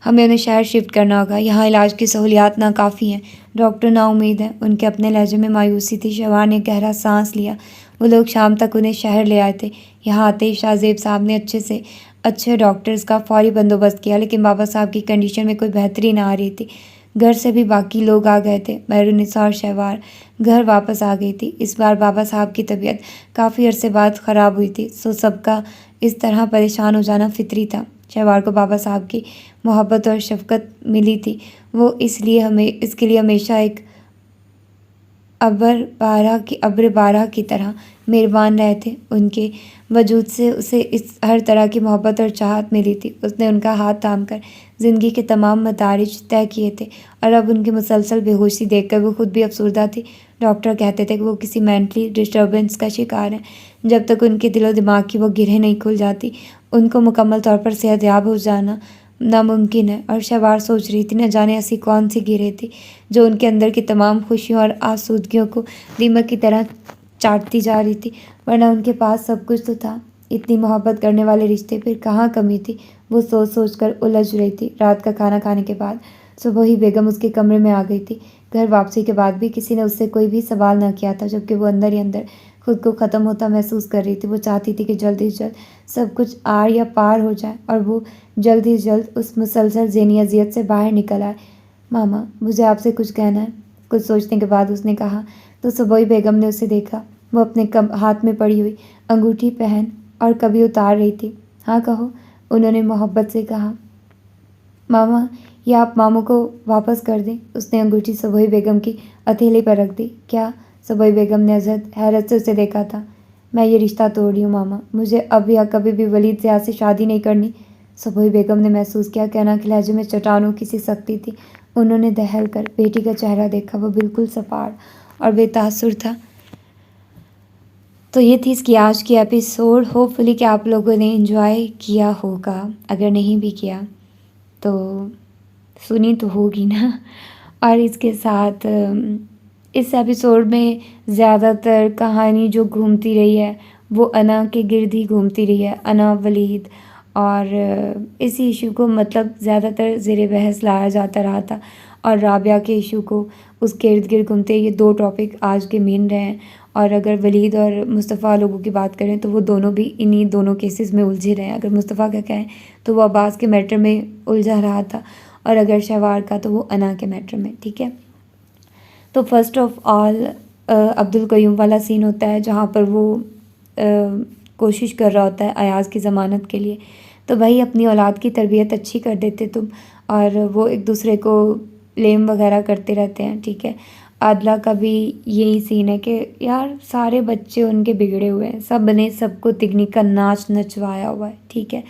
ہمیں انہیں شہر شفٹ کرنا ہوگا، یہاں علاج کی سہولیات ناکافی ہیں۔ ڈاکٹر نا امید ہیں۔ ان کے اپنے لہجے میں مایوسی تھی۔ شہوار نے گہرا سانس لیا۔ وہ لوگ شام تک انہیں شہر لے آئے تھے۔ یہاں آتے ہی شاہ زیب صاحب نے اچھے سے اچھے ڈاکٹرز کا فوری بندوبست کیا، لیکن بابا صاحب کی کنڈیشن میں کوئی بہتری نہ آ رہی تھی۔ گھر سے بھی باقی لوگ آ گئے تھے۔ مہرالنساء اور شہوار گھر واپس آ گئی تھی۔ اس بار بابا صاحب کی طبیعت کافی عرصے بعد خراب ہوئی تھی، سو سب کا اس طرح پریشان ہو جانا فطری تھا۔ شہوار کو بابا صاحب کی محبت اور شفقت ملی تھی۔ وہ اس کے لیے ہمیشہ ایک ابر بارہ کی طرح مہربان رہے تھے۔ ان کے وجود سے اسے ہر طرح کی محبت اور چاہت ملی تھی۔ اس نے ان کا ہاتھ تھام کر زندگی کے تمام مدارج طے کیے تھے، اور اب ان کی مسلسل بے ہوشی دیکھ کر وہ خود بھی افسردہ تھی۔ ڈاکٹر کہتے تھے کہ وہ کسی مینٹلی ڈسٹربنس کا شکار ہیں۔ جب تک ان کے دل و دماغ کی وہ گرہیں نہیں کھل جاتی، ان کو مکمل طور پر صحت یاب ہو جانا ناممکن ہے۔ اور شہوار سوچ رہی تھی، نہ جانے ایسی کون سی گرہیں تھی جو ان کے اندر کی تمام خوشیوں اور آسودگیوں کو دیمک کی طرح چاٹتی جا رہی تھی، ورنہ ان کے پاس سب کچھ تو تھا۔ اتنی محبت کرنے والے رشتے، پھر کہاں کمی تھی؟ وہ سوچ سوچ کر الجھ رہی تھی۔ رات کا کھانا کھانے کے بعد صبح ہی بیگم اس کے کمرے میں آ گئی تھی۔ گھر واپسی کے بعد بھی کسی نے اس سے کوئی بھی سوال نہ کیا تھا، جبکہ وہ اندر ہی اندر خود کو ختم ہوتا محسوس کر رہی تھی۔ وہ چاہتی تھی کہ جلد ہی جلد سب کچھ آر یا پار ہو جائے اور وہ جلد ہی جلد اس مسلسل ذہنی اذیت سے باہر نکل آئے۔ ماما، مجھے آپ سے کچھ کہنا ہے۔ کچھ سوچنے کے بعد اس نے کہا تو صبوئی بیگم نے اسے دیکھا۔ وہ اپنے ہاتھ میں پڑی ہوئی انگوٹھی پہن اور کبھی اتار رہی تھی۔ ہاں کہو، انہوں نے محبت سے کہا۔ ماما، یہ آپ ماموں کو واپس کر دیں۔ اس نے انگوٹھی صبوئی بیگم کی ہتھیلی پر رکھ دی۔ کیا؟ صبوئی بیگم نے ازحد حیرت سے اسے دیکھا تھا۔ میں یہ رشتہ توڑ رہی ہوں ماما، مجھے اب یا کبھی بھی ولید زیاد سے شادی نہیں کرنی۔ صبوی بیگم نے محسوس کیا کہ انا کے لہجے میں چٹانوں کی سی سختی تھی۔ انہوں نے دہل کر بیٹی کا چہرہ دیکھا، وہ بالکل صفار اور بے تاثر تھا۔ تو یہ تھی اس کی آج کی ایپیسوڈ۔ ہوپ فلی کہ آپ لوگوں نے انجوائے کیا ہوگا، اگر نہیں بھی کیا تو سنی تو ہوگی نا۔ اور اس کے ساتھ اس ایپیسوڈ میں زیادہ تر کہانی جو گھومتی رہی ہے وہ انا کے گرد ہی گھومتی رہی ہے، انا، ولید، اور اسی ایشو کو مطلب زیادہ تر زیر بحث لایا جاتا رہا تھا، اور رابعہ کے ایشو کو اس کے ارد گرد گھومتے۔ یہ دو ٹاپک آج کے مین رہے ہیں، اور اگر ولید اور مصطفیٰ لوگوں کی بات کریں تو وہ دونوں بھی انہی دونوں کیسز میں الجھے رہے ہیں۔ اگر مصطفیٰ کا کہیں تو وہ عباس کے میٹر میں الجھا رہا تھا، اور اگر شہوار کا تو وہ انا کے میٹر میں، ٹھیک ہے۔ تو فرسٹ آف آل عبدالقیوم والا سین ہوتا ہے جہاں پر وہ کوشش کر رہا ہوتا ہے ایاز کی ضمانت کے لیے۔ تو بھائی اپنی اولاد کی تربیت اچھی کر دیتے تم، اور وہ ایک دوسرے کو بلیم وغیرہ کرتے رہتے ہیں، ٹھیک ہے۔ عادلہ کا بھی یہی سین ہے کہ یار سارے بچے ان کے بگڑے ہوئے ہیں، سب نے سب کو تگنی کا ناچ نچوایا ہوا ہے، ٹھیک ہے۔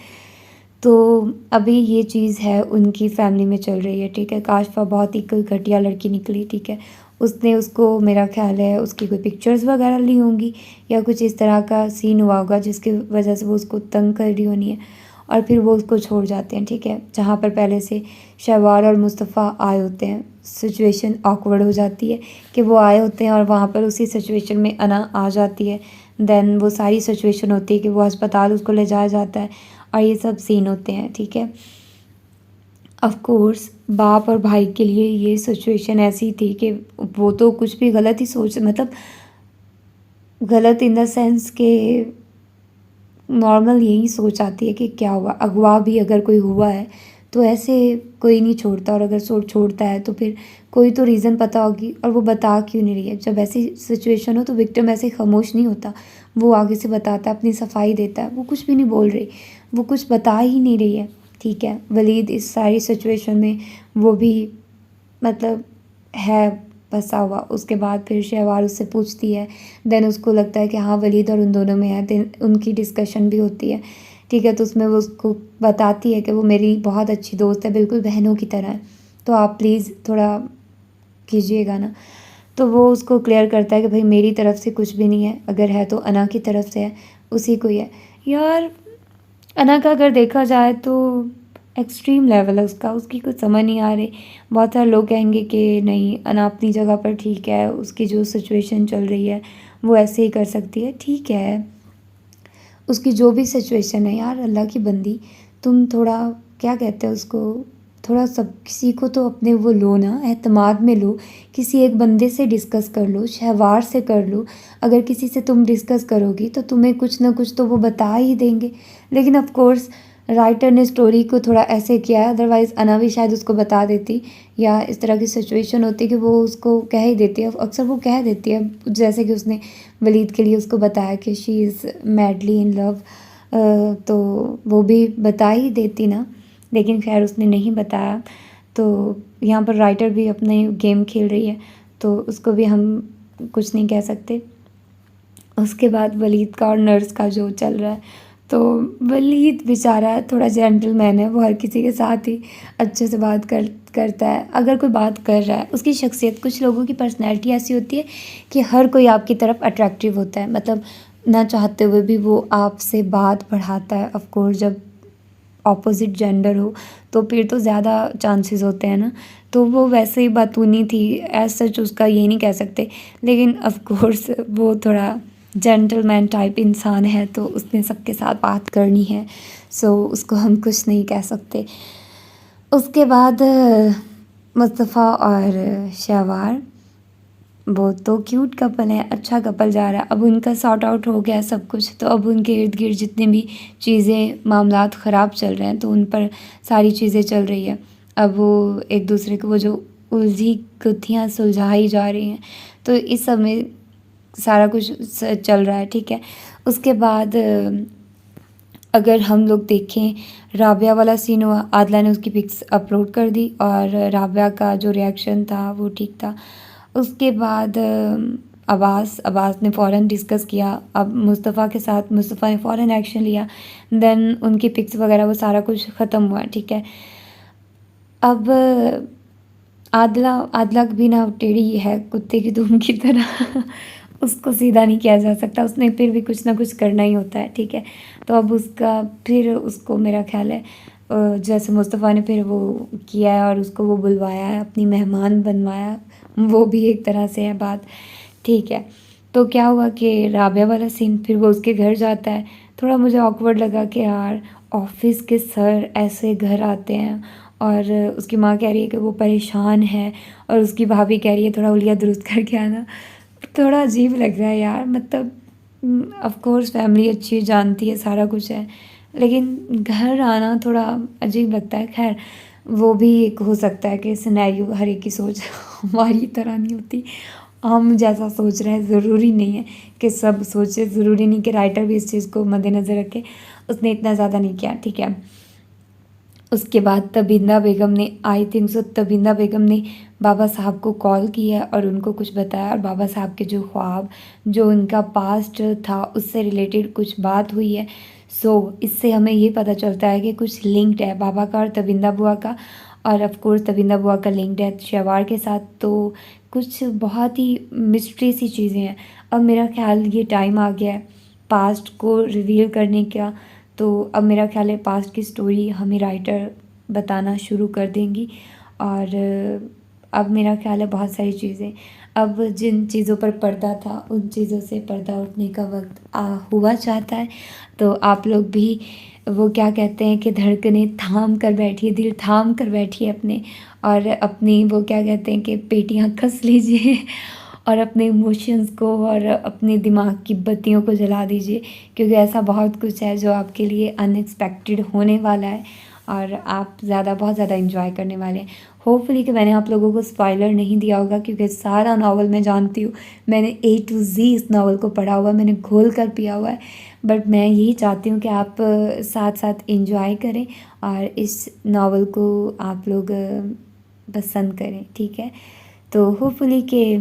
تو ابھی یہ چیز ہے ان کی فیملی میں چل رہی ہے، ٹھیک ہے۔ کاشفہ بہت ہی کوئی گھٹیا لڑکی نکلی، ٹھیک ہے۔ اس نے اس کو، میرا خیال ہے اس کی کوئی پکچرز وغیرہ لی ہوں گی یا کچھ اس طرح کا سین ہوا ہوگا جس کی وجہ سے وہ اس کو تنگ کر رہی ہونی ہے، اور پھر وہ اس کو چھوڑ جاتے ہیں، ٹھیک ہے۔ جہاں پر پہلے سے شہوار اور مصطفیٰ آئے ہوتے ہیں، سچویشن آکورڈ ہو جاتی ہے کہ وہ آئے ہوتے ہیں اور وہاں پر اسی سچویشن میں انا آ جاتی ہے۔ دین وہ ساری سچویشن ہوتی ہے کہ وہ ہسپتال اس کو لے جایا جاتا ہے، اور یہ سب سین ہوتے ہیں، ٹھیک ہے۔ آف کورس باپ اور بھائی کے لیے یہ سچویشن ایسی تھی کہ وہ تو کچھ بھی غلط ہی سوچ، مطلب غلط ان دا سینس کہ نارمل یہی سوچ آتی ہے کہ کیا ہوا، اغوا بھی اگر کوئی ہوا ہے تو ایسے کوئی نہیں چھوڑتا، اور اگر چھوڑتا ہے تو پھر کوئی تو ریزن پتہ ہوگی، اور وہ بتا کیوں نہیں رہی ہے۔ جب ایسی سچویشن ہو تو وکٹم ایسے خاموش نہیں ہوتا، وہ آگے سے بتاتا ہے، اپنی صفائی دیتا ہے۔ وہ کچھ بھی نہیں بول رہی، وہ کچھ بتا ہی نہیں رہی ہے، ٹھیک ہے۔ ولید اس ساری سچویشن میں وہ بھی مطلب ہے پھنسا ہوا۔ اس کے بعد پھر شہوار اس سے پوچھتی ہے، دین اس کو لگتا ہے کہ ہاں ولید اور ان دونوں میں ہے، دین ان کی ڈسکشن بھی ہوتی ہے، ٹھیک ہے۔ تو اس میں وہ اس کو بتاتی ہے کہ وہ میری بہت اچھی دوست ہے، بالکل بہنوں کی طرح ہے، تو آپ پلیز تھوڑا کیجیے گا نا۔ تو وہ اس کو کلیئر کرتا ہے کہ بھائی میری طرف سے کچھ بھی نہیں ہے، اگر ہے تو انا کی طرف سے ہے، اسی کو ہی ہے۔ یار انا کا اگر دیکھا جائے تو ایکسٹریم لیول ہے اس کی کچھ سمجھ نہیں آ رہی۔ بہت سارے لوگ کہیں گے کہ نہیں انا اپنی جگہ پر ٹھیک ہے، اس کی جو سچویشن چل رہی ہے وہ ایسے ہی کر سکتی ہے، ٹھیک ہے۔ اس کی جو بھی سچویشن ہے، یار اللہ کی بندی تم تھوڑا کیا کہتے ہیں اس کو، تھوڑا سب کسی کو تو اپنے وہ لو نا، اعتماد میں لو، کسی ایک بندے سے ڈسکس کر لو، شہوار سے کر لو۔ اگر کسی سے تم ڈسکس کرو گی تو تمہیں کچھ نہ کچھ تو وہ بتا ہی دیں گے، لیکن آف کورس رائٹر نے اسٹوری کو تھوڑا ایسے کیا ہے، ادروائز انا بھی شاید اس کو بتا دیتی، یا اس طرح کی سچویشن ہوتی کہ وہ اس کو کہہ ہی دیتی ہے، اکثر وہ کہہ دیتی ہے، جیسے کہ اس نے ولید کے لیے اس کو بتایا کہ شی از میڈلی ان لو، تو وہ بھی بتا ہی دیتی نا، لیکن خیر اس نے نہیں بتایا۔ تو یہاں پر رائٹر بھی اپنے گیم کھیل رہی ہے، تو اس کو بھی ہم کچھ نہیں کہہ سکتے۔ اس کے بعد ولید کا اور نرس کا جو چل رہا ہے، تو ولید بیچارہ تھوڑا جینٹل مین ہے، وہ ہر کسی کے ساتھ ہی اچھے سے بات کرتا ہے، اگر کوئی بات کر رہا ہے۔ اس کی شخصیت، کچھ لوگوں کی پرسنالٹی ایسی ہوتی ہے کہ ہر کوئی آپ کی طرف اٹریکٹیو ہوتا ہے، مطلب نہ چاہتے ہوئے بھی وہ آپ سے بات بڑھاتا ہے۔ آف کورس جب اپوزٹ جینڈر ہو تو پھر تو زیادہ چانسز ہوتے ہیں نا، تو وہ ویسے ہی باتونی تھی، ایز سچ اس کا یہ نہیں کہہ سکتے، لیکن آف کورس وہ تھوڑا جینٹل مین ٹائپ انسان ہے، تو اس نے سب کے ساتھ بات کرنی ہے، سو اس کو ہم کچھ نہیں کہہ سکتے۔ اس کے بعد مصطفیٰ اور شہوار، وہ تو کیوٹ کپل ہے، اچھا کپل جا رہا ہے، اب ان کا سارٹ آؤٹ ہو گیا سب کچھ، تو اب ان کے ارد گرد جتنے بھی چیزیں معاملات خراب چل رہے ہیں تو ان پر ساری چیزیں چل رہی ہے، اب وہ ایک دوسرے کو وہ جو الجھی گتھیاں سلجھائی جا رہی ہیں، تو اس سب میں سارا کچھ چل رہا ہے، ٹھیک ہے۔ اس کے بعد اگر ہم لوگ دیکھیں رابعہ والا سین ہوا، عادلہ نے اس کی پکس اپلوڈ کر دی اور رابعہ کا جو ریاکشن تھا وہ ٹھیک تھا۔ اس کے بعد عباس نے فوراً ڈسکس کیا. اب مصطفیٰ کے ساتھ مصطفیٰ نے فوراً ایکشن لیا. دین ان کی پکس وغیرہ وہ سارا کچھ ختم ہوا. ٹھیک ہے. اب عادلہ بھی نا ٹیڑھی ہے کتے کی دم کی طرح. اس کو سیدھا نہیں کیا جا سکتا. اس نے پھر بھی کچھ نہ کچھ کرنا ہی ہوتا ہے. ٹھیک ہے. تو اب اس کو میرا خیال ہے جیسے مصطفیٰ نے پھر وہ کیا ہے اور اس کو وہ بلوایا ہے, اپنی مہمان بنوایا, وہ بھی ایک طرح سے ہے بات. ٹھیک ہے. تو کیا ہوا کہ رابعہ والا سین پھر وہ اس کے گھر جاتا ہے. تھوڑا مجھے آکورڈ لگا کہ یار آفس کے سر ایسے گھر آتے ہیں, اور اس کی ماں کہہ رہی ہے کہ وہ پریشان ہے, اور اس کی بھابھی کہہ رہی ہے تھوڑا اولیا درست کر کے آنا. تھوڑا عجیب لگ رہا ہے یار. مطلب آف کورس فیملی اچھی جانتی ہے, سارا کچھ ہے, لیکن گھر آنا تھوڑا عجیب لگتا ہے. خیر وہ بھی ایک ہو سکتا ہے کہ سینیریو ہر ایک کی سوچ ہماری طرح نہیں ہوتی. ہم جیسا سوچ رہے ہیں ضروری نہیں ہے کہ سب سوچے, ضروری نہیں کہ رائٹر بھی اس چیز کو مد نظر رکھے. اس نے اتنا زیادہ نہیں کیا. ٹھیک ہے. اس کے بعد تبیندہ بیگم نے بابا صاحب کو کال کیا اور ان کو کچھ بتایا, اور بابا صاحب کے جو خواب, جو ان کا پاسٹ تھا اس سے ریلیٹڈ کچھ بات ہوئی ہے. سو اس سے ہمیں یہ پتہ چلتا ہے کہ کچھ لنکڈ ہے بابا کا اور تبیندہ بوا کا, اور آف کورس تبیندہ بوا کا لنکڈ ہے شیوار کے ساتھ. تو کچھ بہت ہی مسٹری سی چیزیں ہیں. اب میرا خیال یہ ٹائم آ گیا ہے پاسٹ کو ریویل کرنے کا. تو اب میرا خیال ہے پاسٹ کی سٹوری ہمیں رائٹر بتانا شروع کر دیں گی. اور اب میرا خیال ہے بہت ساری چیزیں, اب جن چیزوں پر پردہ تھا ان چیزوں سے پردہ اٹھنے کا وقت ہوا چاہتا ہے. تو آپ لوگ بھی وہ کیا کہتے ہیں کہ دھڑکنیں تھام کر بیٹھیے, دل تھام کر بیٹھیے اپنے, اور اپنی وہ کیا کہتے ہیں کہ پیٹیاں کس لیجیے اور اپنے ایموشنز کو اور اپنے دماغ کی بتیوں کو جلا دیجیے, کیونکہ ایسا بہت کچھ ہے جو آپ کے لیے ان ایکسپیکٹڈ ہونے والا ہے, اور آپ بہت زیادہ انجوائے کرنے والے ہیں. ہوپ فلی کہ میں نے آپ لوگوں کو اسپوائلر نہیں دیا ہوگا, کیونکہ سارا ناول میں جانتی ہوں, میں نے A to Z اس ناول کو پڑھا ہوا ہے, میں نے گھول کر پیا ہوا ہے. بٹ میں یہی چاہتی ہوں کہ آپ ساتھ ساتھ انجوائے کریں اور اس ناول کو آپ لوگ پسند کریں. ٹھیک ہے. تو ہوپ فلی کہ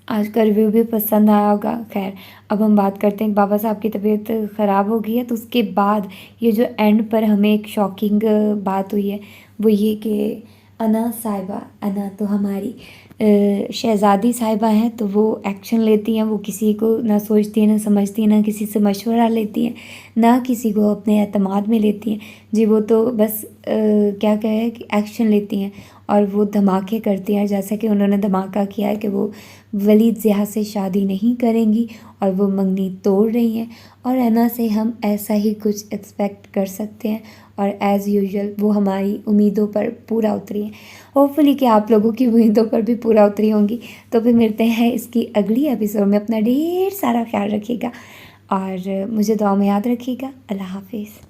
آج کا ریویو بھی پسند آیا ہوگا. خیر اب ہم بات کرتے ہیں کہ بابا صاحب کی طبیعت خراب ہو گئی ہے. تو اس کے بعد یہ جو اینڈ پر ہمیں ایک شاکنگ بات ہوئی ہے وہ یہ کہ انا تو ہماری شہزادی صاحبہ ہیں, تو وہ ایکشن لیتی ہیں. وہ کسی کو نہ سوچتی ہیں نہ سمجھتی ہیں, نہ کسی سے مشورہ لیتی ہیں, نہ کسی کو اپنے اعتماد میں لیتی ہیں. جی وہ تو بس کیا کہے کہ ایکشن لیتی ہیں اور وہ دھماکے کرتی ہیں, جیسا کہ انہوں نے دھماکہ کیا ہے کہ وہ ولید ضیاء سے شادی نہیں کریں گی اور وہ منگنی توڑ رہی ہیں. اور اینا سے ہم ایسا ہی کچھ ایکسپیکٹ کر سکتے ہیں, اور ایز یوزول وہ ہماری امیدوں پر پورا اتری ہیں. ہوپ فلی کہ آپ لوگوں کی امیدوں پر بھی پورا اتری ہوں گی. تو پھر ملتے ہیں اس کی اگلی ایپیسوڈ میں. اپنا ڈھیر سارا خیال رکھیے گا اور مجھے دعا میں یاد رکھیے گا. اللہ حافظ.